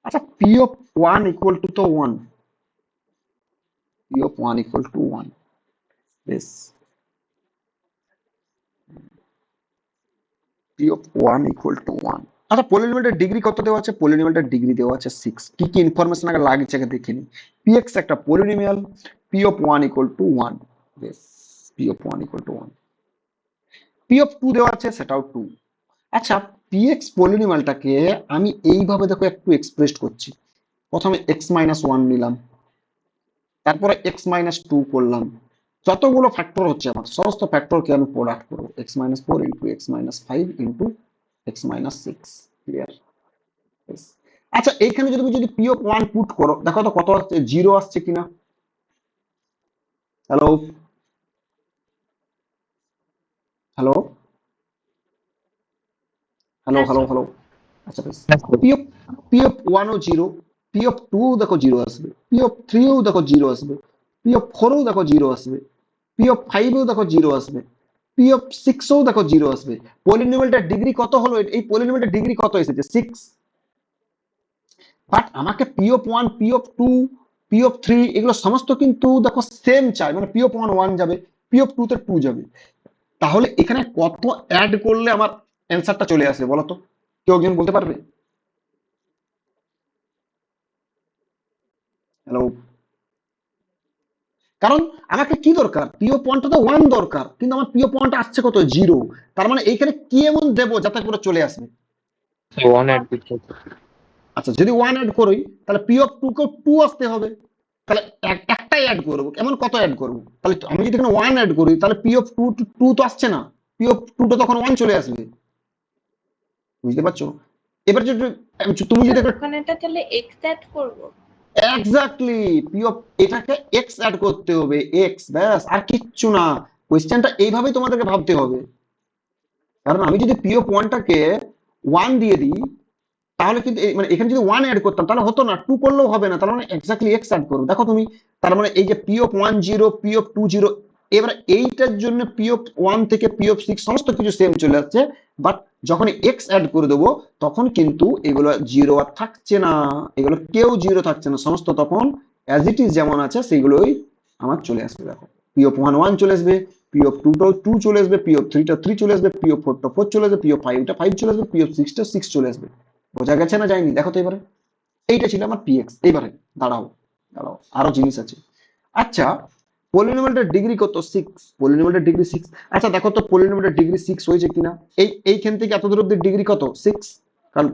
আচ্ছা, পি অফ 1 ইকুয়াল টু তো 1, পি অফ 1 ইকুয়াল টু 1। বেশ, পি অফ 1 ইকুয়াল টু 1। আচ্ছা, পলিনোমিয়ালটার ডিগ্রি কত দেওয়া আছে, পলিনোমিয়ালটার ডিগ্রি দেওয়া আছে 6। কি কি ইনফরমেশন আগে লাগছে আগে দেখে নি। পিএক্স একটা polynomial, P of 1 equal to 1। বেশ, P of 1 equal to 1। P of 2 দেওয়া আছে, সেটাও 2। আচ্ছা, পিএক্স পলিনোমিয়ালটাকে আমি এইভাবে দেখো একটু এক্সপ্রেস করছি। প্রথমে এক্স মাইনাস 1 নিলাম, তারপরে এক্স মাইনাস 2 করলাম, যতগুলো ফ্যাক্টর হচ্ছে আমার সমস্ত ফ্যাক্টরকে আমি প্রোডাক্ট করবো, x minus 4 into x minus 5 into x minus 6। Clear? আচ্ছা, এইখানে যদি তুমি যদি পি অফ 1 পুট করো, দেখো তো কত আসছে, 0 আসছে কিনা। হ্যালো, হ্যালো, হ্যালো, হ্যাঁ হ্যালো, স্যার। হ্যালো। আচ্ছা বেশ। পি অফ ওয়ানও জিরো, পি অফ টু দেখো জিরো আসবে, পি অফ থ্রিও দেখো জিরো আসবে, পি অফ ফোরও দেখো জিরো আসবে, পি অফ ফাইভেও দেখো জিরো আসবে, পি অফ সিক্সও দেখো জিরো আসবে। পলিনোমিয়ালটার ডিগ্রি কত হলো? এই পলিনোমিয়ালটার ডিগ্রি কত এসেছে? 6। বাট আমাকে p of one, p of two, p of three এগুলো সমস্ত কিন্তু দেখো সেম চাই, মানে পি অফ ওয়ান ওয়ান যাবে, পি অফ টু তে টু যাবে। তাহলে এখানে কত অ্যাড করলে আমার অ্যান্সারটা চলে আসবে বলো তো? কেউ একজন বলতে পারবে? হ্যালো। কারণ আমাকে কি দরকার? পিও পয়েন্টটা তো ওয়ান দরকার, কিন্তু আমার পিও পয়েন্ট আসছে কত? জিরো। তার মানে এইখানে কি এমন দেবো যাতে করে চলে আসবে? ওয়ান অ্যাড করতে হবে। আচ্ছা, যদি ওয়ান অ্যাড করি তাহলে পি অফ টু কেও টু আসতে হবে। তাহলে একটাই অ্যাড করবো, এমন কত অ্যাড করবো? তাহলে আমি যদি এখানে ওয়ান অ্যাড করি তাহলে পি অফ টু টু তো আসছে না, পি অফ টু তো তখন ওয়ান চলে আসবে। বুঝতে পারছো? এবার যদি তুমি স্যার যদি একটা ওখানেটা তাহলে এক্স অ্যাড করবো? এক্স্যাক্টলি পি অফ এটাকে এক্স অ্যাড করতে হবে, এক্স ব্যাস, আর কিচ্ছু না। কোয়েশ্চেনটা এইভাবেই তোমাদেরকে ভাবতে হবে। কারণ আমি যদি পি অফ ওয়ানটাকে ওয়ান দিয়ে দিই তাহলে কিন্তু মানে এখানে যদি ওয়ান অ্যাড করতাম তাহলে হতো না, টু করলেও হবে না, তার মানে এক্স্যাক্টলি এক্স অ্যাড করবো। দেখো তুমি, তার মানে এই যে p of one zero, P of two zero, এবার এইটার জন্য পি অফ ওয়ান থেকে পি অফ সিক্স সমস্ত কিছু সেম চলে যাচ্ছে। বাট যখন এক্স অ্যাড করে দেবো তখন কিন্তু এগুলো জিরো আর থাকছে না, এগুলো কেউ জিরো থাকছে না, সমস্ত তখন অ্যাজ ইট ইজ যেমন আছে সেইগুলোই আমার চলে আসবে। দেখো, পি অফ ওয়ান ওয়ান চলে আসবে, পি অফ টু টাও টু চলে আসবে, পি অফ থ্রিটা থ্রি চলে আসবে, পি অফ ফোরটা ফোর চলে আসবে, পি অফ ফাইভটা ফাইভ চলে আসবে, পি অফ সিক্সটা সিক্স চলে আসবে। বোঝা গেছে না যায়নি? দেখো তো এবারে, এইটা ছিল আমার পিএক্স। এবারে দাঁড়াও, দাঁড়াও, আরো জিনিস আছে। আচ্ছা, পলিনোমিয়ালটার ডিগ্রি কত? 6। পলিনোমিয়ালটার ডিগ্রি 6। আচ্ছা দেখো তো পলিনোমিয়ালটার ডিগ্রি 6 হয়েছে কিনা। এইখান থেকে এত দূর অব্দি ডিগ্রি কত? 6। কারণ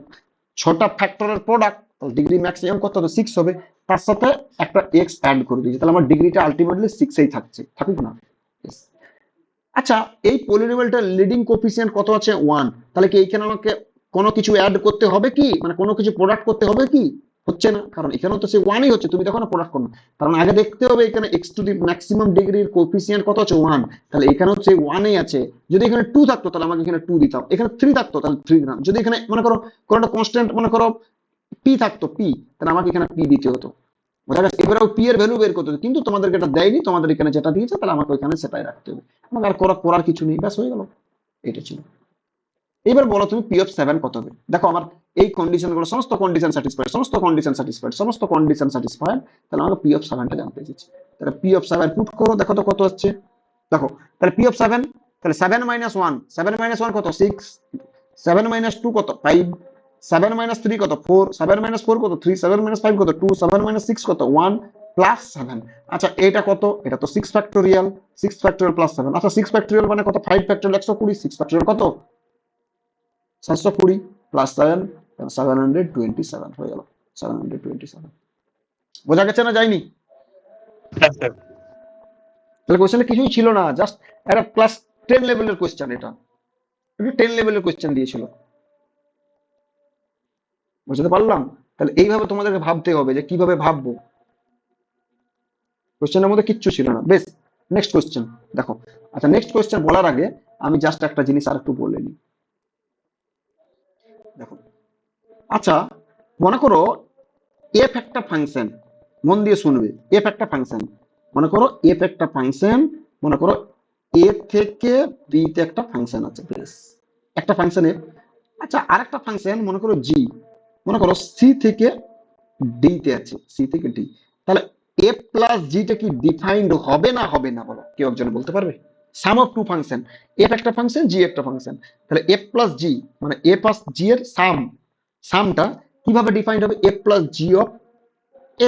ছটা ফ্যাক্টরের প্রোডাক্ট, ডিগ্রি ম্যাক্সিমাম কত হবে? 6 হবে। তার সাথে একটা এক্স অ্যাড করে দিয়েছে, তাহলে আমার ডিগ্রিটা আলটিমেটলি 6এই থাকছে, থাকুক না? Yes. আচ্ছা, এই পলিনোমিয়ালটার লিডিং কোফিসিয়েন্ট কত আছে? 1। তাহলে কি এইখানে আমাকে কোনো কিছু অ্যাড করতে হবে কি, মানে কোনো কিছু প্রোডাক্ট করতে হবে কি? হচ্ছে না, কারণ এখানেও তো সে ওয়ানই হচ্ছে, তুমি দেখো না প্রোডাক্ট করো। কারণ আগে দেখতে হবে এখানে এক্স টু দি ম্যাক্সিমাম ডিগ্রির কোফিসিয়েন্ট কত আছে? 1। তাহলে এখানে হচ্ছে ওয়ানই আছে। যদি এখানে 2 থাকতো তাহলে আমাকে এখানে 2 দিতাম, এখানে 3 থাকতো তাহলে 3 দিতাম। যদি এখানে মনে করো কোনো একটা কনস্ট্যান্ট মনে করো পি থাকতো, পি, তাহলে আমাকে এখানে পি দিতে হতো। বোঝা গেছে? এবারেও পি এর ভ্যালু বের করতে হবে, কিন্তু তোমাদেরকে এটা দেয়নি, তোমাদের এখানে যেটা দিয়েছে তাহলে আমাকে ওইখানে সেটাই রাখতে হবে। আমাকে আর করার কিছু নেই, ব্যাস হয়ে গেল। এটা ছিল। এবার বলো তুমি পি অফ 7 কত হবে? দেখো আমার এই কন্ডিশন গুলো সমস্ত কন্ডিশন স্যাটিসফাইড, সমস্ত কন্ডিশন স্যাটিসফাইড, সমস্ত কন্ডিশন স্যাটিসফাইড, তাহলে আমাকে পি অফ 7টা জানতে এসেছি। তাহলে পি অফ 7 পুট করো, দেখো তো কত হচ্ছে। দেখো, তাহলে পি অফ 7, তাহলে 7 মাইনাস 1, 7 মাইনাস 1 কত? 6, 7 মাইনাস 2 কত? 5, 7 মাইনাস 3 কত? 4, 7 মাইনাস 4 কত? 3, 7 মাইনাস 5 কত? 2, 7 মাইনাস 6 কত? 1 প্লাস 7। আচ্ছা এটা কত? এটা তো 6 ফ্যাক্টোরিয়াল, 6 ফ্যাক্টোরিয়াল প্লাস 7। আচ্ছা 6 ফ্যাক্টোরিয়াল মানে কত? 5 ফ্যাক্টোরিয়াল 120, 6 ফ্যাক্টোরিয়াল কত? 720 প্লাস 7, 727 হয়ে গেল, 727। বোঝা গেছে না যায়নি? হ্যাঁ স্যার। তাহলে কোশ্চেনে কিছুই ছিল না, জাস্ট একটা ক্লাস 10 লেভেলের কোশ্চেন। এটা 10 লেভেলের কোশ্চেন দিয়েছিল। বুঝতে পারলাম? তাহলে এইভাবে তোমাদেরকে ভাবতে হবে যে কিভাবে ভাববো। কোশ্চেনের মধ্যে কিচ্ছু ছিল না। বেশ, নেক্সট কোশ্চেন দেখো। আচ্ছা, নেক্সট কোশ্চেন বলার আগে আমি জাস্ট একটা জিনিস আর একটু বলে নিই। দেখো, আচ্ছা মনে করো এফ একটা ফাংশন, মন দিয়ে শুনবে। এফ একটা ফাংশন, মনে করো এফ একটা ফাংশন, মনে করো এ থেকে বি তে একটা ফাংশন আছে, বেশ একটা ফাংশন এফ। আচ্ছা আরেকটা ফাংশন মনে করো জি, মনে করো সি থেকে ডি তে আছে, সি থেকে ডি। তাহলে এফ প্লাস জিটা কি ডিফাইন্ড হবে না হবে না বলো? কেউ একজন বলতে পারবে? সাম অফ টু ফাংশন, এফ একটা ফাংশন জি একটা ফাংশন, তাহলে এফ প্লাস জি মানে এ প্লাস জি এর সামটা কিভাবে ডিফাইন্ড হবে? F plus G of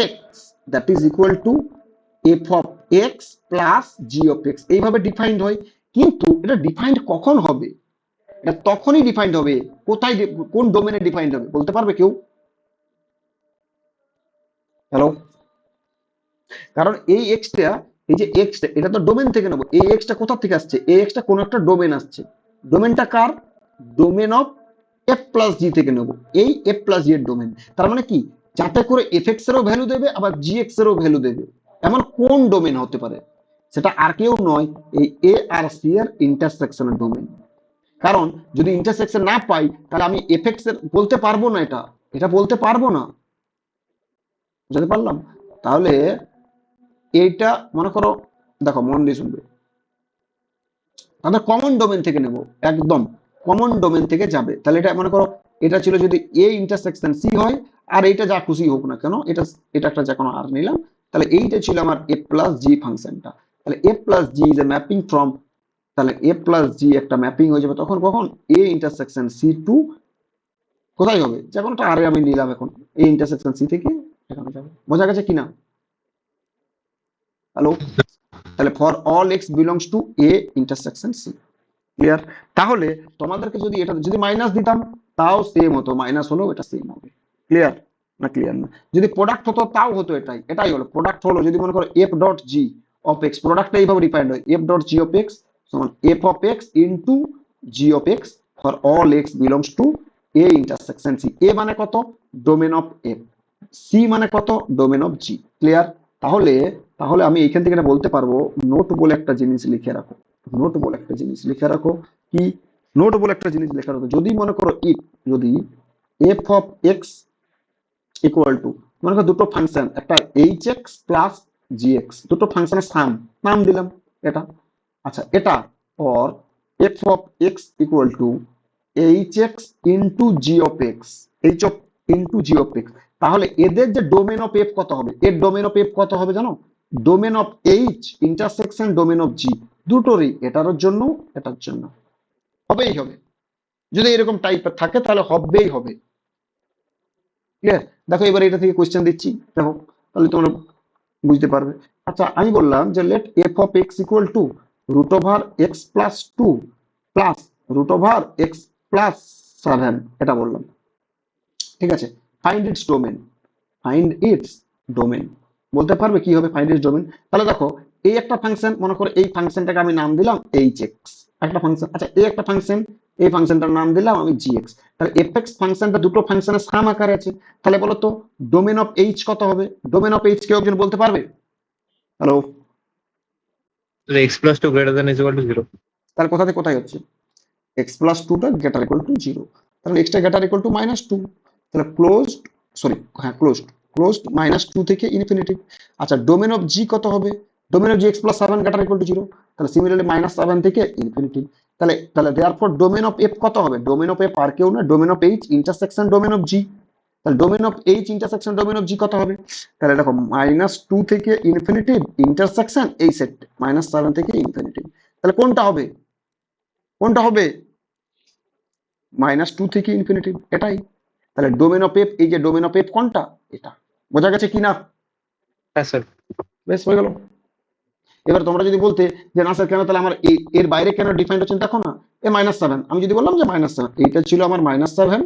x that is equal to f of x plus G of x, এইভাবে ডিফাইন্ড হয়। কিন্তু এটা ডিফাইন্ড কখন হবে? এটা তখনই ডিফাইন্ড হবে, কোথায়, কোন ডোমেনে ডিফাইন্ড হবে বলতে পারবে কেউ? হ্যালো। কারণ এই এক্সটা, এই যে এক্সটা, এটা তো ডোমেন থেকে নেবো। এই এক্সটা কোথা থেকে আসছে? এই এক্সটা কোন একটা ডোমেন আসছে। ডোমেনটা কার? ডোমেন অফ এফ প্লাস জি থেকে নেবো, এই এফ প্লাস জি এর ডোমেন। তার মানে কি, যাতে করে এফ এক্স এরও ভ্যালু দেবে আবার জি এক্স এরও ভ্যালু দেবে, এমন কোন ডোমেন হতে পারে? সেটা আর কেউ নয়, এই এ আর সি এর ইন্টারসেকশনের ডোমেন। কারণ যদি ইন্টারসেকশন না পাই তাহলে আমি এফএক্স এর বলতে পারবো না, এটা এটা বলতে পারবো না। বুঝতে পারলাম? তাহলে এইটা মনে করো, দেখো মন দিয়ে শুনবে, তাহলে কমন ডোমেন থেকে নেব, একদম কমন ডোমেন থেকে যাবে। তাহলে এটা মনে করো, এটা ছিল যদি এ ইন্টারসেকশন সি হয়, আর এইটা যা খুশি হোক না কেন, এটা এটা একটা যে কোনো আর নিলাম, তাহলে এইটা ছিল আমার এ প্লাস জি ফাংশনটা। তাহলে A plus G is a mapping from, তাহলে এ প্লাস জি একটা ম্যাপিং হয়ে যাবে তখন কখন, এ ইন্টারসেকশন সি টু কোথায় হবে, যে কোনোটা আরে আমি নিলাম এখন, এ ইন্টারসেকশন সি থেকে এখানে যাবে। বোঝা গেছে কিনা? হ্যালো? তাহলে for all x belongs to A intersection c. Clear? তাহলে তোমাদেরকে যদি এটা যদি মাইনাস দিতাম তাও সেম হতো, মাইনাস হলেও এটা সেম হবে। ক্লিয়ার না? ক্লিয়ার না? যদি প্রোডাক্ট হতো তাও হতো, এটাই এটাই হলো প্রোডাক্ট। হলো যদি মনে করো F dot G of X, প্রোডাক্টটা এইভাবে ডিফাইন্ড হয়, F dot G of X সমান F of X into G of X for all x belongs to A intersection C. A মানে কত? Domain of F. সি মানে কত? Domain of G. Clear? তাহলে তাহলে আমি এখান থেকে এটা বলতে পারবো, নোট বলে একটা জিনিস লিখে রাখো, নোট বলে একটা জিনিস লিখে রাখো। কি নোট বলে একটা জিনিস লেখা রাখো? যদি মনে করো ইফ, যদি F of x equal to, মনে করো দুটো ফাংশন, একটা এইচ এক্স প্লাস জি এক্স, দুটো ফাংশনের সাম, নাম দিলাম এটা। আচ্ছা এটা, or F of x equal two H x into G of x, H of into G of X. তাহলে এদের যে ডোমেন অফ এফ কত হবে, এর ডোমেন অফ এফ কত হবে জানো? Domain of H intersection domain of G, দুটোরই, এটার জন্য এটার জন্য হবেই হবে। যদি এরকম টাইপের থাকে তাহলে হবেই হবে। ক্লিয়ার? দেখো এবার এটা থেকে কোশ্চেন দিচ্ছি, দেখো তাহলে তোমরা বুঝতে পারবে। আচ্ছা আমি বললাম যে let f of x equal to root over x plus two plus root over x plus seven, এটা বললাম। ঠিক আছে? Find its domain, find its domain. বলতে পারবে কি হবে ফাইন্ড ইটস ডোমেন? তাহলে দেখো এই একটা ফাংশন, মনে করো এই ফাংশনটাকে আমি নাম দিলাম এইচ এক্স, একটা ফাংশন। আচ্ছা এই একটা ফাংশন, এই ফাংশনটার নাম দিলাম আমি জি এক্স। তাহলে এফ এক্স ফাংশনটা দুটো ফাংশনের সাম আকারে আছে। তাহলে বলো তো ডোমেন অফ এইচ কত হবে? ডোমেন অফ এইচ কেউ একজন বলতে পারবে? Hello? x plus 2 greater than is equal to 0. তাহলে কোথা থেকে কোথায় হচ্ছে? এক্স প্লাস টুটা গ্রেটার ইকুয়াল টু জিরো, তাহলে এক্সটা greater equal to minus two. তাহলে ক্লোজড, সরি হ্যাঁ ক্লোজড, ক্লোজড মাইনাস টু থেকে ইনফিনিটি। আচ্ছা ডোমেন অফ জি কত হবে? Domain of g x plus seven greater equal to zero, তাহলে সিমিলারলি মাইনাস সেভেন থেকে ইনফিনিটি। তাহলে তাহলে দেয়ারফর ডোমেন অফ এফ কত হবে? ডোমেন অফ এফ আর কেউ না, domain of H intersection domain of G. তাহলে domain of H intersection domain of জি কত হবে? তাহলে দেখো মাইনাস টু থেকে ইনফিনিটি ইন্টারসেকশন এই সেট মাইনাস সেভেন থেকে ইনফিনিটি। তাহলে কোনটা হবে? কোনটা হবে? মাইনাস টু থেকে ইনফিনিটি, এটাই। তাহলে ডোমেন অফ এফ, এই যে ডোমেন অফ এফ কোনটা, এটা। বোঝা গেছে কিনা? হ্যাঁ স্যার। বেশ হয়ে গেল। এবার তোমরা যদি বলতে যে না স্যার কেন, তাহলে আমার এর বাইরে কেন ডিফাইন্ড হচ্ছে দেখো না, এ মাইনাস সেভেন, আমি যদি বললাম যে মাইনাস সেভেন, এইটা ছিল আমার মাইনাস সেভেন,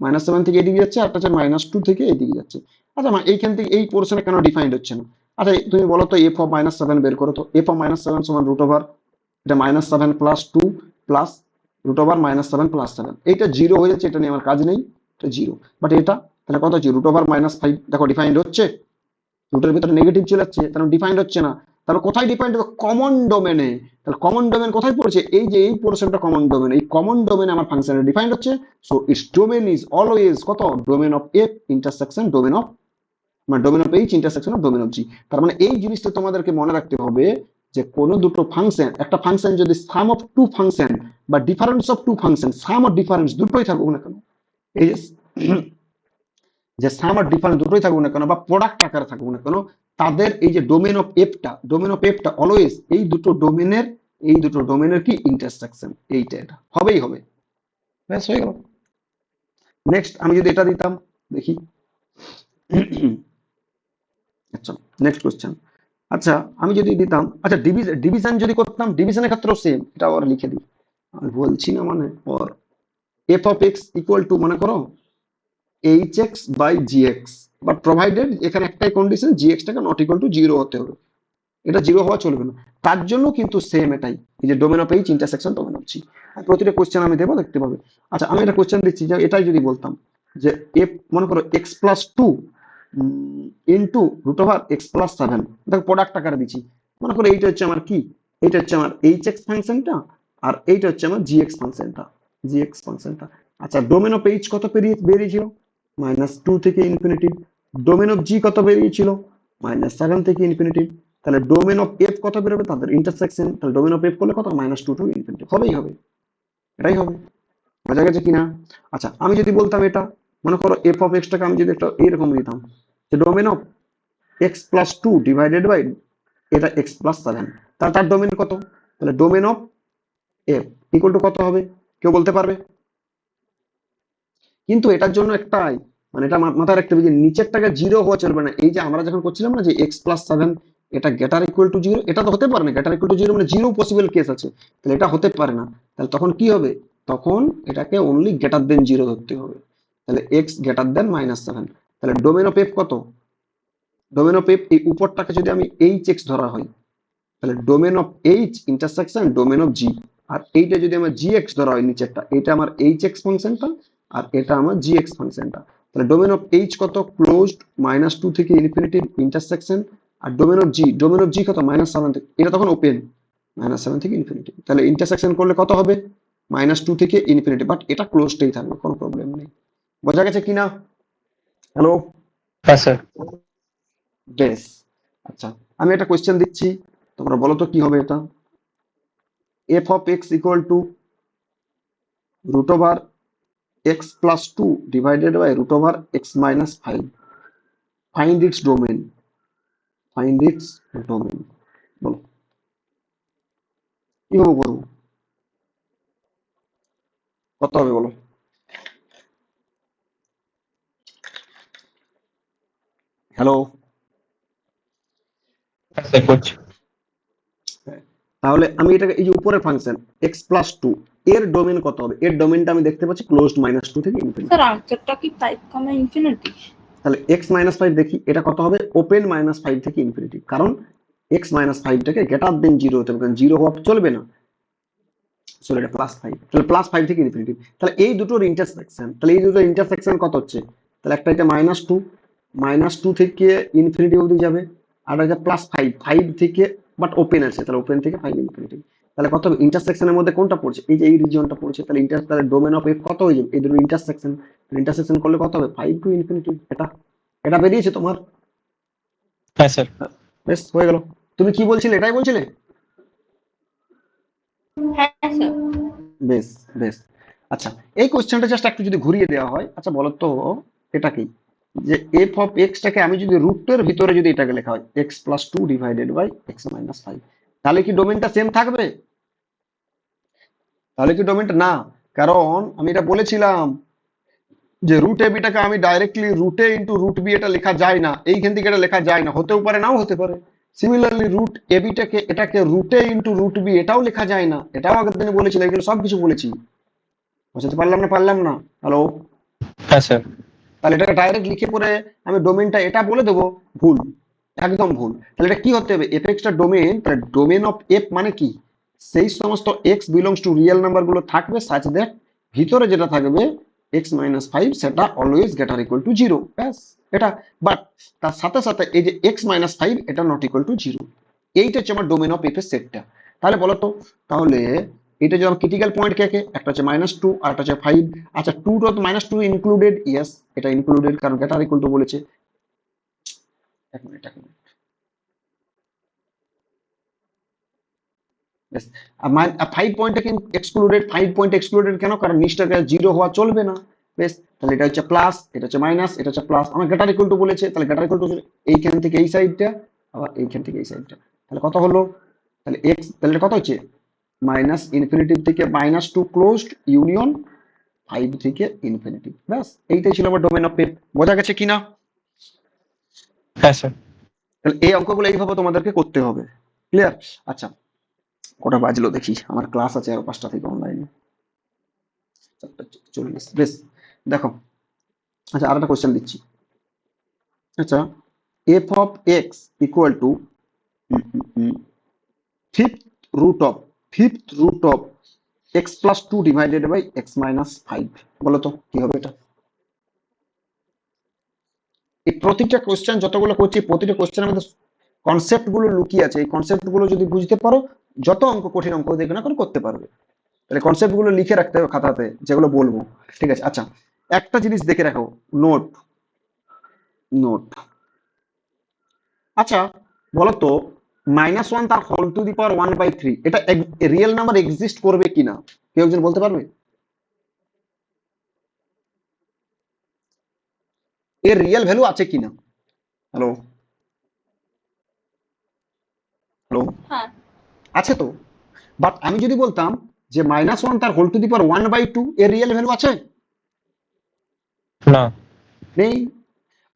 মাইনাস সেভেন থেকে এদিকে যাচ্ছে, একটা হচ্ছে মাইনাস টু থেকে এদিকে যাচ্ছে। আচ্ছা এইখান থেকে এই পোর্শনে কেন ডিফাইন্ড হচ্ছে না? আচ্ছা তুমি বলো তো এফ অফ মাইনাস সেভেন বের করো তো। এফ অফ মাইনাস সেভেন সমান রুট ওভার, এটা minus seven plus two plus root over minus seven plus seven, এইটা জিরো হয়ে যাচ্ছে, এটা নিয়ে আমার কাজ নেই, এটা জিরো। বাট এটা তাহলে কত হচ্ছে? রুট ওভার মাইনাস ফাইভ, দেখো ডিফাইন্ড হচ্ছে, রুটের ভিতরে নেগেটিভ চলে যাচ্ছে, তাহলে ডিফাইন্ড হচ্ছে না। তাহলে কোথায় ডিফাইন্ড হবে? কমন ডোমেনে। তাহলে কমন ডোমেন কোথায় পড়ছে? এই যে এই পোর্শনটা কমন ডোমেন, এই কমন ডোমেনে আমার ফাংশনের ডিফাইন্ড হচ্ছে। So its domain is always কত? Domain of F intersection domain of, মানে domain of H intersection of domain of G. তার মানে এই জিনিসটা তোমাদেরকে মনে রাখতে হবে যে কোনো দুটো ফাংশন, একটা ফাংশন যদি সাম অফ টু ফাংশন বা difference of two function, sum of difference দুটোই থাকুক না কেন, এই যে সাম আর ডিফারেন্স দুটোই থাকুক না কেন, বা প্রোডাক্ট আকারে থাকুক না কেন, তাদের এই যে ডোমেন অফ এফটা, ডোমেন অফ এফটা অলওয়েজ এই দুটো ডোমেনের, এই দুটো ডোমেনের কি ইন্টারসেকশন, এইটা এটা হবেই হবে। ব্যাস হয়ে গেল। নেক্সট আমি যদি এটা দিতাম, দেখি। আচ্ছা নেক্সট কোশ্চেন। আচ্ছা আমি যদি দিতাম, আচ্ছা ডিভিশন যদি করতাম, ডিভিশনের ক্ষেত্রেও সেম, এটা ওর লিখে দিই, আমি বলছি না মানে ওর F of x equal to মনে করো H X by G X, but provided এখানে একটাই কন্ডিশন, জি এক্সটাকে নট ইকুয়াল টু জিরো হতে হবে, এটা জিরো হওয়া চলবে না। তার জন্য কিন্তু সেম এটাই, এই যে domain of H intersection domain of G. প্রতিটা কোশ্চেন আমি দেবো, দেখতে পাবে। আচ্ছা আমি একটা কোশ্চেন দিচ্ছি, যে এটাই যদি বলতাম যে এফ মনে করো x plus two into root over x plus seven, দেখো প্রোডাক্ট আকারে দিচ্ছি, মনে করো এইটা হচ্ছে আমার কি, এইটা হচ্ছে আমার এইচ এক্স ফাংশনটা, আর এইটা হচ্ছে আমার জি এক্স ফাংশনটা, জি এক্স ফাংশনটা। আচ্ছা, ডোমেন অফ এইচ কত বেরিয়েছিল, -2 থেকে ইনফিনিটি। ডোমেন অফ জি কত বেরিয়েছিল, -7 থেকে ইনফিনিটি। তাহলে ডোমেন অফ এফ কত বেরোবে, তাদের ইন্টারসেকশন, তাহলে ডোমেন অফ এফ করলে কত, -2 টু ইনফিনিটি। হবেই হবে, এটাই হবে। বোঝা গেছে কিনা? আচ্ছা, আমি যদি বলতাম এটা, মনে করো এফ অফ এক্সটাকে আমি যদি একটা এরকম দিতাম, যে domain of x plus two divided by এটা এক্স প্লাস 7, তাহলে তার ডোমেন কত, তাহলে domain of f equal to কত হবে, কেউ বলতে পারবে? কিন্তু এটার জন্য একটাই, মানে এটা মাথায় রাখতে হবে যে নিচেরটাকে জিরো হওয়া চলবে না। এই যে আমরা যখন করছিলাম না যে এক্স প্লাস 7, এটা গেটার ইকুয়াল টু জিরো, এটা তো হতে পারে না, গেটার ইকুয়াল টু জিরো মানে জিরো পসিবল কেস আছে, তাহলে এটা হতে পারে না। তাহলে তখন কি হবে, তখন এটাকে অনলি গেটার দেন জিরো ধরতে হবে। তাহলে এক্স গ্রেটার দেন -7, তাহলে ডোমেন অফ এফ কত, ডোমেন অফ এফ এই উপরটাকে যদি আমি এইচ এক্স ধরা হয়, তাহলে domain of H intersection domain of g, আর এইটা যদি আমার জি এক্স ধরা হয় নিচেরটা, এটা আমার এইচ এক্স ফাংশনটা, আর এটা আমার জি এক্স ফাংশনটা। তাহলে ডোমেন অফ এইচ কত, ক্লোজড -2 থেকে ইনফিনিটি ইন্টারসেকশন, আর ডোমেন অফ জি কত, -7 থেকে, এটা তখন ওপেন, -7 থেকে ইনফিনিটি। তাহলে ইন্টারসেকশন করলে কত হবে, -2 থেকে ইনফিনিটি, বাট এটা ক্লোজডই থাকবে, কোনো প্রবলেম নেই। বোঝা গেছে কিনা? হ্যালো? হ্যাঁ স্যার। বেশ। আচ্ছা, আমি একটা কোয়েশ্চেন দিচ্ছি, তোমরা বলো তো কি হবে এটা। F of x equal to root over x plus two divided by root over x minus 5, find its domain, find its domain. বলো কিভাবে করবো, কত হবে বলো? হ্যালো? হ্যাঁ স্যার করছি। তাহলে আমি এটাকে, এই যে উপরের ফাংশন এক্স প্লাস টু, এর ডোমেন কত হবে, এর ডোমেনটা আমি দেখতে পাচ্ছি ক্লোজড -2 থেকে ইনফিনিটি। স্যার আনসারটা কি 5, ইনফিনিটি? তাহলে x-5 দেখি এটা কত হবে, ওপেন -5 থেকে ইনফিনিটি, কারণ x-5টাকে গ্রেটার দেন জিরো হতে হবে, কারণ জিরো হওয়া চলবে না। সরি, এটা +5, তাহলে +5 থেকে ইনফিনিটি। তাহলে এই দুটোর ইন্টারসেকশন, তাহলে এই দুটোর ইন্টারসেকশন কত হচ্ছে, তাহলে একটা এটা -2 থেকে ইনফিনিটি অবধি যাবে, আর এটা +5, 5 থেকে, বাট ওপেন আছে, তাহলে ওপেন থেকে 5 ইনফিনিটি। তাহলে কত হবে, ইন্টারসেকশনের মধ্যে কোনটা পড়ছে, এই যে এই রিজিয়নটা পড়ছে, তাহলে তাহলে ডোমেন অফ এফ কত হয়ে যাবে, এই দুটো ইন্টারসেকশন, ইন্টারসেকশন করলে কত হবে, 5 টু ইনফিনিটি। এটা এটা বেরিয়েছে তোমার? হ্যাঁ স্যার। বেশ, হয়ে গেল। তুমি কি বলছিলে, এটাই বলছিলে? হ্যাঁ স্যার। বেশ, বেশ। আচ্ছা, এই কোশ্চেনটা জাস্ট একটু যদি ঘুরিয়ে দেওয়া হয়, আচ্ছা বলো তো, এটা কি, যে এফ অফ এক্সটাকে আমি যদি রুটের ভিতরে যদি এটাকে লেখা হয় x plus two divided by x minus 5, তাহলে কি ডোমেনটা সেম থাকবে? তাহলে কি ডোমেনটা না, কারণ আমি এটা বলেছিলাম যে রুট এ বিটাকে আমি ডাইরেক্টলি রুট এ ইন্টু রুট বি এটা লেখা যায় না, এইখান থেকে এটা লেখা যায় না, হতেও পারে নাও হতে পারে। সিমিলারলি রুট এ বিটাকে এটাকে রুট এ ইন্টু রুট বি এটাও লেখা যায় না, এটাও আগের দিনে বলেছিলাম, এগুলো সবকিছু বলেছি। বুঝতে পারলাম না, পারলাম না? হ্যালো? হ্যাঁ স্যার। তাহলে এটাকে ডাইরেক্ট লিখে পরে আমি ডোমেনটা এটা বলে দেবো, ভুল, একদম ভুল। তাহলে এটা কি হতে হবে, এফ এক্সটা ডোমেন, তাহলে ডোমেন অফ এফ মানে কি, সেই সমস্ত x belongs two real number গুলো থাকবে সাচ দ্যাট ভিতরে যেটা থাকবে x-5 সেটা always greater equal to zero, ব্যাস। এটা, বাট তার সাথে সাথে এই যে x-5 এটা নট ইকুয়াল টু জিরো, এইটা হচ্ছে আমার ডোমেন অফ এফ এর সেটটা। তাহলে বলো তো, তাহলে এটা যদি ক্রিটিক্যাল পয়েন্ট কে কে, একটা হচ্ছে -2 আর একটা হচ্ছে 5। আচ্ছা, 2 তো -2 ইনক্লুডেড, ইয়েস এটা ইনক্লুডেড, কারণ গ্রেটার ইকুয়াল টু বলেছে। এক মিনিট, এক মিনিট। বেশ, আর 5 পয়েন্টটা কিন্তু এক্সক্লুডেড, 5 পয়েন্ট এক্সক্লুডেড কেন, কারণ নিচটাকে জিরো হওয়া চলবে না। বেশ, তাহলে এটা হচ্ছে প্লাস, এটা হচ্ছে মাইনাস, এটা হচ্ছে প্লাস, আমার গ্রেটার ইকুয়াল টু বলেছে, তাহলে গ্রেটার ইকুয়াল টু এইখান থেকে এই সাইডটা, আবার এইখান থেকে এই সাইডটা, তাহলে কত হলো, তাহলে এক্স, তাহলে এটা কত হচ্ছে, -ইনফিনিটি থেকে -2 ক্লোজড ইউনিয়ন 5 থেকে ইনফিনিটি। ব্যাস, এইটাই ছিল আমার ডোমেন অফ এফ। বোঝা গেছে কিনা? হ্যাঁ স্যার। তাহলে এই অঙ্কগুলো এইভাবে তোমাদেরকে করতে হবে, ক্লিয়ার? আচ্ছা, কটা বাজলো দেখি, আমার ক্লাস আছে আরো 5টা থেকে অনলাইনে, 4:40। বেশ, দেখো, আচ্ছা আর একটা কোয়েশ্চেন দিচ্ছি। আচ্ছা, f of x equal to fifth root of x plus two divided by x minus 5, বলো তো কি হবে এটা? এই প্রতিটা কোয়েশ্চেন যতগুলো করছি, প্রতিটা কোয়েশ্চেনের মধ্যে কনসেপ্ট গুলো লুকিয়ে আছে, এই কনসেপ্ট গুলো যদি বুঝতে পারো, যত অঙ্ক কঠিন অঙ্ক দেখবে না কেন করতে পারবে। তাহলে কনসেপ্ট গুলো লিখে রাখতে হবে খাতাতে, যেগুলো বলবো। ঠিক আছে, আচ্ছা একটা জিনিস দেখে রাখো, নোট নোট। আচ্ছা বলো তো, -1 তার হোল টু দি পাওয়ার 1/3 এটা রিয়েল নাম্বার এক্সিস্ট করবে কিনা, কেউ একজন বলতে পারবে? এর রিয়েল ভ্যালু আছে কিনা? হ্যালো হ্যালো, হ্যাঁ। আছে তো। বাট আমি যদি বলতাম যে -1 তার হোল টু দি পাওয়ার 1/2 এর রিয়েল ভ্যালু আছে? না। নেই।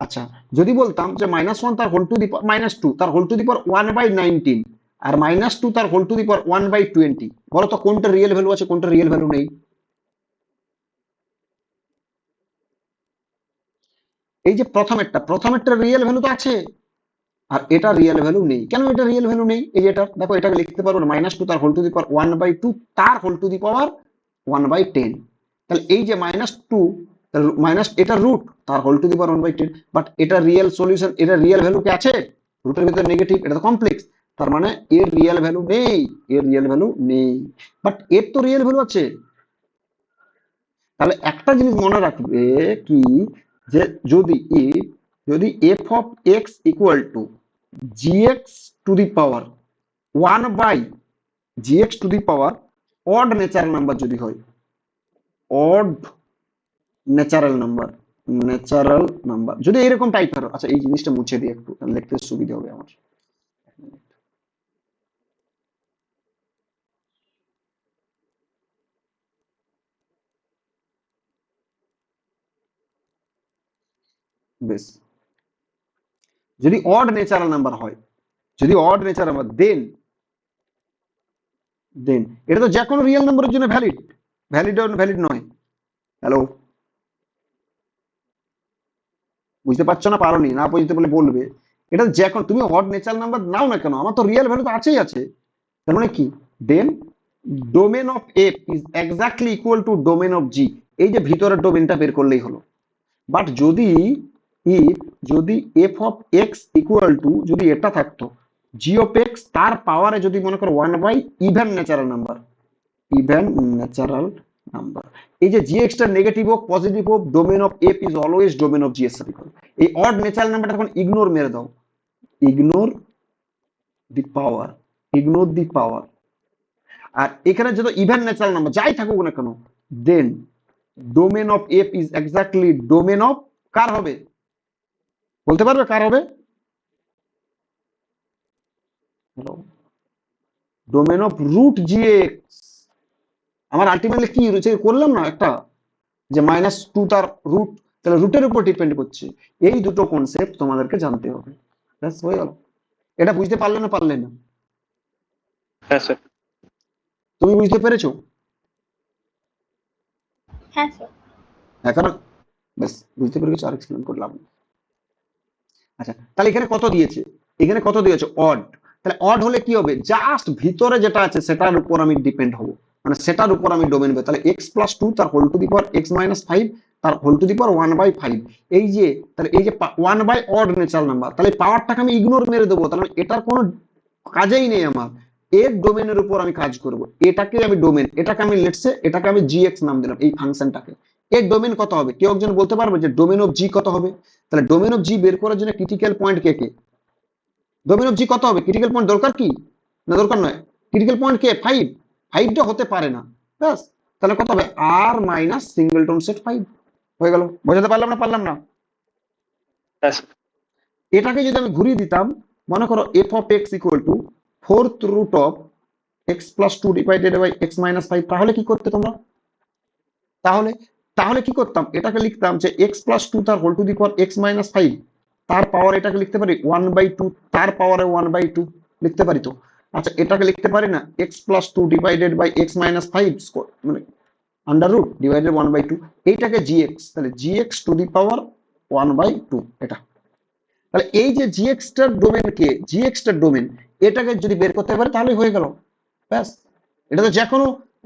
আচ্ছা যদি বলতাম যে -1 তার হোল টু দি -2 তার হোল টু দি পাওয়ার 1/19 আর -2 তার হোল টু দি পাওয়ার 1/20, বলো তো কোনটা রিয়েল ভ্যালু আছে, কোনটা রিয়েল ভ্যালু নেই? এই যে প্রথমেরটা রিয়েল ভ্যালু তো আছে, আর এটা রিয়েল ভ্যালু নেই। কেন এটা রিয়েল ভ্যালু নেই? এই যে এটা দেখো, এটাকে লিখতে পারবো না, -2 তার হোল টু দি পাওয়ার 1/2 তার হোল টু দি পাওয়ার 1/10। তাহলে এই যে -2, মাইনাস এটা রুট তার whole to the power 1/10, but এটা রিয়েল সলিউশন, এটা রিয়েল ভ্যালু কি আছে? রুটের ভিতরে নেগেটিভ, এটা তো কমপ্লেক্স, তার মানে এর রিয়েল ভ্যালু নেই, এর রিয়েল ভ্যালু নেই। বাট এর তো রিয়েল ভ্যালু আছে। তাহলে একটা জিনিস মনে রাখবে কি, যে যদি যদি F of x equal two gx two the power 1/gx two the power odd natural number যদি হয়, অড ন্যাচারাল নাম্বার যদি এরকম টাইপের, আচ্ছা এই জিনিসটা মুছে দিই একটু, তাহলে লিখতে সুবিধা হবে আমার। বেশ, যদি অড ন্যাচারাল নাম্বার হয়, যদি অড ন্যাচারাল নাম্বার, দেন এটা তো যে কোনো রিয়েল নাম্বারের জন্য ভ্যালিড, ভ্যালিড নয়। হ্যালো, বুঝতে পারছো না? পারোনি, না বুঝতে পারলে বলবে। এটা যে কোনো, তুমি অড ন্যাচারাল নাম্বার নাও না কেন, আমার তো রিয়েল ভ্যালু তো আছেই আছে। তার মানে কি, then domain of F is exactly equal to domain of g. এই যে ভিতরের ডোমেনটা বের করলেই হলো। বাট যদি ইফ যদি F of x equal to যদি এটা থাকতো জি অফ এক্স তার পাওয়ারে যদি মনে করো 1/, even natural number, even natural number, এই যে জি এক্সটা নেগেটিভ হোক পজিটিভ হোক, domain of F is always domain of g এর সাথে equal। এই অড ন্যাচারাল নাম্বারটা তখন ইগনোর মেরে দাও, ইগনোর দি পাওয়ার, ইগনোর দি পাওয়ার। আর এখানে যত ইভেন ন্যাচারাল নাম্বার যাই থাকুক না কেন, then domain of F is exactly domain of, কার হবে বলতে পারবে, কার হবে? Hello, domain of root g x. আমার আলটিমেটলি কি রয়েছে করলাম না একটা, যে -2 তার রুট, তাহলে রুটের উপর ডিপেন্ড করছে। এই দুটো কনসেপ্ট তোমাদেরকে জানতে হবে, ব্যাস হয়ে গেল। এটা বুঝতে পারলে না, পারলে না? হ্যাঁ স্যার। তুমি বুঝতে পেরেছো? হ্যাঁ স্যার। এখন ব্যাস বুঝতে পেরে গেছো, আর এক্সপ্লেন করলাম না। আচ্ছা তাহলে এখানে কত দিয়েছে, এখানে কত দিয়েছে অড। তাহলে অড হলে কি হবে, জাস্ট ভিতরে যেটা আছে সেটার উপর আমি ডিপেন্ড হব, মানে সেটার উপর আমি ডোমেন হবে। তাহলে x+2 তার whole to the power x-5 তার হোল টু দি পাওয়ার 1/5, এই যে তাহলে এই যে 1/, অড ন্যাচারাল নাম্বার, তাহলে পাওয়ারটাকে আমি ইগনোর মেরে দেবো, তাহলে এটার কোনো কাজেই নেই আমার, এর ডোমেনের উপর আমি কাজ করব। এটাকে আমি ডোমেন, এটাকে আমি লেটসে এটাকে আমি gx নাম দিলাম, এই ফাংশনটাকে। এর ডোমেন কত হবে, কেউ একজন বলতে পারবে যে ডোমেন অফ জি কত হবে? তাহলে ডোমেন অফ জি বের করার জন্য ক্রিটিক্যাল পয়েন্ট কে কে, ডোমেন অফ জি কত হবে, ক্রিটিক্যাল পয়েন্ট দরকার কি না, দরকার নয়? ক্রিটিক্যাল পয়েন্ট কে 5, 5টা হতে পারে না, ব্যাস। তাহলে কত হবে, আর মাইনাস সিঙ্গেলটন সেট 5, হয়ে গেল। বোঝাতে পারলাম না, পারলাম না? হ্যাঁ স্যার। এটাকে যদি আমি ঘুরিয়ে দিতাম, মনে করো f of x equal to 4th root of x+2 divided by x-5, তাহলে কি করতে তোমরা? তাহলে তাহলে কি করতাম, এটাকে লিখতাম যে x+2 তার whole to the power x-5 তার পাওয়ার, এটাকে লিখতে পারি 1/2 তার পাওয়ারে 1/2 লিখতে পারি তো। আচ্ছা এটাকে লিখতে পারি না x+2 ডিভাইডেড বাই x-5 মানে আন্ডার রুট ডিভাইডেড 1/2, এইটাকে gx, তাহলে gx টু দি পাওয়ার 1/2 এটা। তাহলে এই যে gx টার ডোমেন কে, gx টার ডোমেন, এটাকে যদি বের করতে পারে তাহলে হয়ে গেল, ব্যাস। এটা তো যে কোনো,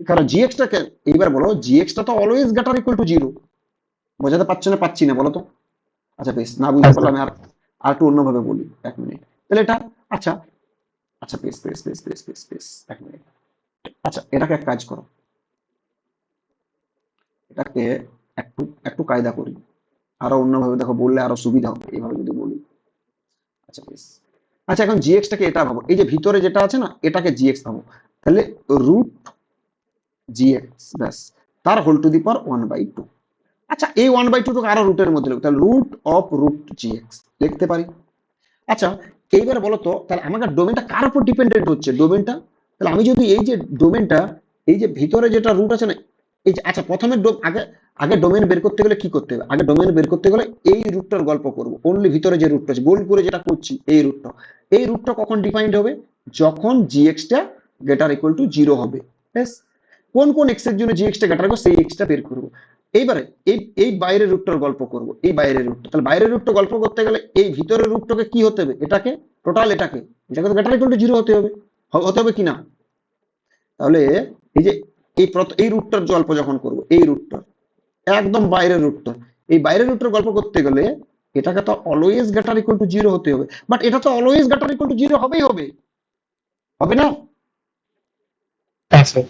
কারণ gx টাকে, এইবার বলো gx টা তো অলওয়েজ গ্রেটার ইকুয়াল টু 0, বোঝাতে পারছো না, পাচ্ছি না বলো তো? আচ্ছা বেশ, না বুঝতে হ্যাঁ পারলে স্যার। আমি আর একটু অন্যভাবে বলি, 1 মিনিট। তাহলে এটা আচ্ছা আচ্ছা, বেশ বেশ বেশ বেশ বেশ বেশ, এক মিনিট। আচ্ছা, এটাকে এক কাজ করো, এটাকে একটু একটু কায়দা করি, আরো অন্যভাবে দেখো, বললে আরো সুবিধা হবে এইভাবে যদি বলি। আচ্ছা বেশ। আচ্ছা, এখন জিএক্সটাকে এটা ভাবো, এই যে ভিতরে যেটা আছে না, এটাকে জিএক্স ভাবো। তাহলে রুট জিএক্স, ব্যাস, তার হোল টু দি পাওয়ার 1/2। আচ্ছা, এই 1/2টাকে আরো রুটের মধ্যে লিখো, তাহলে রুট অফ রুট জিএক্স লিখতে পারি। আচ্ছা, এইবার বলো তো, তাহলে আমাকে ডোমেনটা কার উপর ডিপেন্ডেন্ট হচ্ছে, ডোমেনটা, তাহলে আমি যদি এই যে ডোমেনটা, এই যে ভিতরে যেটা রুট আছে না, এই যে, আচ্ছা প্রথমে আগে আগে ডোমেন বের করতে গেলে কি করতে হবে, আগে ডোমেন বের করতে গেলে এই রুটটার গল্প করব, অনলি ভিতরে যে রুটটা আছে গোল করে যেটা করছি, এই রুটটা কখন ডিফাইন্ড হবে, যখন জিএক্সটা গ্রেটার ইকুয়াল টু 0 হবে। ব্যাস, কোন কোন এক্স এর জন্য জিএক্সটা গ্রেটার হবে সেই এক্সটা বের করবো। এইবারে এই এই বাইরের রুটটার গল্প করব, এই বাইরের রুটটা, তাহলে বাইরের রুটটা গল্প করতে গেলে এই ভিতরের রুটটাকে কি হতে হবে, এটাকে টোটাল এটাকে এটাকে তো গ্রেটার ইকুয়াল টু 0 হতে হবে, হতে হবে কি না? তাহলে এই যে এই রুটটার গল্প যখন করব, এই রুটটা একদম বাইরের রুটটা, এই বাইরের রুটটার গল্প করতে গেলে এটাকে তো অলওয়েজ গ্রেটার ইকুয়াল টু 0 হতে হবে, বাট এটা তো অলওয়েজ গ্রেটার ইকুয়াল টু 0 হবেই হবে, হবে না? হ্যাঁ স্যার।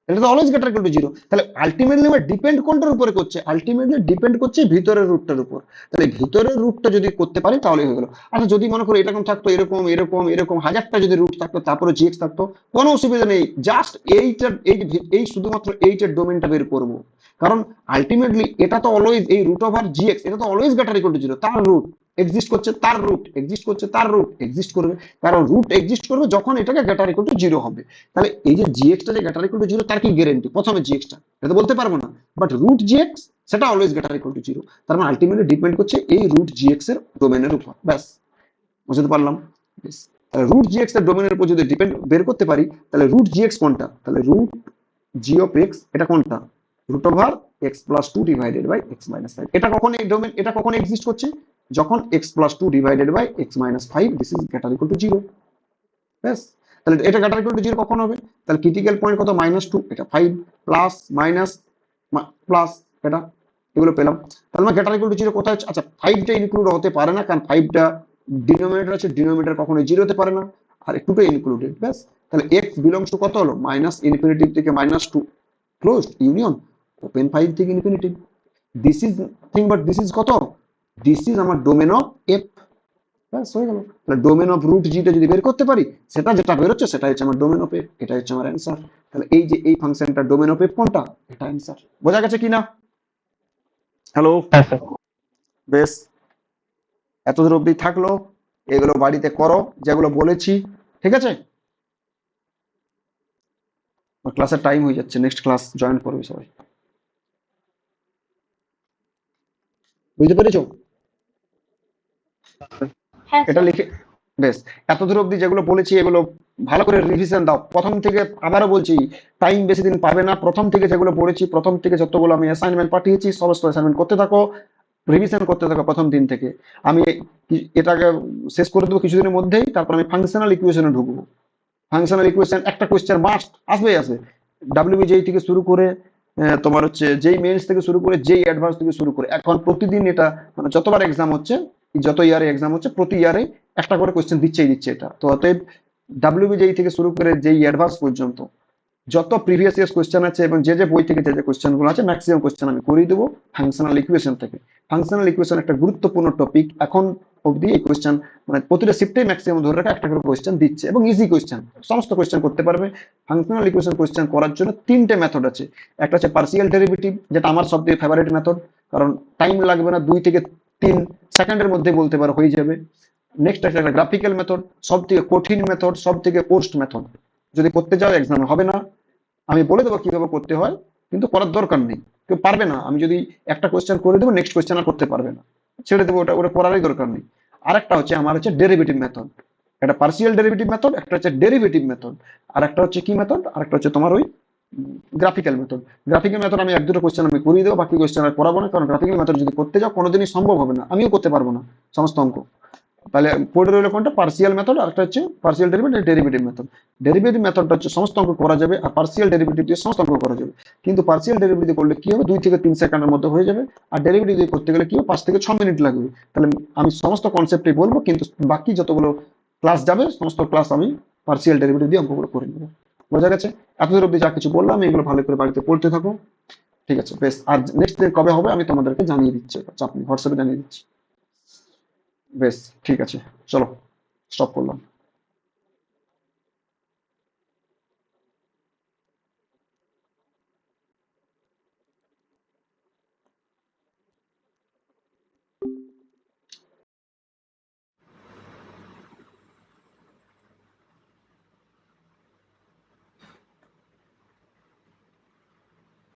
এটা তো অলওয়েজ গ্রেটার ইকুয়াল টু 0, তাহলে আলটিমেটলি আমার ডিপেন্ড কোনটার উপরে করছে, আলটিমেটলি ডিপেন্ড করছে ভিতরের রুটটার উপর। তাহলে ভিতরের রুটটা যদি করতে পারি তাহলে হয়ে গেল। আচ্ছা, যদি মনে করো এরকম থাকতো, এরকম এরকম এরকম হাজারটা যদি রুট থাকতো, তারপরে জিএক্স থাকতো, কোনো অসুবিধা নেই, জাস্ট এই শুধুমাত্র এইটার ডোমেনটা বের করবো। কারণ আলটিমেটলি এটা তো অলওয়েজ, এই রুট ওভার জিএক্স এটা তো অলওয়েজ গ্রেটার ইকুয়াল টু 0, তার রুট এক্সিস্ট করছে, তার রুট এক্সিস্ট করছে, তার রুট এক্সিস্ট করবে, কারণ রুট এক্সিস্ট করবে যখন এটাকে গ্রেটার ইকুয়াল টু 0 হবে। তাহলে এই যে জিএক্সটা যে গ্রেটার ইকুয়াল টু 0, তার কি গ্যারান্টি, প্রথমে জিএক্সটা এটা তো বলতে পারবো না, বাট রুট জিএক্স সেটা অলওয়েজ গ্রেটার ইকুয়াল টু 0, তার মানে আলটিমেটলি ডিপেন্ড করছে এই রুট জিএক্স এর ডোমেনের উপর। ব্যাস, বুঝতে পারলাম। বেশ, তাহলে রুট জিএক্স এর ডোমেনের উপর যদি ডিপেন্ড বের করতে পারি, তাহলে রুট জিএক্স কোনটা, তাহলে রুট জি অফ এক্স এটা কোনটা, root over x plus 2 divided by x minus 5, এটা কখন এই ডোমেন, এটা কখন এক্সিস্ট করছে, যখন x plus 2 divided by x minus 5 this is greater equal to 0। ব্যাস, তাহলে এটা গ্রেটার ইকুয়াল টু 0 কখন হবে, তাহলে ক্রিটিক্যাল পয়েন্ট কত, -2, এটা 5 প্লাস মাইনাস প্লাস এটা, এগুলো পেলাম। তাহলে আমার গ্রেটার ইকুয়াল টু 0 কোথায় হচ্ছে, আচ্ছা 5টা ইনক্লুড হতে পারে না, কারণ 5টা ডিনোমিনেটর আছে, ডিনোমিনেটর কখনো 0 হতে পারে না, আর 2টা ইনক্লুডেড। ব্যাস, তাহলে x বিলংস টু কত হলো, -ইনফিনিটি থেকে -2, ক্লোজড ইউনিয়ন ওপেন 5 থেকে infinity, this is nothing but this is কত, দিস ইজ আমার ডোমেন অফ f। ব্যাস, হয়ে গেল। তাহলে ডোমেন অফ রুট জিটা যদি বের করতে পারি, সেটা যেটা বেরোচ্ছে সেটা হচ্ছে আমার ডোমেন অফ এফ, এটা হচ্ছে আমার অ্যান্সার। তাহলে এই যে এই ফাংশনটা ডোমেন অফ এফ কোনটা, এটা অ্যান্সার। বোঝা গেছে কিনা? হ্যালো, হ্যাঁ স্যার। বেশ, এতদূর অবধি থাকলো, এগুলো বাড়িতে করো যেগুলো বলেছি, ঠিক আছে? ক্লাসের টাইম হয়ে যাচ্ছে, নেক্সট ক্লাস জয়েন করবে সবাই, বুঝতে পেরেছো? হ্যাঁ এটা স্যার। লিখে, বেশ, এতদূর অবধি যেগুলো বলেছি এগুলো ভালো করে রিভিশন দাও প্রথম থেকে, আবারও বলছি টাইম বেশি দিন পাবে না, প্রথম থেকে যেগুলো পড়েছি, প্রথম থেকে যতগুলো আমি অ্যাসাইনমেন্ট পাঠিয়েছি সমস্ত অ্যাসাইনমেন্ট করতে থাকো, রিভিশন করতে থাকো প্রথম দিন থেকে। আমি এটাকে শেষ করে দেবো কিছুদিনের মধ্যেই, তারপর আমি ফাংশনাল ইকুয়েশনে ঢুকবো। ফাংশনাল ইকুয়েশন একটা কোয়েশ্চেন মাস্ট আসবেই আসবে, ডাব্লিউবিজেই থেকে শুরু করে তোমার হচ্ছে যেই মেন্স থেকে শুরু করে যেই অ্যাডভান্স থেকে শুরু করে, এখন প্রতিদিন এটা মানে যতবার এক্সাম হচ্ছে, যত ইয়ারে এক্সাম হচ্ছে, প্রতি ইয়ারে একটা করে কোয়েশ্চেন দিচ্ছে এটা, তো অতএব ডাব্লিউবিজেই থেকে শুরু করে যেই অ্যাডভান্স পর্যন্ত যত প্রিভিয়াস ইয়ার্স কোয়েশ্চেন আছে এবং যে যে বই থেকে যে যে কোয়েশ্চেন গুলো আছে, ম্যাক্সিমাম কোয়েশ্চেন আমি করিয়ে দেবো ফাংশনাল ইকুয়েশন থেকে। ফাংশনাল ইকুয়েশন একটা গুরুত্বপূর্ণ টপিক, এখন অবধি এই কোয়েশ্চেন মানে প্রতিটা শিফটেই ম্যাক্সিমাম ধরে রাখা একটা করে কোয়েশ্চেন দিচ্ছে, এবং ইজি কোয়েশ্চেন, সমস্ত কোয়েশ্চেন করতে পারবে। ফাংশনাল ইকুয়েশন কোয়েশ্চেন করার জন্য 3টে মেথড আছে, একটা হচ্ছে পার্সিয়াল ডেরিভেটিভ, যেটা আমার সবথেকে ফেভারিট মেথড, কারণ টাইম লাগবে না, 2 থেকে 3 সেকেন্ডের মধ্যে বলতে পারো হয়ে যাবে। নেক্সট একটা গ্রাফিক্যাল মেথড, সব থেকে কঠিন মেথড, সব থেকে পোস্ট মেথড, যদি করতে যাও এক্সামে হবে না, আমি বলে দেবো কিভাবে করতে হয়, কিন্তু করার দরকার নেই, কেউ পারবে না, আমি যদি একটা কোয়েশ্চেন করে দেবো নেক্সট কোয়েশ্চেন আর করতে পারবে না, ছেড়ে দেবো, ওটা ওটা করারই দরকার নেই। আর একটা হচ্ছে আমার হচ্ছে ডেরিভেটিভ মেথড, একটা পার্সিয়াল ডেরিভেটিভ মেথড, একটা হচ্ছে ডেরিভেটিভ মেথড, আর একটা হচ্ছে কি মেথড, আর একটা হচ্ছে তোমার ওই গ্রাফিক্যাল মেথড। গ্রাফিক্যাল মেথড আমি 1-2টো কোয়েশ্চেন আমি করিয়ে দেবো, বাকি কোয়েশ্চেন আর করাবো না, কারণ গ্রাফিক্যাল মেথড যদি করতে যাও কোনোদিনই সম্ভব হবে না, আমিও করতে পারবো না সমস্ত অঙ্ক। তাহলে পড়ে রইলো কোনটা, পার্সিয়াল মেথড, আর একটা হচ্ছে partial derivative, derivative method. Derivative মেথডটা হচ্ছে সমস্ত অঙ্ক করা যাবে, আর পার্সিয়াল ডেরিভেটিভ দিয়ে সমস্ত অঙ্ক করা যাবে, কিন্তু পার্সিয়াল ডেরিভেটিভ করলে কি হবে, 2 থেকে 3 সেকেন্ডের মধ্যে হয়ে যাবে, আর ডেরিভেটিভ দিয়ে করতে গেলে কি হবে, 5 থেকে 6 মিনিট লাগবে। তাহলে আমি সমস্ত কনসেপ্টই বলবো, কিন্তু বাকি যতগুলো ক্লাস যাবে, সমস্ত ক্লাস আমি পার্সিয়াল ডেরিভেটিভ দিয়ে অঙ্কগুলো করে নেবো। বোঝা গেছে? এতদূর অব্দি যা কিছু বললাম এগুলো ভালো করে বাড়িতে পড়তে থাকো। ঠিক আছে, বেশ। আর নেক্সট দিন কবে হবে আমি তোমাদেরকে জানিয়ে দিচ্ছি, চাপ নেই, হোয়াটসঅ্যাপে জানিয়ে দিচ্ছি। বেশ, ঠিক আছে, চলো স্টপ করলাম।